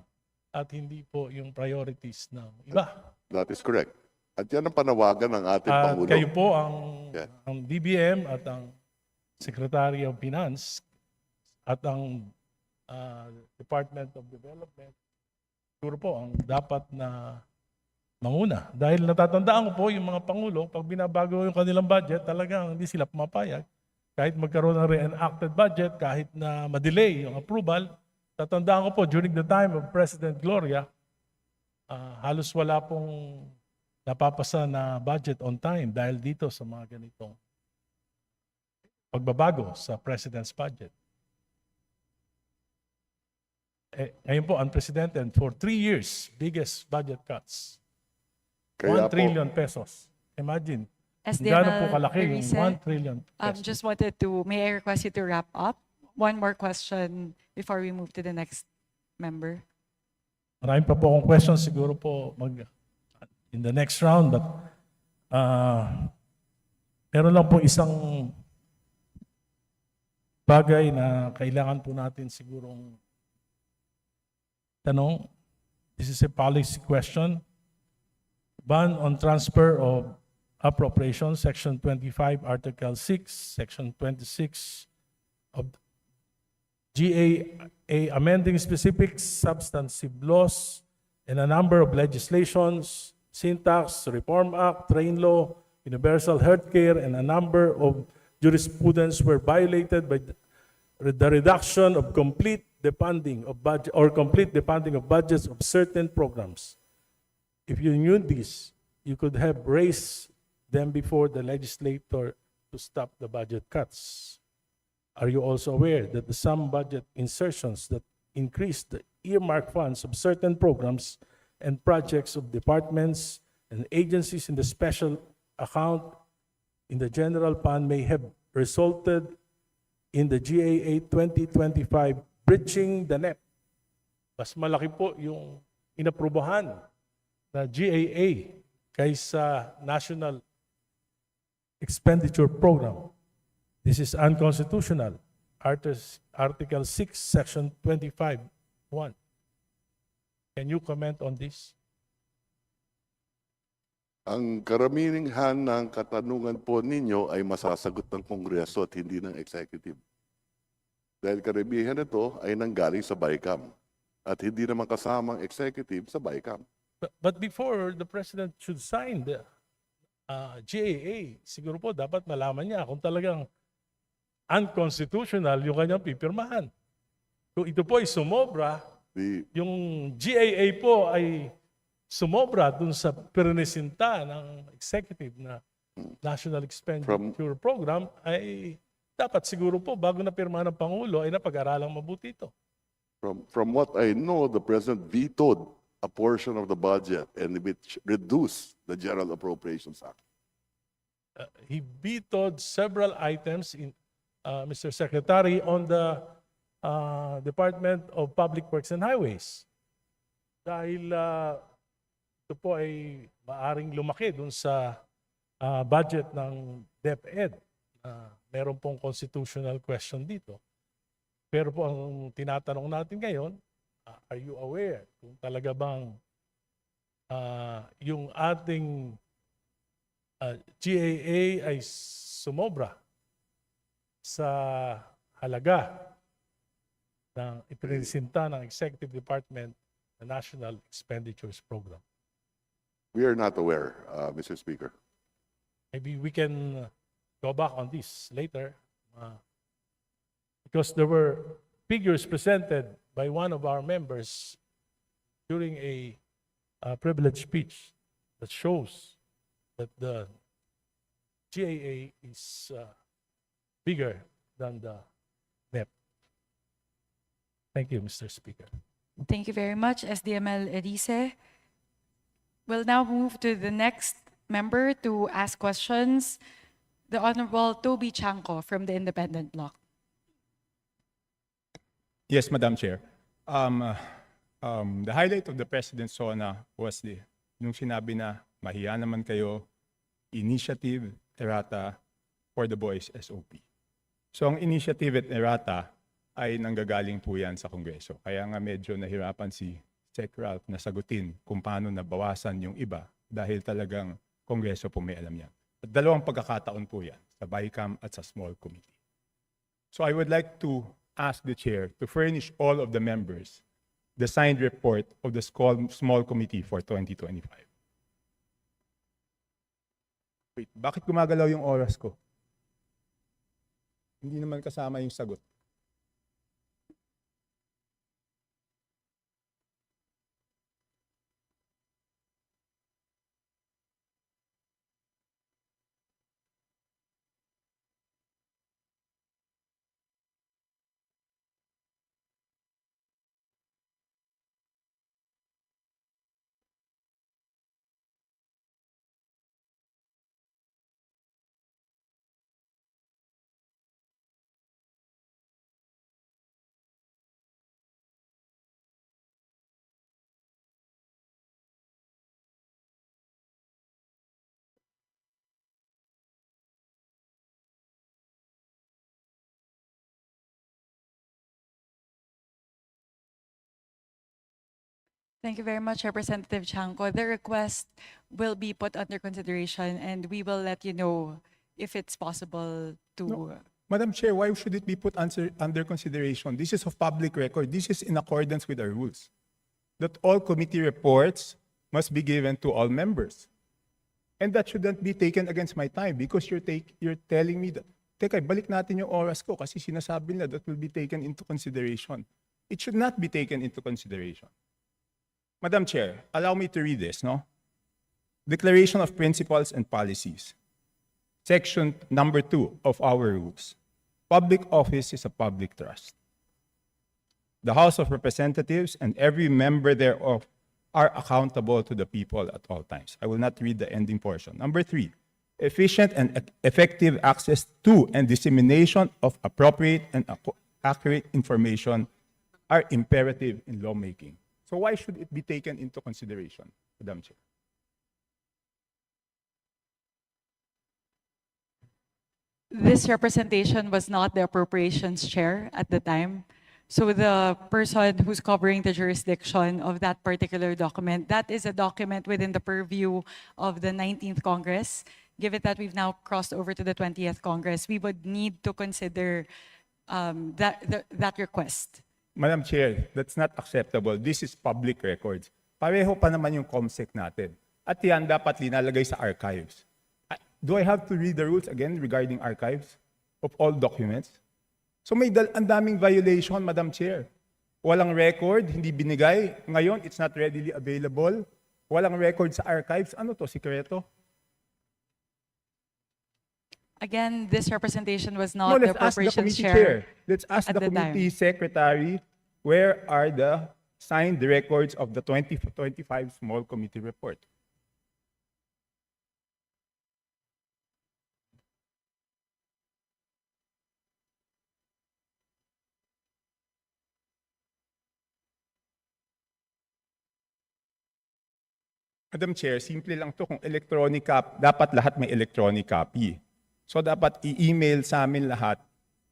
at hindi po yung priorities ng iba. That is correct. At yan ang panawagan ng ating At Pangulo. kayo po Yeah. ang DBM at ang Secretary of Finance at ang Department of Development siguro po ang dapat na manguna. Dahil natatandaan ko po yung mga Pangulo, pag binabago yung kanilang budget, talagang hindi sila pumapayag. Kahit magkaroon ng re-enacted budget, kahit na ma-delay yung approval, tatandaan ko po during the time of President Gloria, halos wala pong napapasa na budget on time dahil dito sa mga ganitong pagbabago sa President's budget. Ngayon po, unprecedented for 3 years, biggest budget cuts. Kaya 1 trillion pesos. Imagine, SDML gaano po kalaki yung Erice, 1 trillion pesos. Just wanted to, may I request you to wrap up? One more question before we move to the next member. Marami pa po akong questions, siguro po in the next round, but meron lang po isang bagay na kailangan po natin sigurong tanong. This is a policy question. Ban on transfer of appropriations, Section 25, Article 6, Section 26 of GAA, amending specific substantive laws and a number of legislations, Syntax, Reform Act, Train Law, Universal Healthcare, and a number of jurisprudence were violated by the reduction of complete defunding of budget or complete defunding of budgets of certain programs. If you knew this, you could have raised them before the legislator to stop the budget cuts. Are you also aware that some budget insertions that increase the earmark funds of certain programs and projects of departments and agencies in the special account in the general fund may have resulted in the GAA 2025 breaching the net? Mas malaki po yung inaprubahan na GAA kaysa National Expenditure Program. This is unconstitutional. Article 6, Section 25(1). Can you comment on this? Ang karamihan ng katanungan po ninyo ay masasagot ng Kongreso at hindi ng Executive. Dahil karamihan nito ay nanggaling sa BICAM at hindi naman kasamang Executive sa BICAM. But before the President should sign the GAA, siguro po dapat malaman niya kung talagang unconstitutional yung kanyang pipirmahan. Kung ito po ay sumobra, yung GAA po ay sumobra dun sa pernisinta ng executive na National Expenditure Program, ay dapat siguro po bago na pirma ng Pangulo ay napag-aralang mabuti ito. From what I know, the President vetoed a portion of the budget and which reduce the General Appropriations Act? He vetoed several items in Mr. Secretary on the Department of Public Works and Highways. Dahil ito po ay maaring lumaki dun sa budget ng DepEd. Meron pong constitutional question dito. Pero po ang tinatanong natin ngayon, are you aware kung talaga bang yung ating GAA ay sumobra sa halaga ng ipresinta ng Executive Department na National Expenditures Program? We are not aware, Mr. Speaker. Maybe we can go back on this later because there were figures presented by one of our members during a privileged speech that shows that the GAA is bigger than the NEP. Thank you, Mr. Speaker. Thank you very much, SDML Erice. We'll now move to the next member to ask questions, the Honorable Toby Chanco from the Independent Bloc. Yes, Madam Chair. The highlight of the President's SONA was nung sinabi na mahiya naman kayo, initiative, errata for the boys SOP. So ang initiative at errata ay nanggagaling po yan sa Kongreso. Kaya nga medyo nahirapan si Sec Ralph na sagutin kung paano nabawasan yung iba dahil talagang Kongreso po may alam yan. At dalawang pagkakataon po yan, sa BICAM at sa Small Committee. So I would like to ask the Chair to furnish all of the members the signed report of the Small Committee for 2025. Wait, bakit gumagalaw yung oras ko? Hindi naman kasama yung sagot. Thank you very much, Representative Chanco. The request will be put under consideration and we will let you know if it's possible to... No. Madam Chair, why should it be put under consideration? This is of public record. This is in accordance with our rules. That all committee reports must be given to all members. And that shouldn't be taken against my time because you're telling me that, teka, balik natin yung oras ko kasi sinasabi nila that will be taken into consideration. It should not be taken into consideration. Madam Chair, allow me to read this, no? Declaration of Principles and Policies. Section number 2 of our rules. Public office is a public trust. The House of Representatives and every member thereof are accountable to the people at all times. I will not read the ending portion. Number 3, efficient and effective access to and dissemination of appropriate and accurate information are imperative in lawmaking. So why should it be taken into consideration, Madam Chair? This representation was not the Appropriations Chair at the time. So the person who's covering the jurisdiction of that particular document, that is a document within the purview of the 19th Congress. Given that we've now crossed over to the 20th Congress, we would need to consider that request. Madam Chair, that's not acceptable. This is public records. Pareho pa naman yung COMSEC natin. At yan dapat linalagay sa archives. Do I have to read the rules again regarding archives of all documents? So may ang daming violation, Madam Chair. Walang record, hindi binigay. Ngayon, it's not readily available. Walang record sa archives. Ano to, sikreto? Again, this representation was not the let's ask the Appropriations committee Chair. Let's ask at the the time. committee secretary, where are the signed the records of the 2025 small committee report. Madam Chair, simple lang to kung electronic copy, dapat lahat may electronic copy. So dapat i-email sa amin lahat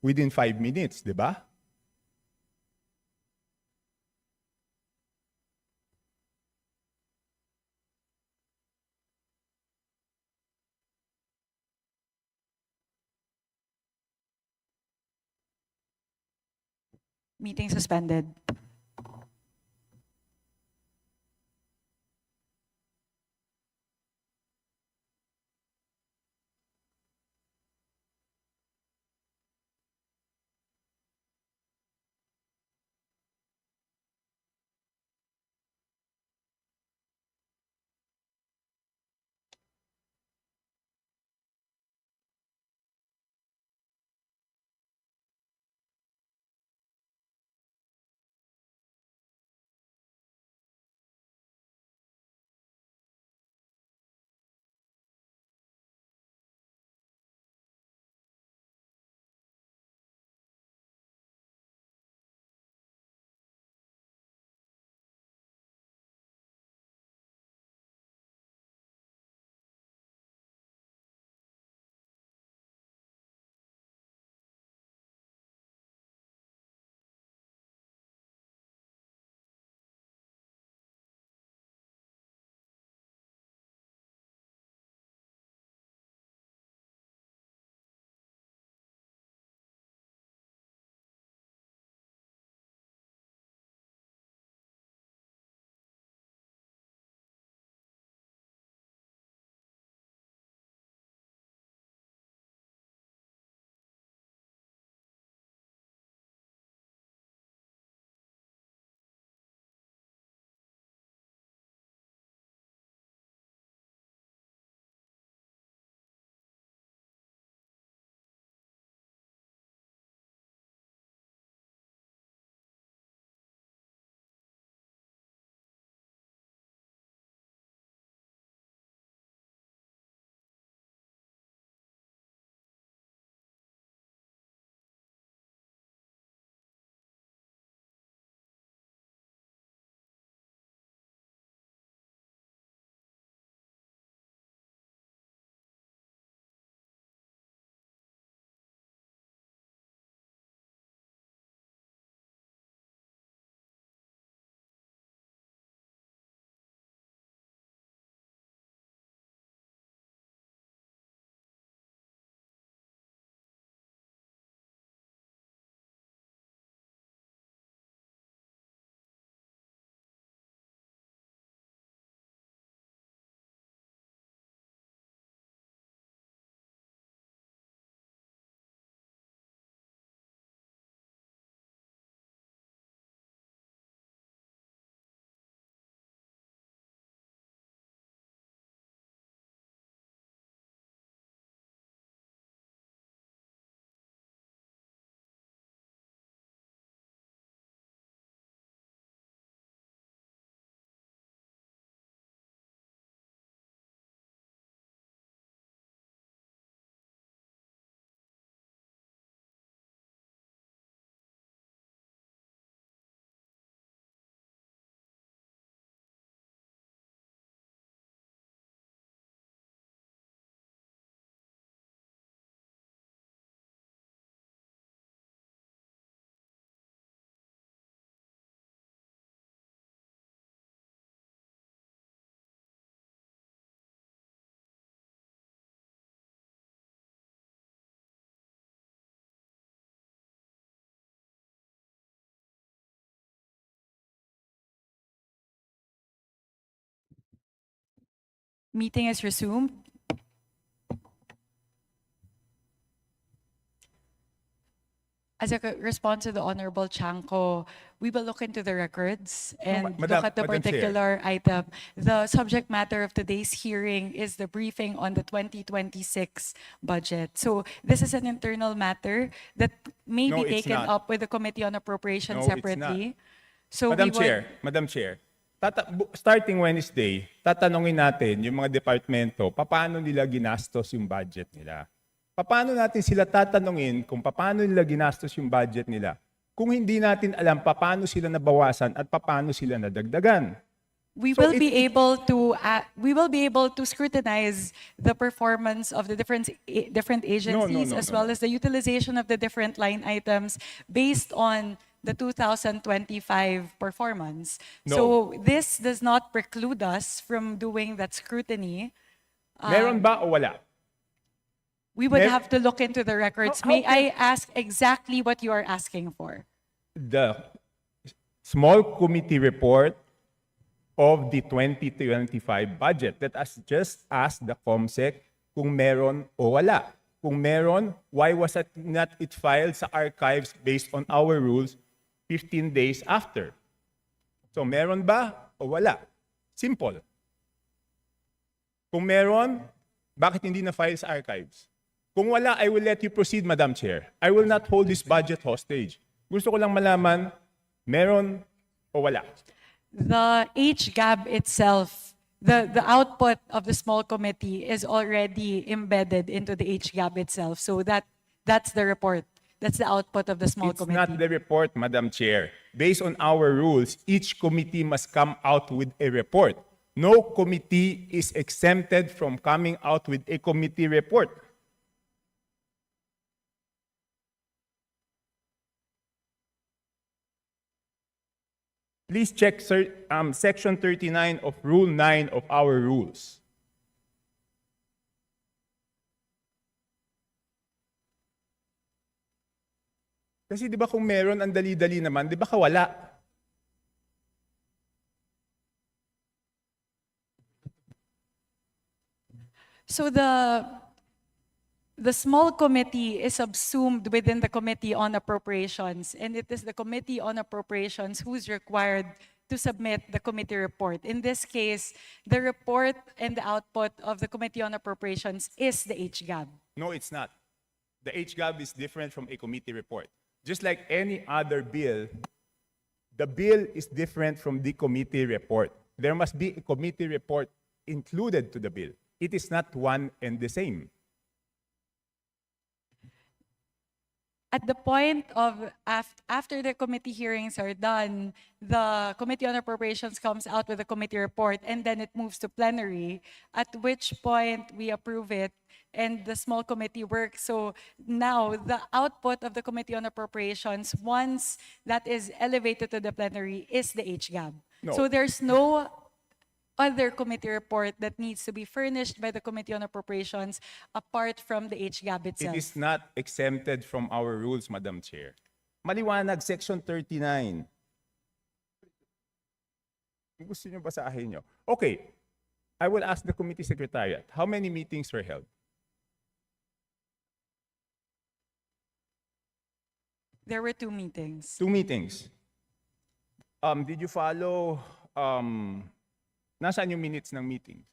within 5 minutes, di ba? Meeting suspended. Meeting is resumed. As a response to the Honorable Chanco, we will look into the records and look at the Madam Chair. particular item. The subject matter of today's hearing is the briefing on the 2026 budget. So this is an internal matter that may No, be it's taken not. up with the Committee on Appropriations No, it's not. separately. So Madam we would, Chair, starting Wednesday, tatanungin natin yung mga departamento, paano nila ginastos yung budget nila. Paano natin sila tatanungin kung paano nila ginastos yung budget nila kung hindi natin alam paano sila nabawasan at paano sila nadagdagan. we So will be able to scrutinize the performance of the different agencies as well as the utilization of the different line items based on the 2025 performance. No. So this does not preclude us from doing that scrutiny. Meron ba o wala? We would Mer- have to look into the records. How May can- I ask exactly what you are asking for? The small committee report of the 2025 budget that has just asked the COMSEC kung meron o wala. Kung meron, why was it not filed sa archives based on our rules 15 days after? So meron ba o wala? Simple. Kung meron, bakit hindi na-file sa archives? Kung wala, I will let you proceed, Madam Chair. I will not hold this budget hostage. Gusto ko lang malaman, meron o wala? The HGAB itself, the output of the small committee is already embedded into the HGAB itself. So that's the report. That's the output of the small It's committee. not the report, Madam Chair. Based on our rules, each committee must come out with a report. No committee is exempted from coming out with a committee report. Please check Section 39 of Rule 9 of our rules. Kasi di ba kung meron, ang dali-dali naman, di ba wala? So the small committee is subsumed within the Committee on Appropriations, and it is the Committee on Appropriations who's required to submit the committee report. In this case, the report and the output of the Committee on Appropriations is the HGAB. No, it's not. The HGAB is different from a committee report. Just like any other bill, the bill is different from the committee report. There must be a committee report included to the bill. It is not one and the same. At the point of after the committee hearings are done, the Committee on Appropriations comes out with a committee report, and then it moves to plenary, at which point we approve it and the small committee works. So now the output of the Committee on Appropriations, once that is elevated to the plenary, is the HGAB. No. So there's no other committee report that needs to be furnished by the Committee on Appropriations apart from the HGAB itself. It is not exempted from our rules, Madam Chair. Maliwanag, Section 39. Gusto niyo basahin niyo? Okay, I will ask the committee secretariat, how many meetings were held? There were 2 meetings. 2 meetings. Did you follow, nasaan yung minutes ng meetings?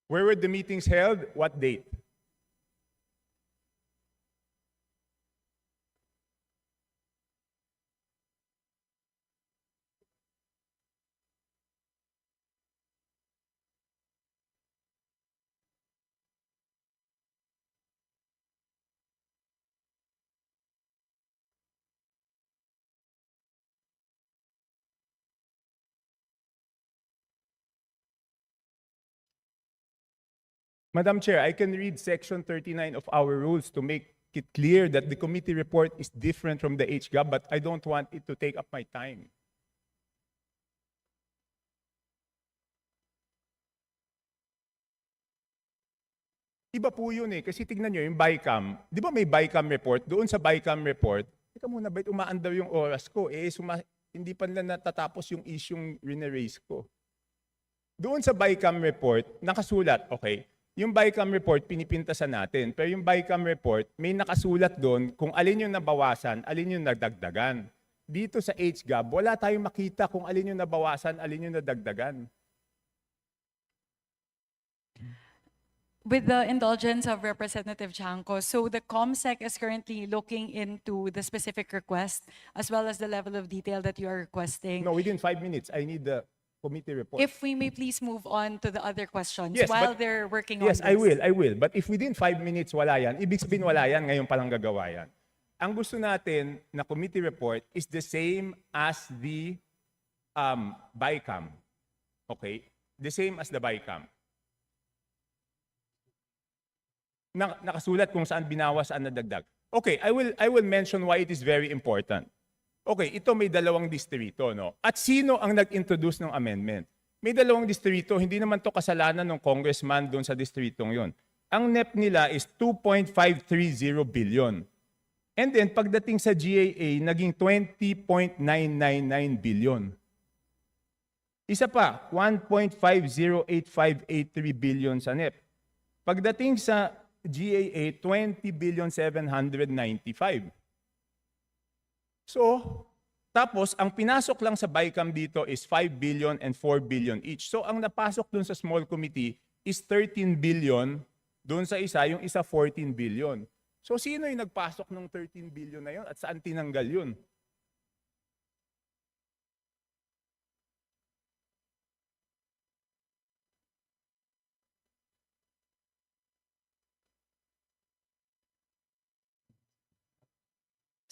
Where were the meetings held? What date? Madam Chair, I can read Section 39 of our rules to make it clear that the committee report is different from the HGAB, but I don't want it to take up my time. Iba po yun eh, kasi tignan nyo yung BICAM. Di ba may BICAM report? Doon sa BICAM report, teka muna, ba't umaandar yung oras ko? Hindi pa nila natatapos yung isyong rineraise ko. Doon sa BICAM report, nakasulat, okay, yung BICAM report, pinipintasan natin. Pero yung BICAM report, may nakasulat doon kung alin yung nabawasan, alin yung nagdagdagan. Dito sa HGAB, wala tayong makita kung alin yung nabawasan, alin yung nadagdagan. With the indulgence of Representative Chanco, so the COMSEC is currently looking into the specific request as well as the level of detail that you are requesting. No, within 5 minutes, I need the committee report. If we may please move on to the other questions Yes, while but- they're working Yes, on this. I will. But if within 5 minutes wala yan, ibig sabihin wala yan, ngayon palang gagawa yan. Ang gusto natin na committee report is the same as the BICAM. Okay? The same as the BICAM. Nakasulat kung saan binawas, saan nadagdag. Okay, I will mention why it is very important. Okay, ito may dalawang distrito, no? At sino ang nag-introduce ng amendment? May dalawang distrito, hindi naman to kasalanan ng congressman doon sa distritong yon. Ang NEP nila is 2.530 billion. And then pagdating sa GAA, naging 20.999 billion. Isa pa, 1.508583 billion sa NEP. Pagdating sa GAA, 20,795. So, tapos, ang pinasok lang sa BICAM dito is 5 billion and 4 billion each. So, ang napasok dun sa small committee is 13 billion. Dun sa isa, yung isa 14 billion. So, sino yung nagpasok ng 13 billion na yun at saan tinanggal yun?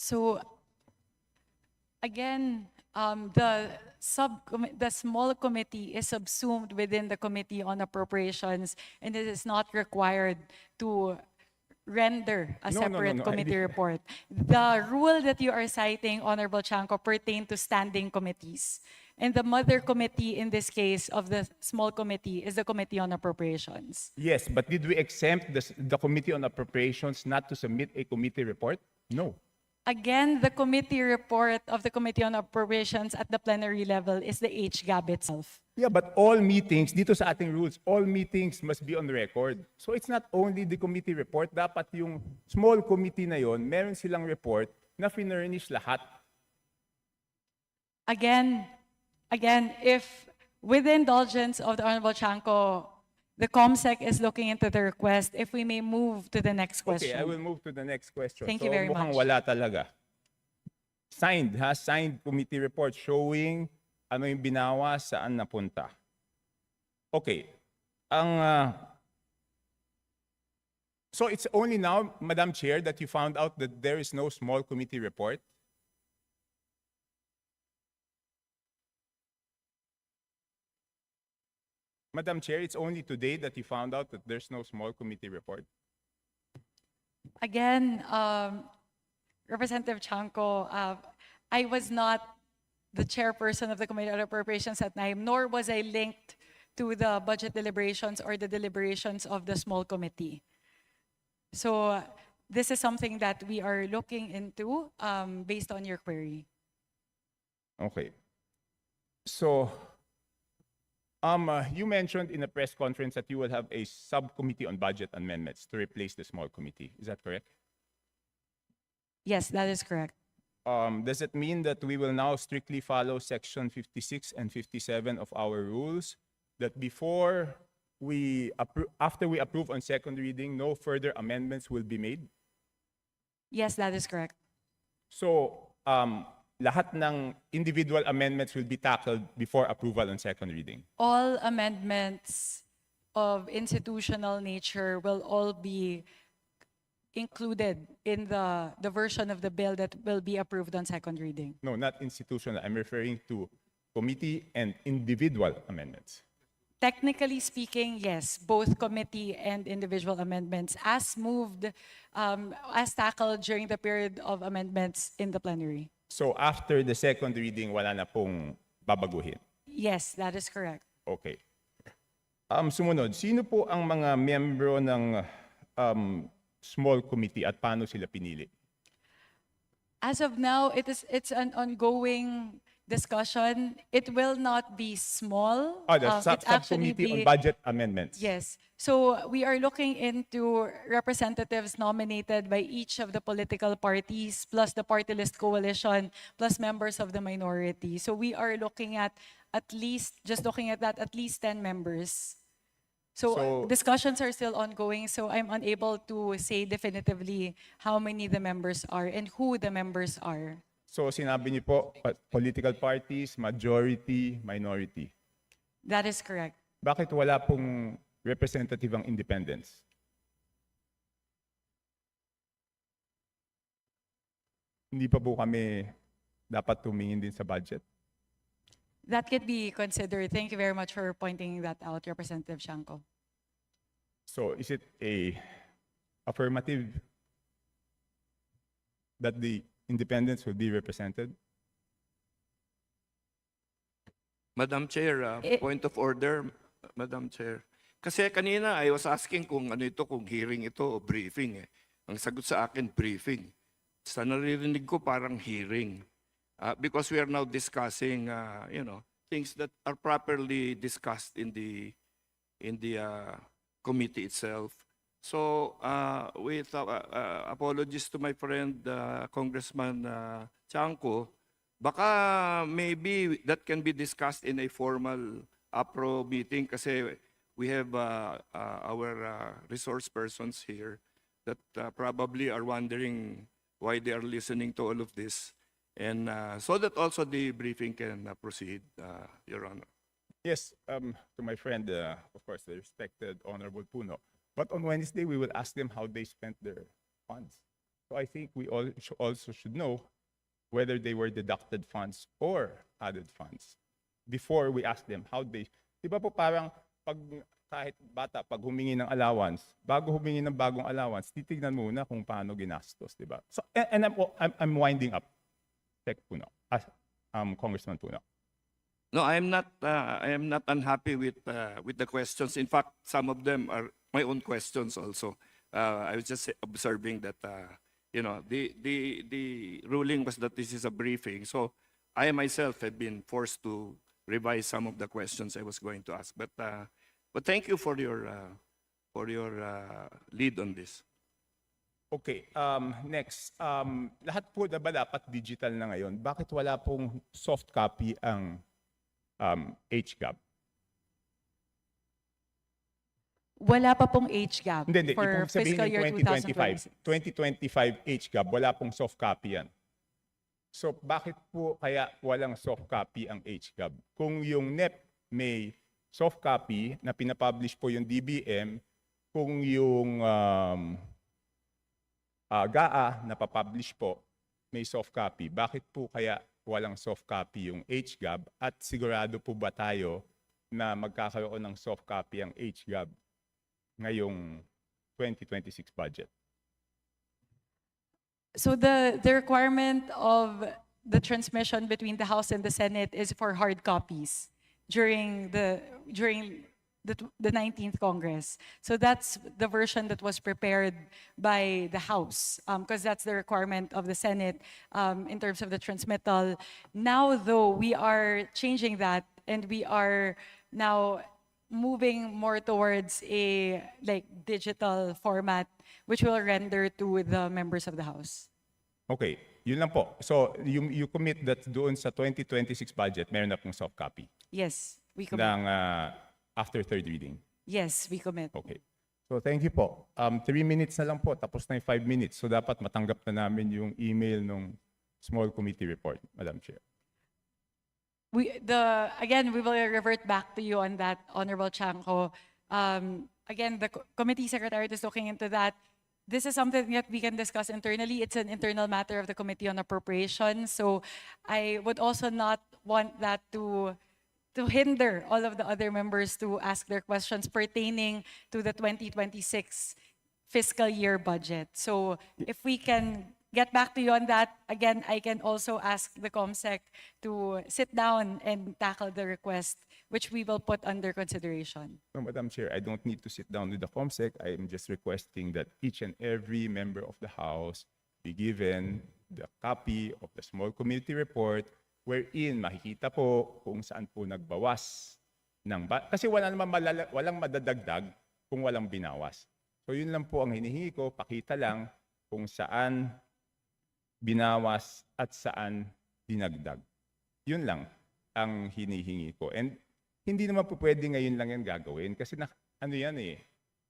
So again, the small committee is subsumed within the Committee on Appropriations, and it is not required to render a No, separate I committee did- report. The rule that you are citing, Honorable Chanco, pertain to standing committees. And the mother committee in this case of the small committee is the Committee on Appropriations. Yes, but did we exempt the Committee on Appropriations not to submit a committee report? No. Again, the committee report of the Committee on Appropriations at the plenary level is the HGAB itself. Yeah, but all meetings, dito sa ating rules, all meetings must be on record. So it's not only the committee report, dapat yung small committee na yon, meron silang report na finurnish lahat. Again, if with the indulgence of the Honorable Chanco, the COMSEC is looking into the request, if we may move to the next question. Okay, I will move to the next question. Thank so you very mukhang much. wala talaga. Signed committee report showing ano yung binawa, saan napunta. Okay. So it's only now, Madam Chair, that you found out that there is no small committee report? Madam Chair, it's only today that you found out that there's no small committee report? Again, Representative Chanco, I was not the chairperson of the Committee on Appropriations at time, nor was I linked to the budget deliberations or the deliberations of the small committee. So this is something that we are looking into based on your query. Okay. So, you mentioned in a press conference that you will have a subcommittee on budget amendments to replace the small committee. Is that correct? Yes, that is correct. Does it mean that we will now strictly follow section 56 and 57 of our rules? That before after we approve on second reading, no further amendments will be made? Yes, that is correct. So, lahat ng individual amendments will be tackled before approval on second reading? All amendments of institutional nature will all be included in the version of the bill that will be approved on second reading. No, not institutional. I'm referring to committee and individual amendments. Technically speaking, yes, both committee and individual amendments as moved, as tackled during the period of amendments in the plenary. So after the second reading, wala na pong babaguhin? Yes, that is correct. Okay. Sumunod, sino po ang mga miyembro ng small committee at paano sila pinili? As of now, it's an ongoing discussion. It will not be small. The subcommittee on budget amendments. Yes. So we are looking into representatives nominated by each of the political parties, plus the party list coalition, plus members of the minority. So we are looking at least 10 members. So discussions are still ongoing, so I'm unable to say definitively how many the members are and who the members are. So sinabi niyo po, political parties, majority, minority. That is correct. Bakit wala pong representative ang independents? Hindi pa po kami dapat tumingin din sa budget? That could be considered. Thank you very much for pointing that out, Representative Shanko. So is it a affirmative that the independents will be represented? Madam Chair, point of order, Madam Chair. Kasi kanina I was asking kung ano ito, kung hearing ito o briefing. Ang sagot sa akin, briefing. Sa naririnig ko parang hearing. Because we are now discussing, things that are properly discussed in the committee itself. So, with apologies to my friend Congressman Chanco, baka maybe that can be discussed in a formal APRO meeting kasi we have our resource persons here that probably are wondering why they are listening to all of this. And so that also the briefing can proceed, Your Honor. Yes, to my friend, of course, the respected Honorable Puno. But on Wednesday, we will ask them how they spent their funds. So I think we all also should know whether they were deducted funds or added funds before we ask them how they. Di ba po parang pag kahit bata, pag humingi ng allowance, bago humingi ng bagong allowance, titignan muna kung paano ginastos, di ba? So, and I'm winding up. Puno, Congressman Puno. No, I am not unhappy with the questions. In fact, some of them are my own questions also. I was just observing that the ruling was that this is a briefing. So I myself have been forced to revise some of the questions I was going to ask. But thank you for your lead on this. Okay, next. Lahat po na ba dapat digital na ngayon? Bakit wala pong soft copy ang HGAB? Wala pa pong HGAB Hindi. for Ibig sabihin fiscal ng year 2025. 2025 HGAB, wala pong soft copy yan. So bakit po kaya walang soft copy ang HGAB? Kung yung NEP may soft copy na pinapublish po yung DBM, kung yung GAA na papublish po, may soft copy. Bakit po kaya walang soft copy yung HGAB at sigurado po ba tayo na magkakaroon ng soft copy ang HGAB ngayong 2026 budget? So the requirement of the transmission between the House and the Senate is for hard copies during the 19th Congress. So that's the version that was prepared by the House, because that's the requirement of the Senate in terms of the transmittal. Now, though, we are changing that and we are now moving more towards a digital format, which will render to the members of the House. Okay, yun lang po. So you commit that doon sa 2026 budget, meron na pong soft copy Yes, we commit. ng after third reading. Yes, we commit. Okay. So thank you po. 3 minutes na lang po, tapos na yung 5 minutes. So dapat matanggap na namin yung email ng small committee report, Madam Chair. Again, we will revert back to you on that, Honorable Chanco. Again, the committee secretariat is looking into that. This is something that we can discuss internally. It's an internal matter of the Committee on Appropriations. So I would also not want that to hinder all of the other members to ask their questions pertaining to the 2026 fiscal year budget. So if we can get back to you on that, again, I can also ask the COMSEC to sit down and tackle the request, which we will put under consideration. No, Madam Chair, I don't need to sit down with the COMSEC. I am just requesting that each and every member of the House be given the copy of the small committee report wherein makikita po kung saan po nagbawas kasi walang madadagdag kung walang binawas. So yun lang po ang hinihingi ko, pakita lang kung saan binawas at saan dinagdag. Yun lang ang hinihingi ko. And hindi naman po pwede ngayon lang yan gagawin kasi ano yan eh,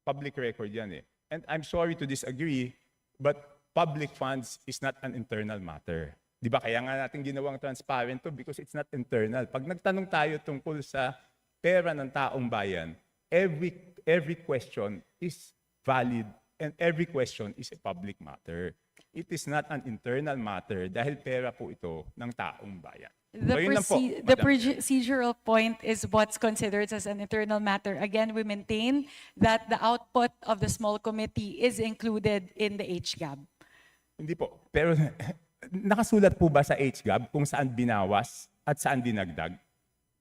public record yan eh. And I'm sorry to disagree, but public funds is not an internal matter. Di ba? Kaya nga natin ginawang transparent to because it's not internal. Pag nagtanong tayo tungkol sa pera ng taong bayan, every question is valid and every question is a public matter. It is not an internal matter dahil pera po ito ng taong bayan. So, yun lang po, The Madam Chair. procedural point is what's considered as an internal matter. Again, we maintain that the output of the small committee is included in the HGAB. Hindi po. Pero nakasulat po ba sa HGAB kung saan binawas at saan dinagdag?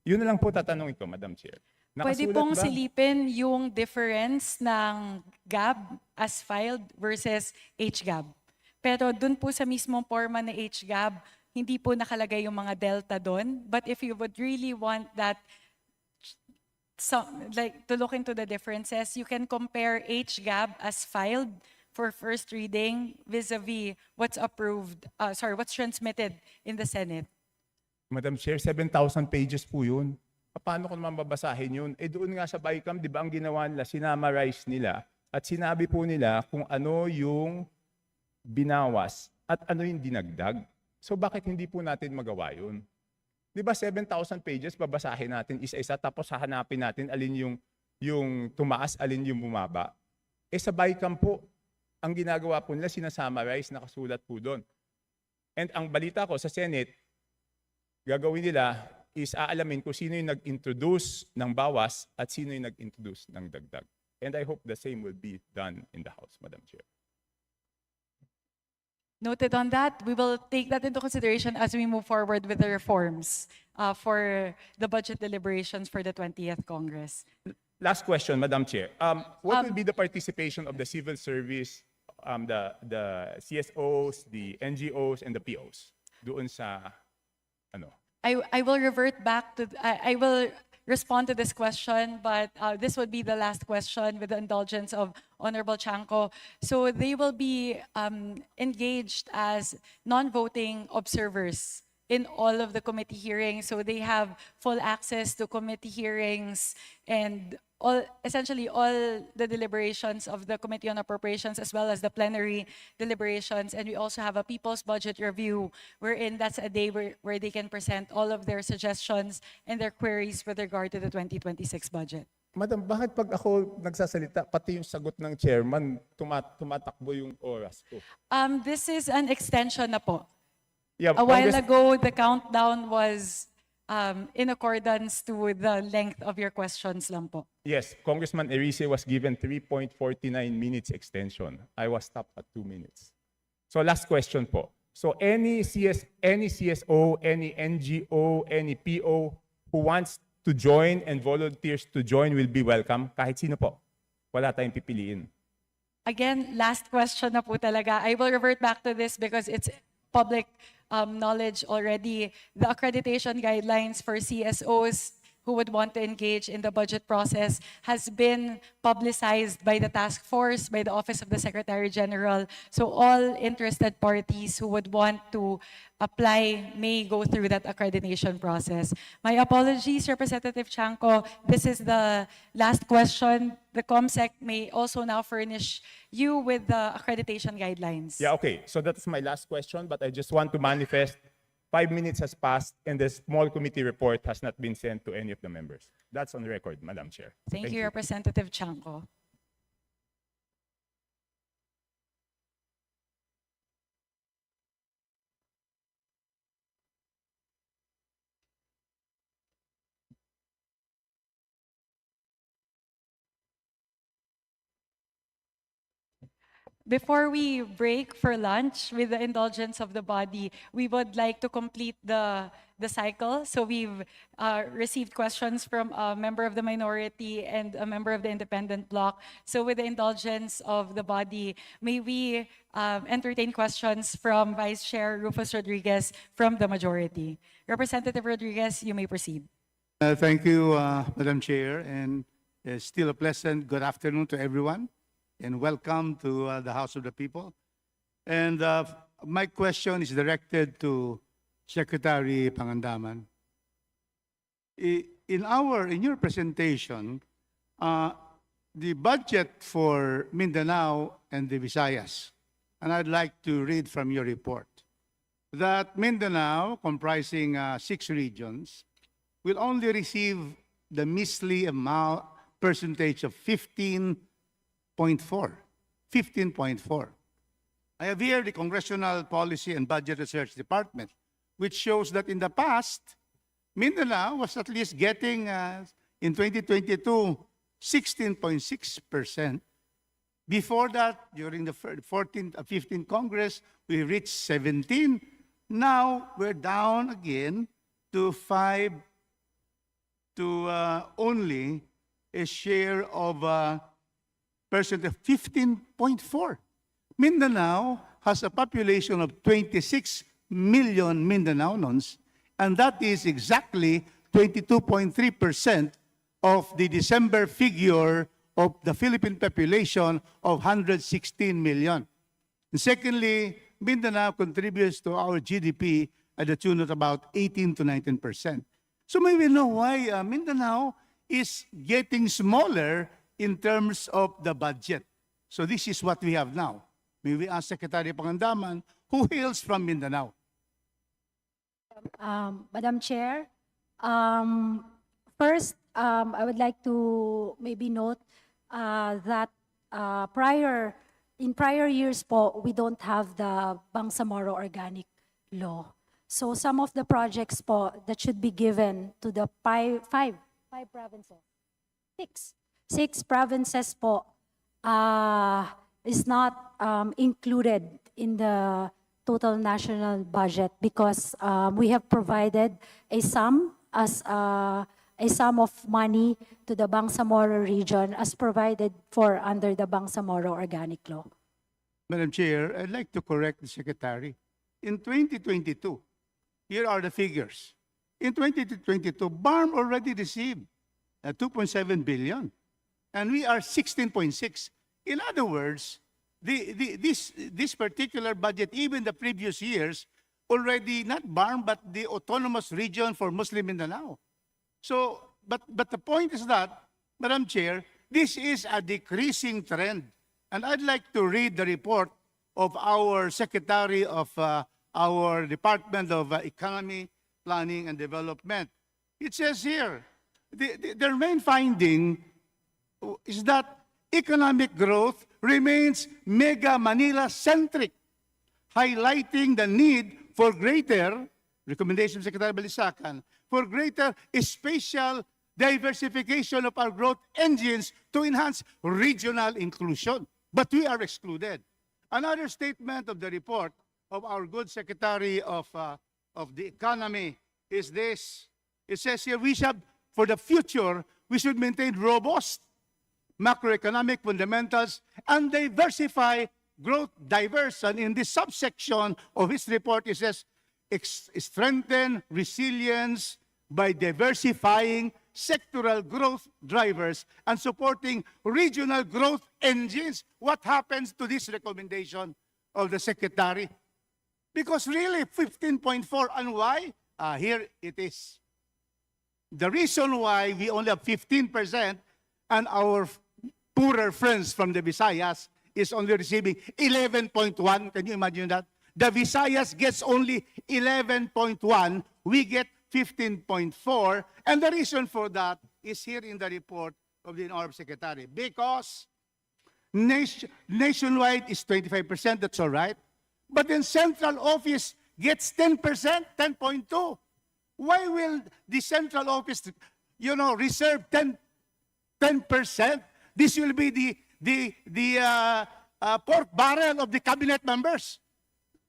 Yun na lang po tatanungin ko, Madam Chair. Pwede Nakasulat pong ba? silipin yung difference ng GAB as filed versus HGAB. Pero dun po sa mismong forma na HGAB, hindi po nakalagay yung mga delta doon. But if you would really want that, like to look into the differences, you can compare HGAB as filed for first reading vis-a-vis what's what's transmitted in the Senate. Madam Chair, 7,000 pages po yun. Paano ko naman babasahin yun? Eh doon nga sa BICAM, di ba ang ginawa nila, sinamarize nila at sinabi po nila kung ano yung binawas at ano yung dinagdag. So bakit hindi po natin magawa yun? Di ba 7,000 pages, babasahin natin isa-isa tapos hahanapin natin alin yung tumaas, alin yung bumaba. Eh sa BICAM po, ang ginagawa po nila, sinasummarize, nakasulat po doon. And ang balita ko sa Senate, gagawin nila is aalamin kung sino yung nag-introduce ng bawas at sino yung nag-introduce ng dagdag. And I hope the same will be done in the House, Madam Chair. Noted on that, we will take that into consideration as we move forward with the reforms for the budget deliberations for the 20th Congress. Last question, Madam Chair. What will be the participation of the civil service, the CSOs, the NGOs, and the POs doon sa ano? I will revert back to, I will respond to this question, but this would be the last question with the indulgence of Honorable Chanco. So they will be engaged as non-voting observers in all of the committee hearings. So they have full access to committee hearings and essentially all the deliberations of the Committee on Appropriations as well as the plenary deliberations. And we also have a People's Budget Review wherein that's a day where they can present all of their suggestions and their queries with regard to the 2026 budget. Madam, bakit pag ako nagsasalita, pati yung sagot ng chairman, tumatakbo yung oras ko? This is an extension na po. Yeah, A while ago, the countdown was in accordance to the length of your questions lang po. Yes, Congressman Erice was given 3.49 minutes extension. I was stopped at 2 minutes. So last question po. So any CSO, any NGO, any PO who wants to join and volunteers to join will be welcome. Kahit sino po. Wala tayong pipiliin. Again, last question na po talaga. I will revert back to this because it's public knowledge already. The accreditation guidelines for CSOs who would want to engage in the budget process has been publicized by the task force, by the Office of the Secretary General. So all interested parties who would want to apply may go through that accreditation process. My apologies, Representative Chanco. This is the last question. The COMSEC may also now furnish you with the accreditation guidelines. Yeah, okay. So that's my last question, but I just want to manifest 5 minutes has passed and the small committee report has not been sent to any of the members. That's on the record, Madam Chair. Thank you, Representative Chanco. Before we break for lunch, with the indulgence of the body, we would like to complete the cycle. So we've received questions from a member of the minority and a member of the independent bloc. So with the indulgence of the body, may we entertain questions from Vice Chair Rufus Rodriguez from the majority. Representative Rodriguez, you may proceed. Thank you, Madam Chair, and still a pleasant good afternoon to everyone. And welcome to the House of the People. And my question is directed to Secretary Pangandaman. In your presentation, the budget for Mindanao and the Visayas, and I'd like to read from your report, that Mindanao, comprising 6 regions, will only receive the measly amount percentage of 15.4. 15.4. I have here the Congressional Policy and Budget Research Department, which shows that in the past, Mindanao was at least getting, in 2022, 16.6%. Before that, during the 14th, 15th Congress, we reached 17. Now, we're down again to only a share of percent of 15.4. Mindanao has a population of 26 million Mindanaonons, and that is exactly 22.3% of the December figure of the Philippine population of 116 million. And secondly, Mindanao contributes to our GDP at the tune of about 18 to 19%. So maybe we know why Mindanao is getting smaller in terms of the budget. So this is what we have now. May we ask Secretary Pangandaman, who hails from Mindanao? Madam Chair, first, I would like to maybe note that in prior years po, we don't have the Bangsamoro Organic Law. So some of the projects po that should be given to the five provinces, six provinces po, is not included in the total national budget because we have provided a sum as a sum of money to the Bangsamoro region as provided for under the Bangsamoro Organic Law. Madam Chair, I'd like to correct the Secretary. In 2022, here are the figures. In 2022, BARM already received 2.7 billion, and we are 16.6. In other words, this particular budget, even the previous years, already not BARM, but the autonomous region for Muslim Mindanao. So, but the point is that, Madam Chair, this is a decreasing trend. And I'd like to read the report of our Secretary of our Department of Economy, Planning and Development. It says here, their main finding is that economic growth remains mega Manila-centric, highlighting the need for greater, recommendation of Secretary Balisacan, for greater spatial diversification of our growth engines to enhance regional inclusion. But we are excluded. Another statement of the report of our good Secretary of the Economy is this. It says here, for the future, we should maintain robust macroeconomic fundamentals and diversify growth diversion. In this subsection of his report, it says, strengthen resilience by diversifying sectoral growth drivers and supporting regional growth engines. What happens to this recommendation of the Secretary? Because really, 15.4, and why? Here it is. The reason why we only have 15% and our poorer friends from the Visayas is only receiving 11.1. Can you imagine that? The Visayas gets only 11.1. We get 15.4. And the reason for that is here in the report of the Honorable Secretary. Because nationwide is 25%, that's all right. But then central office gets 10%, 10.2. Why will the central office, reserve 10%? This will be the pork barrel of the cabinet members.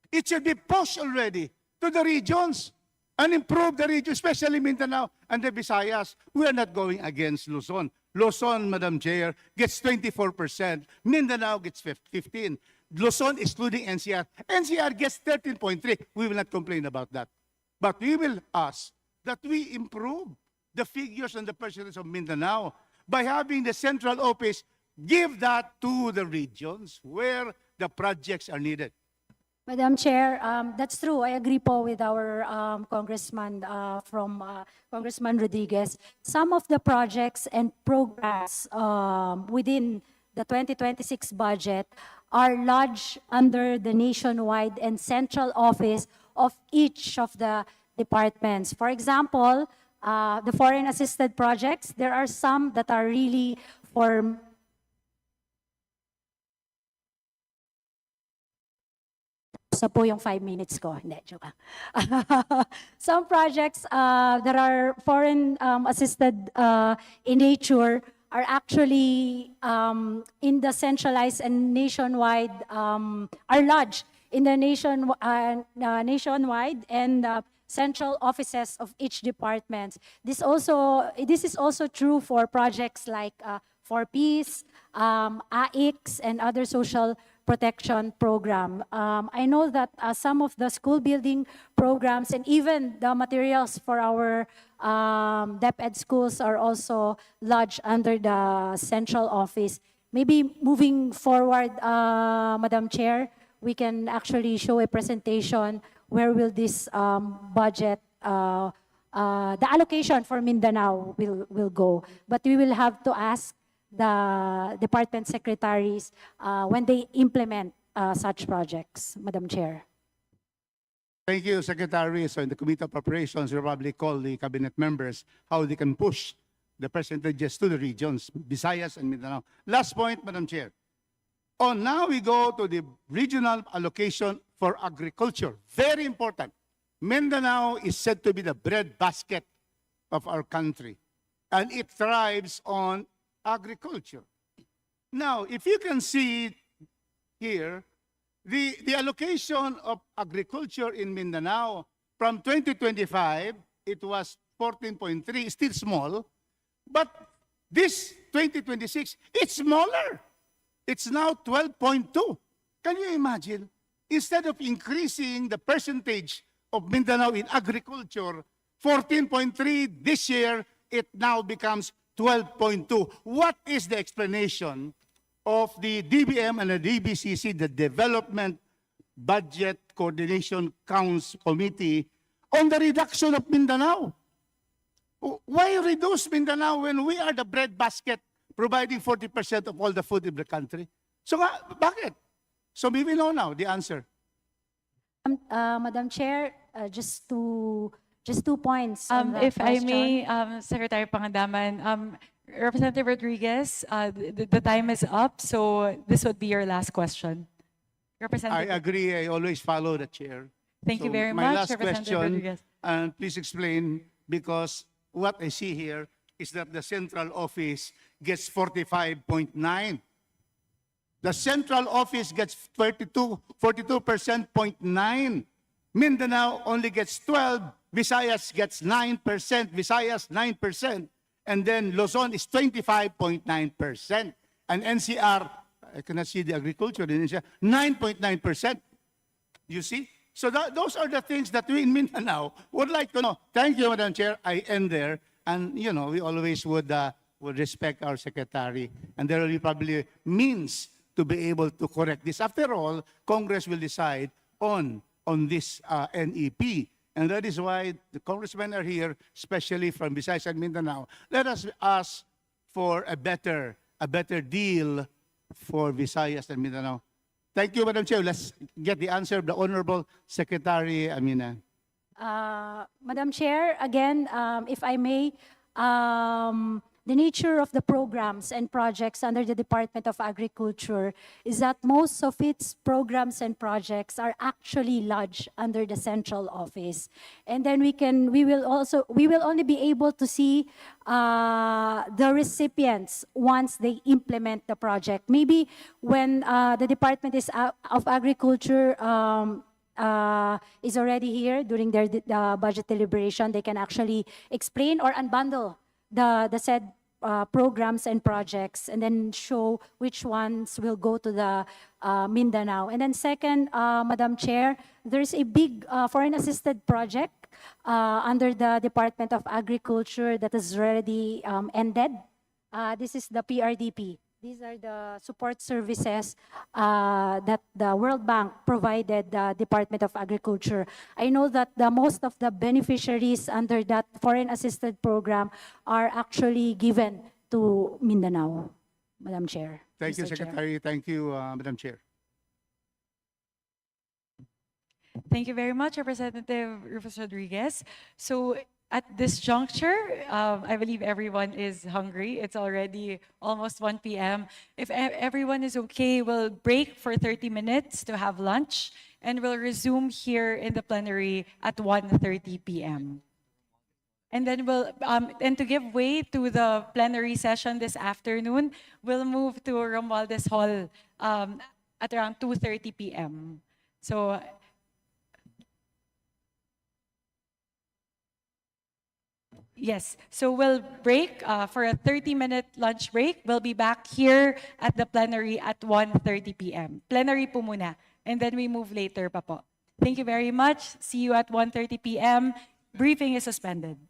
It should be pushed already to the regions and improve the region, especially Mindanao and the Visayas. We are not going against Luzon. Luzon, Madam Chair, gets 24%. Mindanao gets 15%. Luzon, excluding NCR. NCR gets 13.3%. We will not complain about that. But we will ask that we improve the figures and the percentage of Mindanao by having the central office give that to the regions where the projects are needed. Madam Chair, that's true. I agree po with our Congressman Rodriguez. Some of the projects and programs within the 2026 budget are lodged under the nationwide and central office of each of the departments. For example, the foreign assisted projects, there are some that are really for sa po yung 5 minutes ko. Hindi, joke lang. Some projects that are foreign assisted in nature are actually in the centralized and nationwide, are lodged in the nationwide and central offices of each department. This is also true for projects like For Peace, AIX, and other social protection program. I know that some of the school building programs and even the materials for our DepEd schools are also lodged under the central office. Maybe moving forward, Madam Chair, we can actually show a presentation where will this budget, the allocation for Mindanao will go. But we will have to ask the department secretaries when they implement such projects, Madam Chair. Thank you, Secretary. So in the Committee of Appropriations, we'll probably call the cabinet members how they can push the percentages to the regions, Visayas and Mindanao. Last point, Madam Chair. Now we go to the regional allocation for agriculture. Very important. Mindanao is said to be the breadbasket of our country, and it thrives on agriculture. Now, if you can see here, the allocation of agriculture in Mindanao from 2025, it was 14.3, still small, but this 2026, it's smaller. It's now 12.2. Can you imagine? Instead of increasing the percentage of Mindanao in agriculture, 14.3 this year, it now becomes 12.2. What is the explanation of the DBM and the DBCC, the Development Budget Coordination Council Committee, on the reduction of Mindanao? Why reduce Mindanao when we are the breadbasket providing 40% of all the food in the country? So bakit? So maybe know now the answer. Madam Chair, just two points. On that If I question. may, Secretary Pangandaman, Representative Rodriguez, the time is up, so this would be your last question. I Representative. agree. I always follow the chair. Thank you very my much, last Representative question, Rodriguez. and please explain, because what I see here is that the central office gets 45.9. The central office gets 42%.9. Mindanao only gets 12. Visayas gets 9%. Visayas 9%. And then Luzon is 25.9%. And NCR, I cannot see the agriculture in NCR, 9.9%. You see? So those are the things that we in Mindanao would like to know. Thank you, Madam Chair. I end there. And, you know, we always would respect our secretary. And there will be probably means to be able to correct this. After all, Congress will decide on this NEP. And that is why the congressmen are here, especially from Visayas and Mindanao. Let us ask for a better deal for Visayas and Mindanao. Thank you, Madam Chair. Let's get the answer of the Honorable Secretary Amina. Madam Chair, again, if I may, the nature of the programs and projects under the Department of Agriculture is that most of its programs and projects are actually lodged under the central office. And then we will only be able to see the recipients once they implement the project. Maybe when the Department of Agriculture is already here during their budget deliberation, they can actually explain or unbundle the said programs and projects, and then show which ones will go to the Mindanao. And then second, Madam Chair, there's a big foreign assisted project under the Department of Agriculture that is already ended. This is the PRDP. These are the support services that the World Bank provided the Department of Agriculture. I know that the most of the beneficiaries under that foreign assisted program are actually given to Mindanao, Madam Chair. Thank you, Mr. Chair. Secretary. Thank you, Madam Chair. Thank you very much, Representative Rufus Rodriguez. So at this juncture, I believe everyone is hungry. It's already almost 1 p.m. If everyone is okay, we'll break for 30 minutes to have lunch, and we'll resume here in the plenary at 1:30 p.m. And then and to give way to the plenary session this afternoon, we'll move to Romualdez Hall at around 2:30 p.m. So, yes, so we'll break for a 30-minute lunch break. We'll be back here at the plenary at 1:30 p.m. Plenary po muna, and then we move later pa po. Thank you very much. See you at 1:30 p.m. Briefing is suspended.